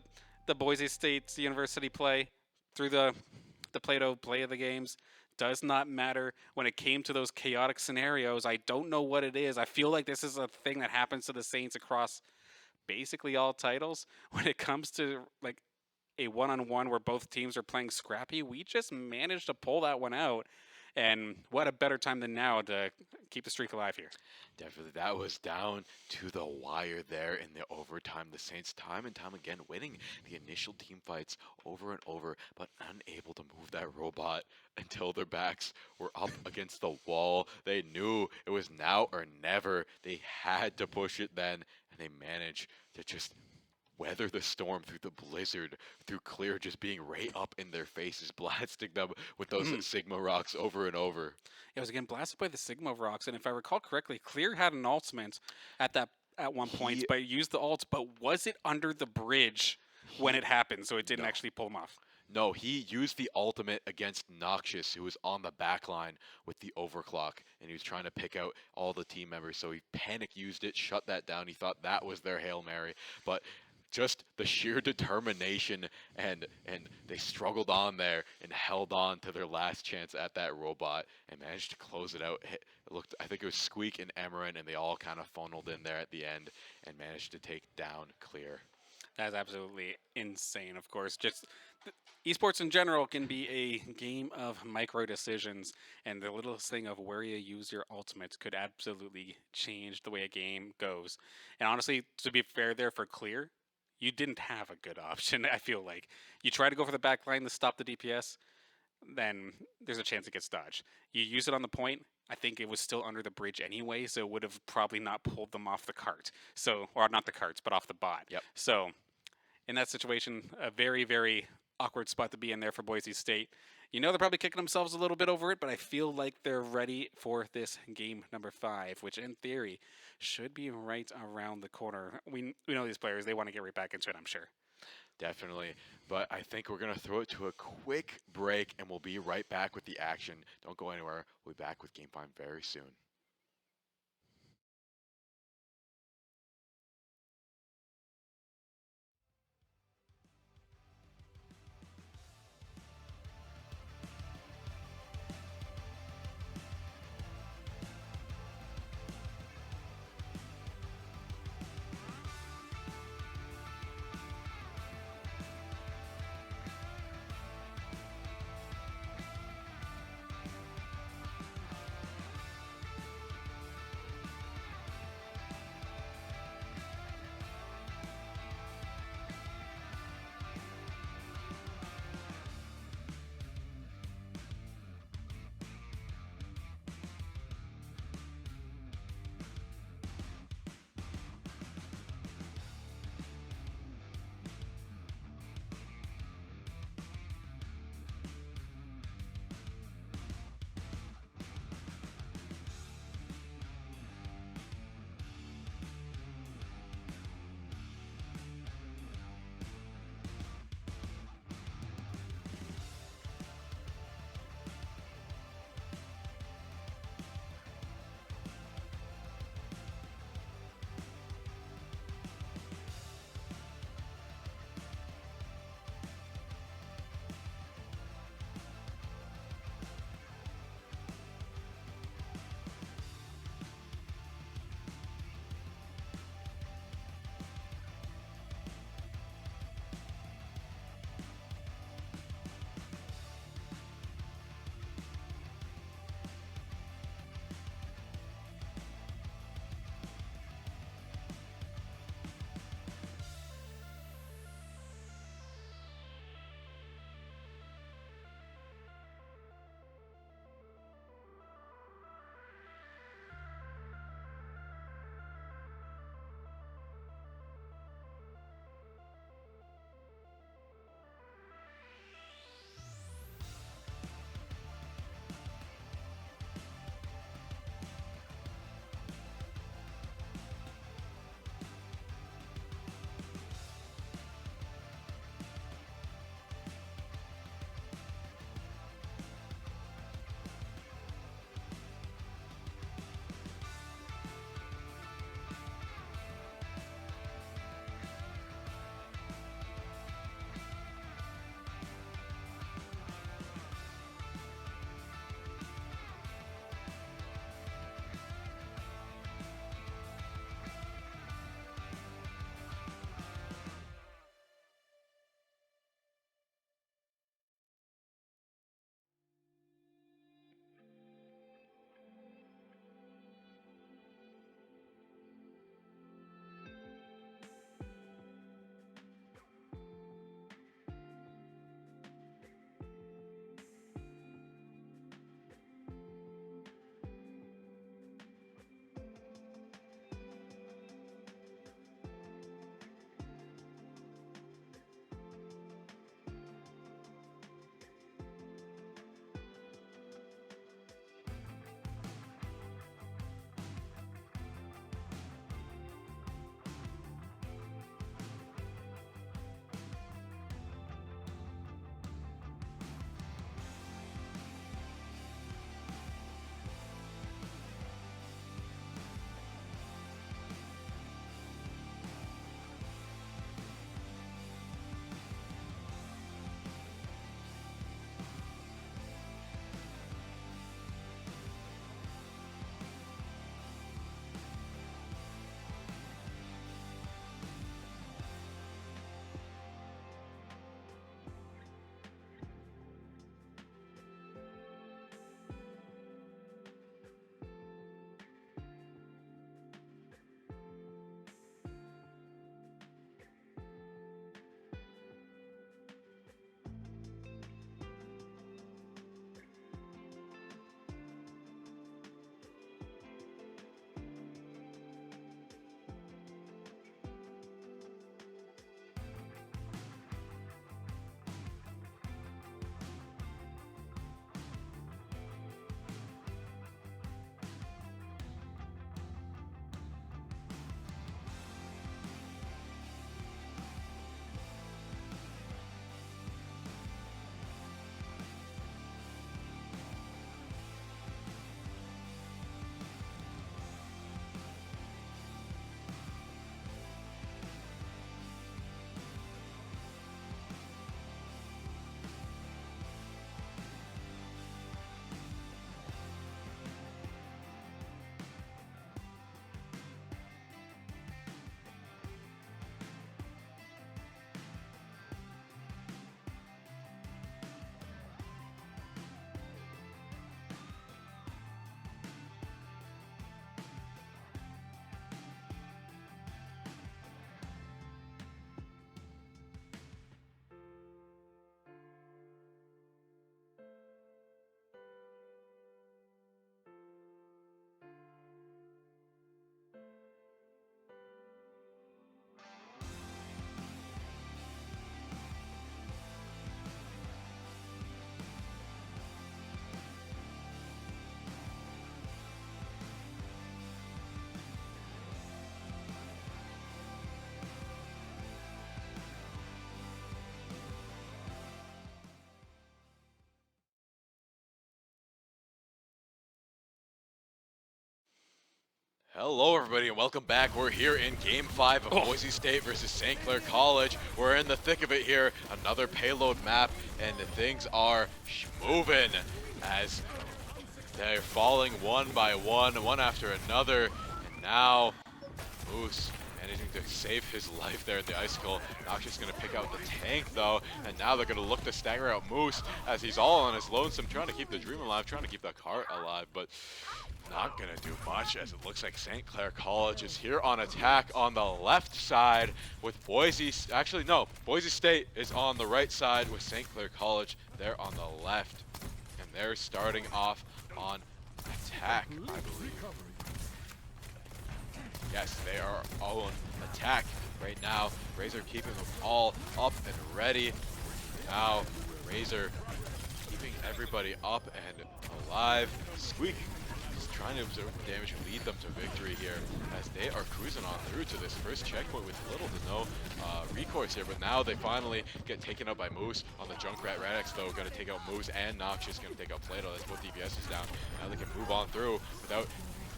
the Boise State University play, through the Plato play of the games, does not matter when it came to those chaotic scenarios. I don't know what it is. I feel like this is a thing that happens to the Saints across basically all titles when it comes to like a one-on-one where both teams are playing scrappy. We just managed to pull that one out. And what a better time than now to keep the streak alive here. Definitely, that was down to the wire there in the overtime. The Saints time and time again winning the initial team fights over and over, but unable to move that robot until their backs were up against the wall. They knew it was now or never. They had to push it then, and they managed to just weather the storm through the blizzard, through Clair just being right up in their faces, blasting them with those Sigma rocks over and over. It was again blasted by the Sigma rocks, and if I recall correctly, Clair had an ultimate at one point, but used the ult, but was it under the bridge when it happened, so it didn't actually pull him off? No, he used the ultimate against Noxious, who was on the back line with the overclock, and he was trying to pick out all the team members, so he panic used it, shut that down. He thought that was their Hail Mary, but just the sheer determination, and they struggled on there and held on to their last chance at that robot and managed to close it out. It looked, I think it was Squeak and Emerin, and they all kind of funneled in there at the end and managed to take down Clair. That's absolutely insane, of course. Just esports in general can be a game of micro decisions, and the littlest thing of where you use your ultimates could absolutely change the way a game goes. And honestly, to be fair there for Clair, you didn't have a good option, I feel like. You try to go for the back line to stop the DPS, then there's a chance it gets dodged. You use it on the point, I think it was still under the bridge anyway, so it would have probably not pulled them off the cart. So, or not the carts, but off the bot. Yep. So, in that situation, a very, very awkward spot to be in there for Boise State. You know they're probably kicking themselves a little bit over it, but I feel like they're ready for this game number 5, which in theory should be right around the corner. We know these players, they want to get right back into it, I'm sure. Definitely, but I think we're going to throw it to a quick break, and we'll be right back with the action. Don't go anywhere. We'll be back with Game 5 very soon. Hello everybody and welcome back. We're here in Game 5 of Boise State versus St. Clair College. We're in the thick of it here. Another payload map and things are moving as they're falling one by one after another. And now Moose managing to save his life there in the icicle. Noxious going to pick out the tank though, and now they're going to look to stagger out Moose as he's all on his lonesome, trying to keep the dream alive, trying to keep the cart alive, but not going to do much as it looks like St. Clair College is here on attack on the left side with Boise. Actually, no, Boise State is on the right side with St. Clair College. They're on the left, and they're starting off on attack, I believe. Yes, they are on attack right now. Razor keeping them all up and ready. Now, Razor keeping everybody up and alive. Squeak is trying to observe the damage and lead them to victory here as they are cruising on through to this first checkpoint with little to no recourse here. But now they finally get taken out by Moose on the Junkrat. Radix though going to take out Moose, and Noxious going to take out Plato. That's both DPSs down. Now they can move on through without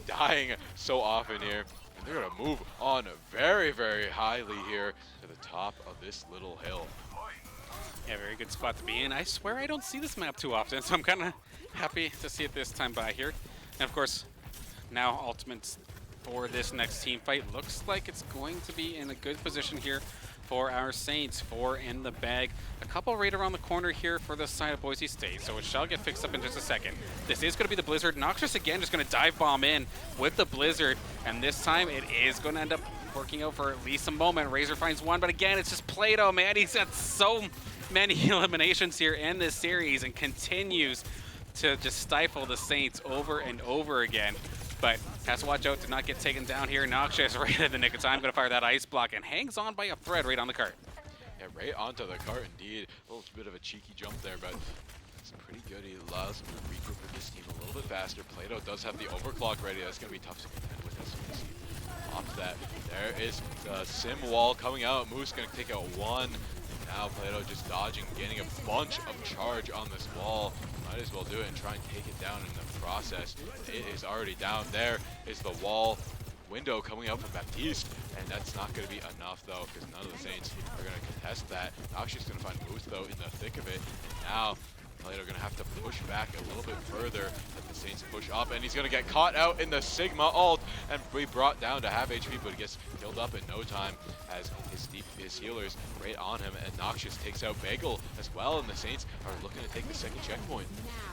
dying so often here. And they're going to move on very, very highly here to the top of this little hill. Yeah, very good spot to be in. I swear I don't see this map too often, so I'm kind of happy to see it this time by here. And of course, now ultimates for this next team fight looks like it's going to be in a good position here for our Saints. 4 in the bag. A couple right around the corner here for the side of Boise State, so it shall get fixed up in just a second. This is going to be the Blizzard. Noxious again just going to dive bomb in with the Blizzard, and this time it is going to end up working out for at least a moment. Razor finds one, but again, it's just Plato, man. He's got so many eliminations here in this series and continues to just stifle the Saints over and over again. But has to watch out to not get taken down here. Noxious right at the nick of time, going to fire that ice block and hangs on by a thread right on the cart. Yeah, right onto the cart indeed. A little bit of a cheeky jump there, but it's pretty good. He allows him to regroup with his team a little bit faster. Plato does have the overclock ready. That's going to be tough to contend with as soon as he pops that. There is the sim wall coming out. Moose going to take out one. Now Plato just dodging, getting a bunch of charge on this wall. Might as well do it and try and take it down in the process. It is already down. There is the wall window coming out from Baptiste, and that's not going to be enough though, because none of the Saints are going to contest that. Noxious going to find Moose though in the thick of it, and now Plato going to have to push back a little bit further as the Saints push up, and he's going to get caught out in the Sigma ult and be brought down to half HP, but he gets killed up in no time as his healers right on him, and Noxious takes out Bagel as well, and the Saints are looking to take the second checkpoint.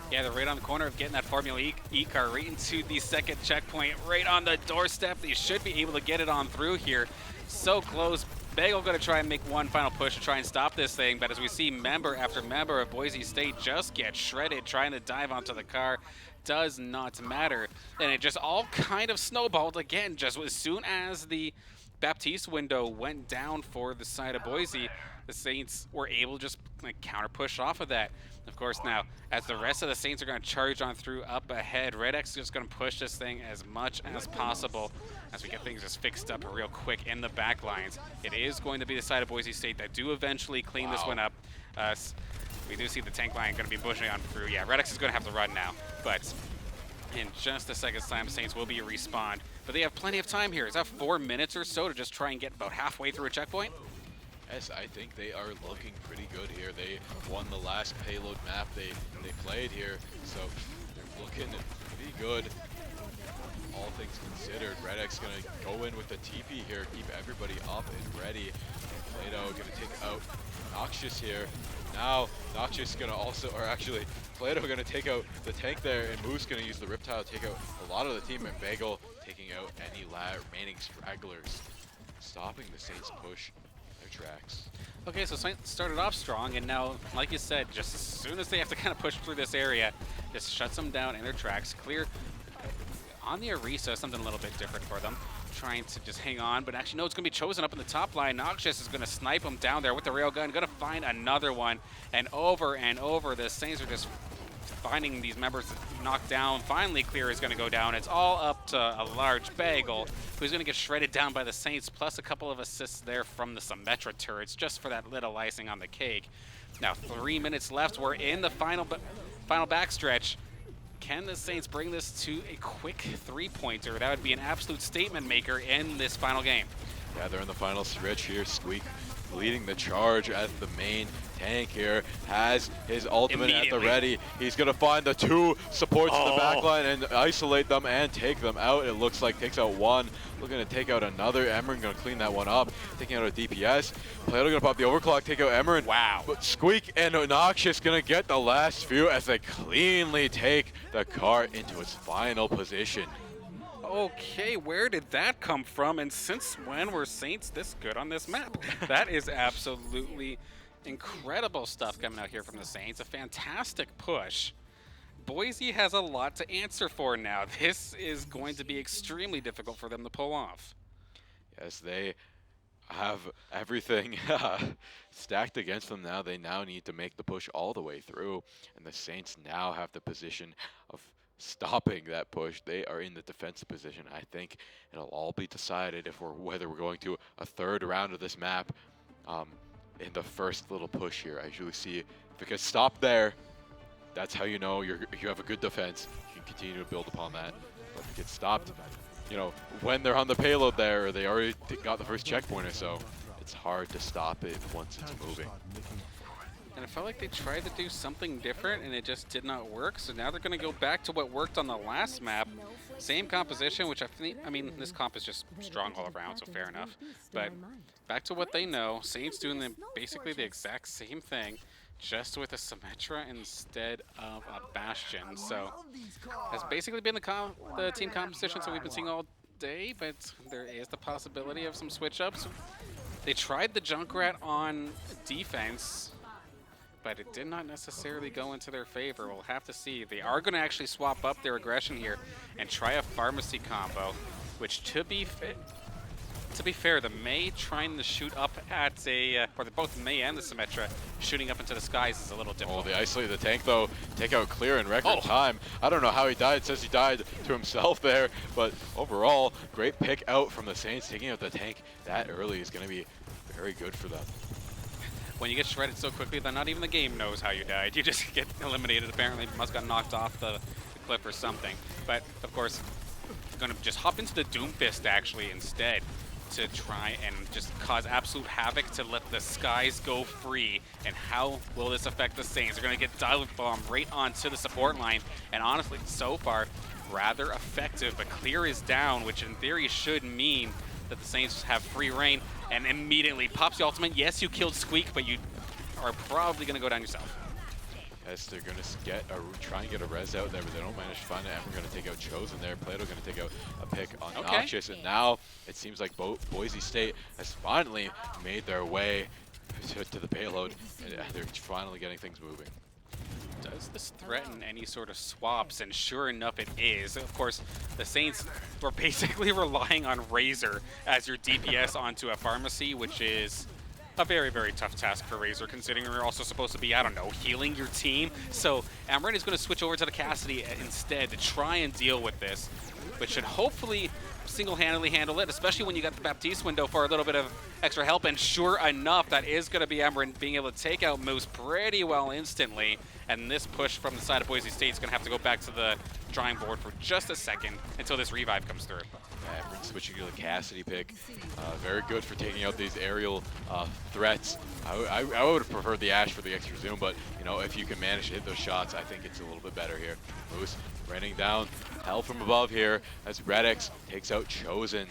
Yeah, they're right on the corner of getting that Formula E car right into the second checkpoint, right on the doorstep. They should be able to get it on through here. So close. Bagel going to try and make one final push to try and stop this thing, but as we see member after member of Boise State just get shredded trying to dive onto the car, does not matter. And it just all kind of snowballed again, just as soon as the Baptiste window went down for the side of Boise, the Saints were able to just like counter push off of that. Of course, now, as the rest of the Saints are going to charge on through up ahead, Red X is just going to push this thing as much as possible as we get things just fixed up real quick in the back lines. It is going to be the side of Boise State that do eventually clean this one up. We do see the tank line going to be pushing on through. Yeah, Red X is going to have to run now, but in just a second's time, Saints will be respawned. But they have plenty of time here. Is that 4 minutes or so to just try and get about halfway through a checkpoint? Yes, I think they are looking pretty good here. They won the last payload map they played here, so they're looking pretty good. All things considered, Red X gonna go in with the TP here, keep everybody up and ready. Plato gonna take out Noxious here. Now Noxious gonna also, or actually Plato gonna take out the tank there, and Moose gonna use the Riptile to take out a lot of the team, and Bagel taking out any remaining stragglers, stopping the Saints push their tracks. Okay, so Saints started off strong, and now, like you said, just as soon as they have to kind of push through this area, just shuts them down in their tracks. Clear on the Orisa, something a little bit different for them, trying to just hang on, but actually no, it's going to be chosen up in the top line. Noxious is going to snipe him down there with the railgun, going to find another one, and over the Saints are just finding these members knocked down. Finally, Clair is going to go down. It's all up to a large Bagel, who's going to get shredded down by the Saints, plus a couple of assists there from the Symmetra turrets, just for that little icing on the cake. Now, 3 minutes left. We're in the final backstretch. Can the Saints bring this to a quick three-pointer? That would be an absolute statement maker in this final game. Yeah, they're in the final stretch here. Squeak leading the charge as the main tank here. Has his ultimate at the ready. He's going to find the two supports in the backline and isolate them and take them out. It looks like takes out one. Looking to take out another. Emeren going to clean that one up. Taking out a DPS. Plato going to pop the overclock, take out Emeren. Wow. But Squeak and Noxious going to get the last few as they cleanly take the cart into its final position. Okay, where did that come from? And since when were Saints this good on this map? That is absolutely incredible stuff coming out here from the Saints. A fantastic push. Boise has a lot to answer for now. This is going to be extremely difficult for them to pull off. Yes, they have everything stacked against them now. They now need to make the push all the way through, and the Saints now have the position of stopping that push. They are in the defensive position. I think it'll all be decided whether we're going to a third round of this map in the first little push here. I usually see if it gets stopped there, that's how you know you have a good defense. You can continue to build upon that. But if it gets stopped, you know, when they're on the payload there, they already got the first checkpointer, so it's hard to stop it once it's moving. And it felt like they tried to do something different and it just did not work. So now they're going to go back to what worked on the last map. Same composition, which I mean, this comp is just strong all around, so fair enough. But back to what they know. Saints doing basically the exact same thing, just with a Symmetra instead of a Bastion. So has basically been the team composition that we've been seeing all day, but there is the possibility of some switch-ups. They tried the Junkrat on defense, but it did not necessarily go into their favor. We'll have to see. They are going to actually swap up their aggression here and try a Pharmacy combo, which to be fair, the Mei trying to shoot up at or both the Mei and the Symmetra shooting up into the skies is a little difficult. Oh, they isolate the tank though, take out Clair in record time. I don't know how he died. It says he died to himself there, but overall, great pick out from the Saints. Taking out the tank that early is going to be very good for them. When you get shredded so quickly that not even the game knows how you died. You just get eliminated. Apparently, must got knocked off the cliff or something. But of course, going to just hop into the Doomfist actually instead to try and just cause absolute havoc to let the skies go free. And how will this affect the Saints? They're going to get Dive Bomb right onto the support line. And honestly, so far, rather effective. But Clair is down, which in theory should mean that the Saints have free reign, and immediately pops the ultimate. Yes, you killed Squeak, but you are probably going to go down yourself. Yes, they're going to try and get a res out there, but they don't manage to find it. And we're going to take out Chosen there. Plato going to take out a pick on Noxious, and now it seems like Boise State has finally made their way to the payload, and they're finally getting things moving. Does this threaten any sort of swaps? And sure enough, it is. Of course, the Saints were basically relying on Razor as your DPS onto a Pharmacy, which is a very, very tough task for Razor, considering you're also supposed to be, I don't know, healing your team. So Emeren is going to switch over to the Cassidy instead to try and deal with this, which should hopefully single-handedly handle it, especially when you got the Baptiste window for a little bit of extra help. And sure enough, that is going to be Emeren being able to take out Moose pretty well instantly. And this push from the side of Boise State is going to have to go back to the drawing board for just a second until this revive comes through. Yeah, Emeren switching to the Cassidy pick. Very good for taking out these aerial threats. I would have preferred the Ashe for the extra zoom, but you know, if you can manage to hit those shots, I think it's a little bit better here. Moose raining down hell from above here as Redx takes out Chosen in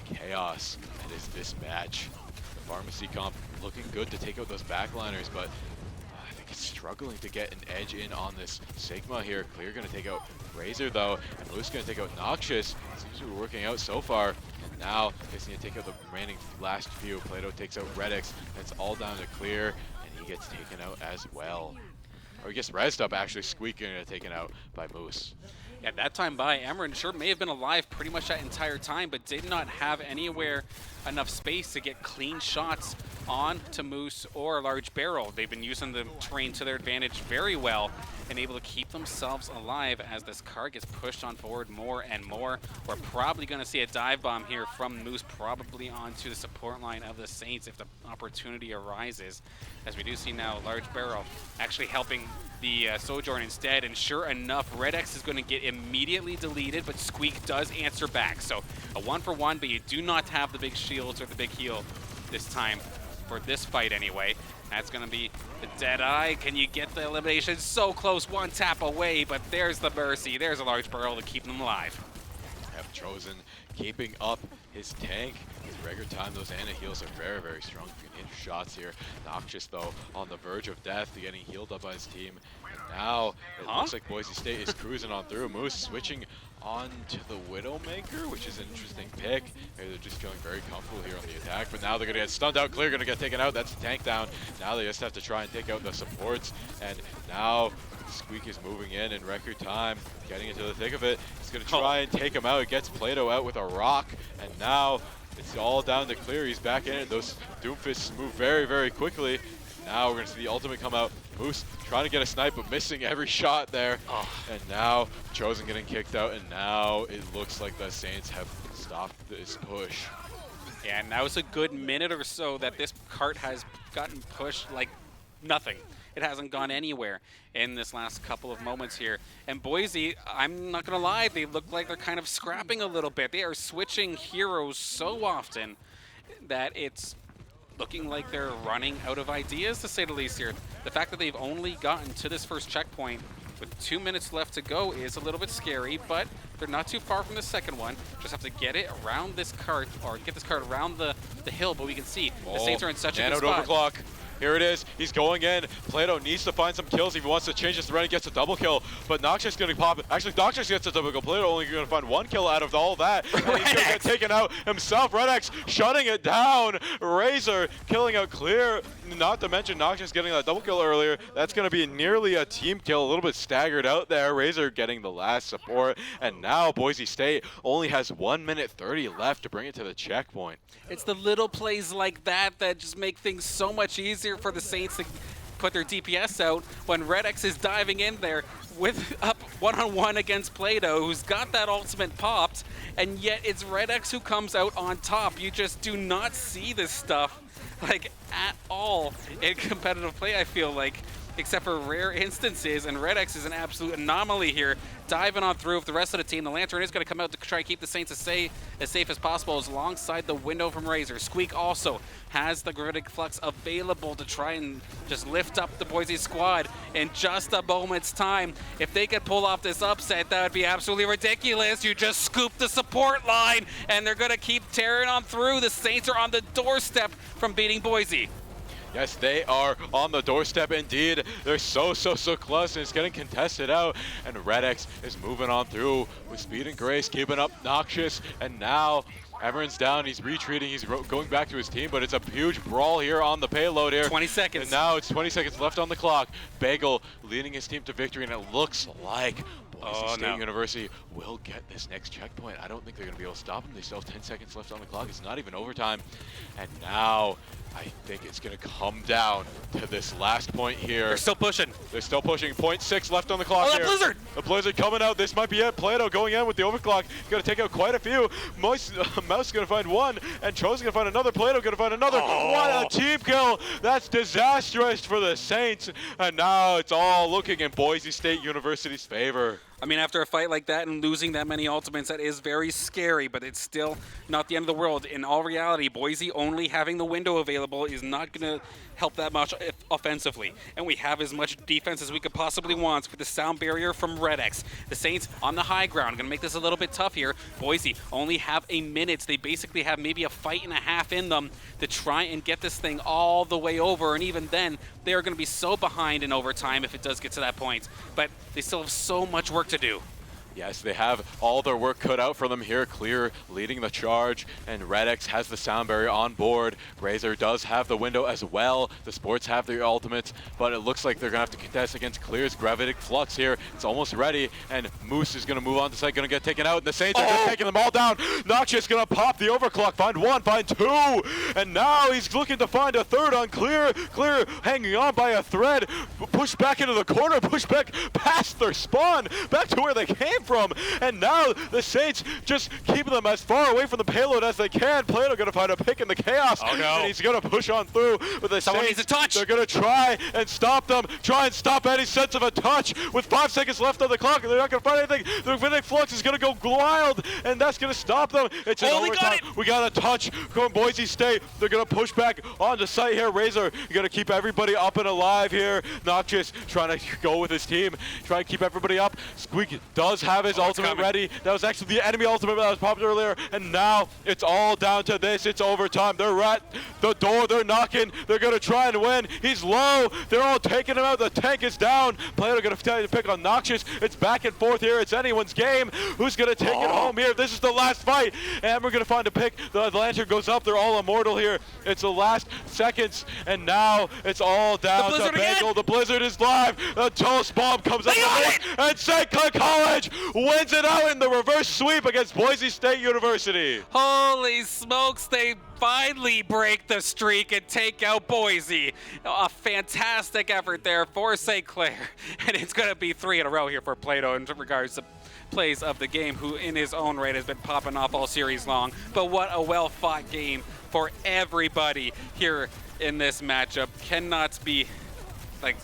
the chaos that is this match. The Pharmacy comp looking good to take out those backliners, but I think it's struggling to get an edge in on this Sigma here. Clair going to take out Razor though, and Moose going to take out Noxious. Seems to be working out so far. And now he's going to take out the remaining last few. Plato takes out Redx, and it's all down to Clair, and he gets taken out as well. Or he gets rezzed up actually, Squeak getting taken out by Moose. At that time by, Emeren sure may have been alive pretty much that entire time, but did not have anywhere enough space to get clean shots on to Moose or Large Barrel. They've been using the terrain to their advantage very well, and able to keep themselves alive as this cart gets pushed on forward more and more. We're probably going to see a dive bomb here from Moose, probably onto the support line of the Saints if the opportunity arises. As we do see now, Large Barrel actually helping the Sojourn instead, and sure enough, Red X is going to get immediately deleted, but Squeak does answer back. So a 1-for-1, but you do not have the big shields or the big heal this time for this fight anyway. That's going to be the Deadeye. Can you get the elimination? So close, one tap away, but there's the Mercy. There's a Large Barrel to keep them alive. Have Chosen keeping up his tank. His regular time, those Ana heals are very, very strong. You can hit shots here. Noxious, though, on the verge of death, getting healed up by his team. And now, it looks like Boise State is cruising on through. Moose switching on to the Widowmaker, which is an interesting pick. Maybe they're just feeling very comfortable here on the attack, but now they're going to get stunned out. Clair going to get taken out. That's the tank down. Now they just have to try and take out the supports, and now Squeak is moving in record time, getting into the thick of it. He's going to try and take him out. He gets Plato out with a rock, and now it's all down to Clair. He's back in it. Those Doomfists move very, very quickly. Now we're going to see the ultimate come out. Moose trying to get a snipe, but missing every shot there. And now Chosen getting kicked out, and now it looks like the Saints have stopped this push. Yeah, and now it's a good minute or so that this cart has gotten pushed like nothing. It hasn't gone anywhere in this last couple of moments here. And Boise, I'm not going to lie, they look like they're kind of scrapping a little bit. They are switching heroes so often that it's looking like they're running out of ideas, to say the least here. The fact that they've only gotten to this first checkpoint with 2 minutes left to go is a little bit scary, but they're not too far from the second one. Just have to get it around this cart, or get this cart around the hill, but we can see the Saints are in such a good spot. Overclock. Here it is. He's going in. Plato needs to find some kills if he wants to change his run. He gets a double kill, but Noxious going to pop. Actually, Noxious gets a double kill. Plato only going to find one kill out of all that. And he's going to get taken out himself. Red X shutting it down. Razor killing out Clair. Not to mention Noxious getting that double kill earlier. That's going to be nearly a team kill. A little bit staggered out there. Razor getting the last support. And now Boise State only has 1 minute 30 left to bring it to the checkpoint. It's the little plays like that that just make things so much easier for the Saints to put their DPS out when Red X is diving in there with up one-on-one against Plato, who's got that ultimate popped, and yet it's Red X who comes out on top. You just do not see this stuff like at all in competitive play, I feel like, except for rare instances, and Red X is an absolute anomaly here, diving on through with the rest of the team. The Lantern is going to come out to try to keep the Saints as safe as possible, as alongside the window from Razor. Squeak also has the Gravitic Flux available to try and just lift up the Boise squad in just a moment's time. If they could pull off this upset, that would be absolutely ridiculous. You just scoop the support line, and they're going to keep tearing on through. The Saints are on the doorstep from beating Boise. Yes, they are on the doorstep indeed. They're so close, and it's getting contested out. And Red X is moving on through with speed and grace, keeping up Noxious. And now Everyone's down. He's retreating. He's going back to his team, but it's a huge brawl here on the payload here. 20 seconds. And now it's 20 seconds left on the clock. Bagel leading his team to victory, and it looks like Boise State University will get this next checkpoint. I don't think they're going to be able to stop them. They still have 10 seconds left on the clock. It's not even overtime. And now I think it's going to come down to this last point here. They're still pushing. They're still pushing. 0.6 left on the clock here. Blizzard! The Blizzard coming out. This might be it. Plato going in with the overclock. Going to take out quite a few. Mouse going to find one, and Cho's going to find another. Plato going to find another. What a team kill. That's disastrous for the Saints. And now it's all looking in Boise State University's favor. I mean, after a fight like that and losing that many ultimates, that is very scary, but it's still not the end of the world. In all reality, Boise only having the window available is not going to help that much offensively. And we have as much defense as we could possibly want with the sound barrier from Red X. The Saints on the high ground, going to make this a little bit tough here. Boise only have a minute. They basically have maybe a fight and a half in them to try and get this thing all the way over. And even then, they are going to be so behind in overtime if it does get to that point. But they still have so much work to do. Yes, they have all their work cut out for them here. Clear leading the charge, and Redx has the sound barrier on board. Razor does have the window as well. The Sports have their ultimates, but it looks like they're going to have to contest against Clear's Gravitic Flux here. It's almost ready, and Moose is going to move on to site, going to get taken out, and the Saints are just taking them all down. Noxious going to pop the overclock, find one, find two, and now he's looking to find a third on Clear. Clear hanging on by a thread, push back into the corner, push back past their spawn, back to where they came from, and now the Saints just keeping them as far away from the payload as they can. Plato going to find a pick in the chaos, and he's going to push on through. But the Someone Saints, needs a touch. they're going to try and stop them, try and stop any sense of a touch. With 5 seconds left on the clock, they're not going to find anything. The Gravitic Flux is going to go wild, and that's going to stop them. It's an overtime. We got a touch from Boise State. They're going to push back onto site here. Razor going to keep everybody up and alive here. Noxious trying to go with his team, trying to keep everybody up. Squeak does have his ultimate ready. That was actually the enemy ultimate that was popped earlier, and now it's all down to this. It's overtime. They're at the door. They're knocking. They're going to try and win. He's low. They're all taking him out. The tank is down. Plato going to pick on Noxious. It's back and forth here. It's anyone's game. Who's going to take it home here? This is the last fight, and we're going to find a pick. The lantern goes up. They're all immortal here. It's the last seconds, and now it's all down to Bagel. The Blizzard is live. The toast bomb comes up, and St. Clair College wins it out in the reverse sweep against Boise State University. Holy smokes, they finally break the streak and take out Boise. A fantastic effort there for St. Clair. And it's going to be 3 in a row here for Plato in regards to plays of the game, who in his own right has been popping off all series long. But what a well-fought game for everybody here in this matchup. Cannot be, like,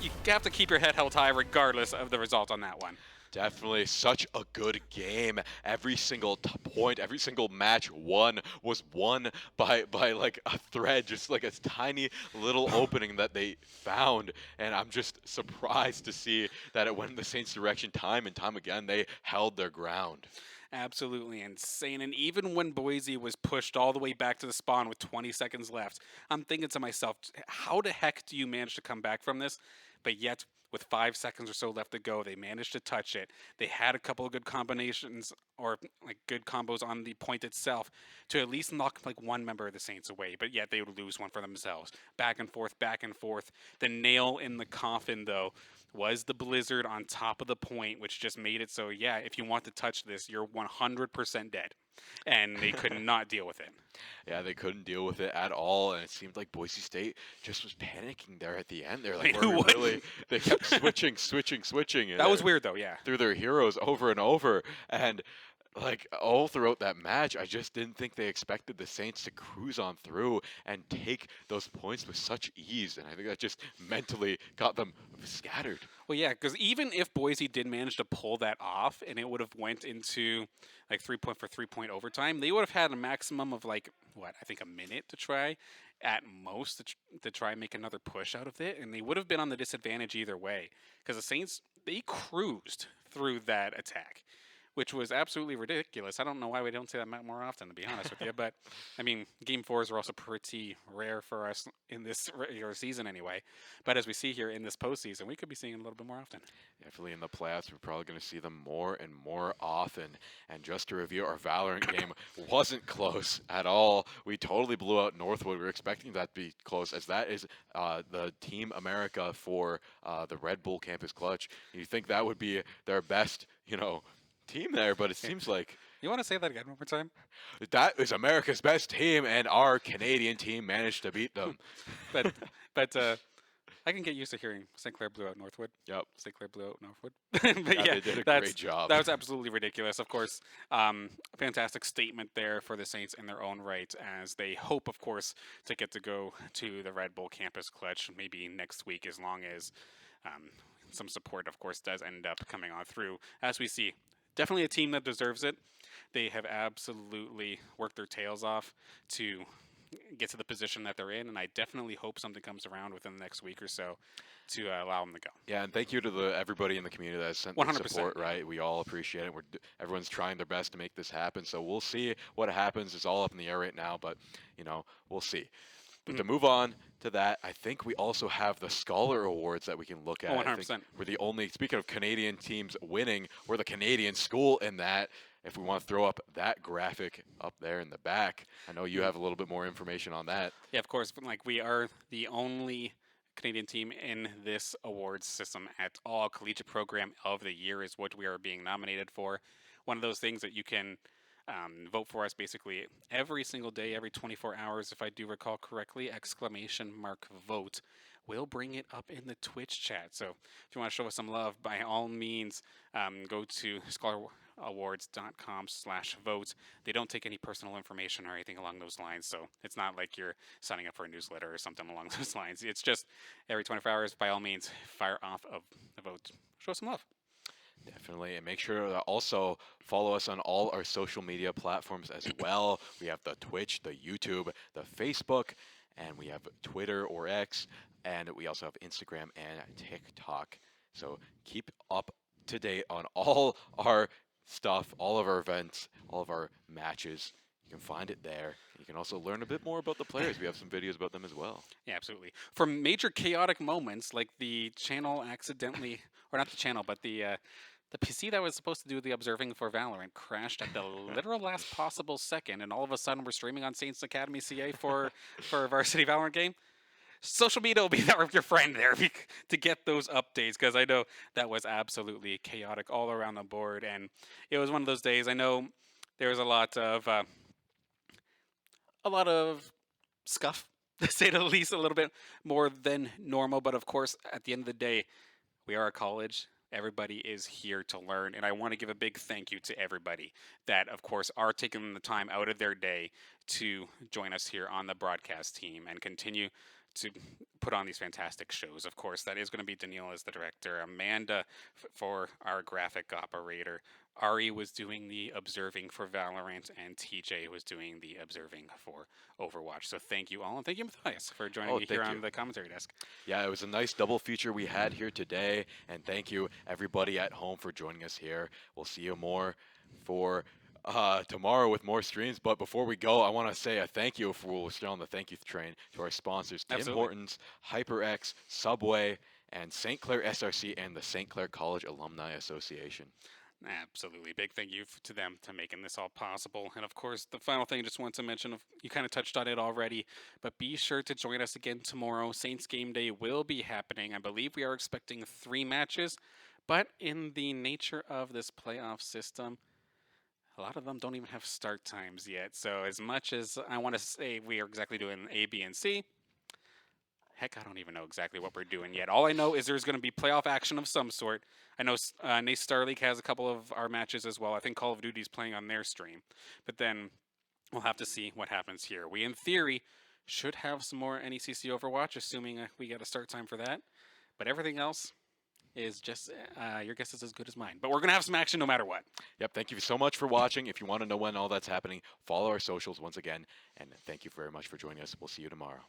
you have to keep your head held high regardless of the result on that one. Definitely such a good game. Every single point, every single match was won by like a thread, just like a tiny little opening that they found. And I'm just surprised to see that it went in the Saints' direction time and time again. They held their ground. Absolutely insane. And even when Boise was pushed all the way back to the spawn with 20 seconds left, I'm thinking to myself, how the heck do you manage to come back from this? But yet, with 5 seconds or so left to go, they managed to touch it. They had a couple of good combinations, or like good combos on the point itself, to at least knock like one member of the Saints away, but yet they would lose one for themselves. Back and forth, back and forth. The nail in the coffin, though, was the Blizzard on top of the point, which just made it so, yeah, if you want to touch this, you're 100% dead. And they could not deal with it. Yeah, they couldn't deal with it at all, and it seemed like Boise State just was panicking there at the end. They're like, they kept switching. That was weird, though, yeah. Through their heroes over and over, and like all throughout that match, I just didn't think they expected the Saints to cruise on through and take those points with such ease, and I think that just mentally got them scattered. Well, yeah, because even if Boise did manage to pull that off, and it would have went into like 3-point for 3-point overtime, they would have had a maximum of like, what, I think a minute to try at most to try and make another push out of it, and they would have been on the disadvantage either way, because the Saints, they cruised through that attack, which was absolutely ridiculous. I don't know why we don't say that more often, to be honest with you. But, I mean, Game 4s are also pretty rare for us in this regular season anyway. But as we see here in this postseason, we could be seeing it a little bit more often. Definitely in the playoffs, we're probably going to see them more and more often. And just to review, our Valorant game wasn't close at all. We totally blew out Northwood. We were expecting that to be close, as that is the Team America for the Red Bull Campus Clutch. You think that would be their best, team there, but it seems like... You want to say that again one more time? That is America's best team, and our Canadian team managed to beat them. but I can get used to hearing St. Clair blew out Northwood. Yep. St. Clair blew out Northwood. But yeah, they did a great job. That was absolutely ridiculous. Of course, fantastic statement there for the Saints in their own right, as they hope, of course, to get to go to the Red Bull Campus Clutch maybe next week, as long as some support, of course, does end up coming on through, as we see. Definitely a team that deserves it. They have absolutely worked their tails off to get to the position that they're in, and I definitely hope something comes around within the next week or so to allow them to go. Yeah, and thank you to everybody in the community that has sent 100%, the support, right? We all appreciate it. Everyone's trying their best to make this happen, so we'll see what happens. It's all up in the air right now, but, we'll see. But to move on to that, I think we also have the Scholar Awards that we can look at. Oh, I 100%. think we're the only, speaking of Canadian teams winning, we're the Canadian school in that. If we want to throw up that graphic up there in the back, I know you have a little bit more information on that. Yeah, of course. Like, we are the only Canadian team in this awards system at all. Collegiate Program of the Year is what we are being nominated for. One of those things that you can vote for us basically every single day, every 24 hours, if I do recall correctly. !vote. We'll bring it up in the Twitch chat. So if you want to show us some love, by all means, go to scholarawards.com/vote. They don't take any personal information or anything along those lines. So it's not like you're signing up for a newsletter or something along those lines. It's just every 24 hours, by all means, fire off a vote. Show us some love. Definitely, and make sure to also follow us on all our social media platforms as well. We have the Twitch, the YouTube, the Facebook, and we have Twitter or X, and we also have Instagram and TikTok. So keep up to date on all our stuff, all of our events, all of our matches. You can find it there. You can also learn a bit more about the players. We have some videos about them as well. Yeah, absolutely. For major chaotic moments, like the channel accidentally, or not the channel, but the PC that was supposed to do the observing for Valorant crashed at the literal last possible second, and all of a sudden we're streaming on Saints Academy CA for a Varsity Valorant game. Social media will be there with your friend there to get those updates, because I know that was absolutely chaotic all around the board, and it was one of those days. I know there was a lot of scuff, to say the least, a little bit more than normal. But of course, at the end of the day, we are a college. Everybody is here to learn, and I want to give a big thank you to everybody that, of course, are taking the time out of their day to join us here on the broadcast team and continue to put on these fantastic shows. Of course, that is going to be Danielle as the director, Amanda for our graphic operator, Ari was doing the observing for Valorant, and TJ was doing the observing for Overwatch. So thank you all, and thank you, Matthias, for joining me here on the commentary desk. Yeah, it was a nice double feature we had here today, and thank you everybody at home for joining us here. We'll see you more for tomorrow with more streams. But before we go, I want to say a thank you, for we're still on the thank you train, to our sponsors, Tim Absolutely. Hortons, HyperX, Subway, and St. Clair SRC and the St. Clair College Alumni Association. Absolutely. Big thank you to them to making this all possible. And of course, the final thing I just want to mention, you kind of touched on it already, but be sure to join us again tomorrow. Saints Game Day will be happening. I believe we are expecting 3 matches, but in the nature of this playoff system, a lot of them don't even have start times yet. So as much as I want to say we are exactly doing A, B, and C, heck, I don't even know exactly what we're doing yet. All I know is there's going to be playoff action of some sort. I know NECC Star League has a couple of our matches as well. I think Call of Duty's playing on their stream. But then we'll have to see what happens here. We, in theory, should have some more NECC Overwatch, assuming we get a start time for that. But everything else is just, your guess is as good as mine. But we're going to have some action no matter what. Yep, thank you so much for watching. If you want to know when all that's happening, follow our socials once again. And thank you very much for joining us. We'll see you tomorrow.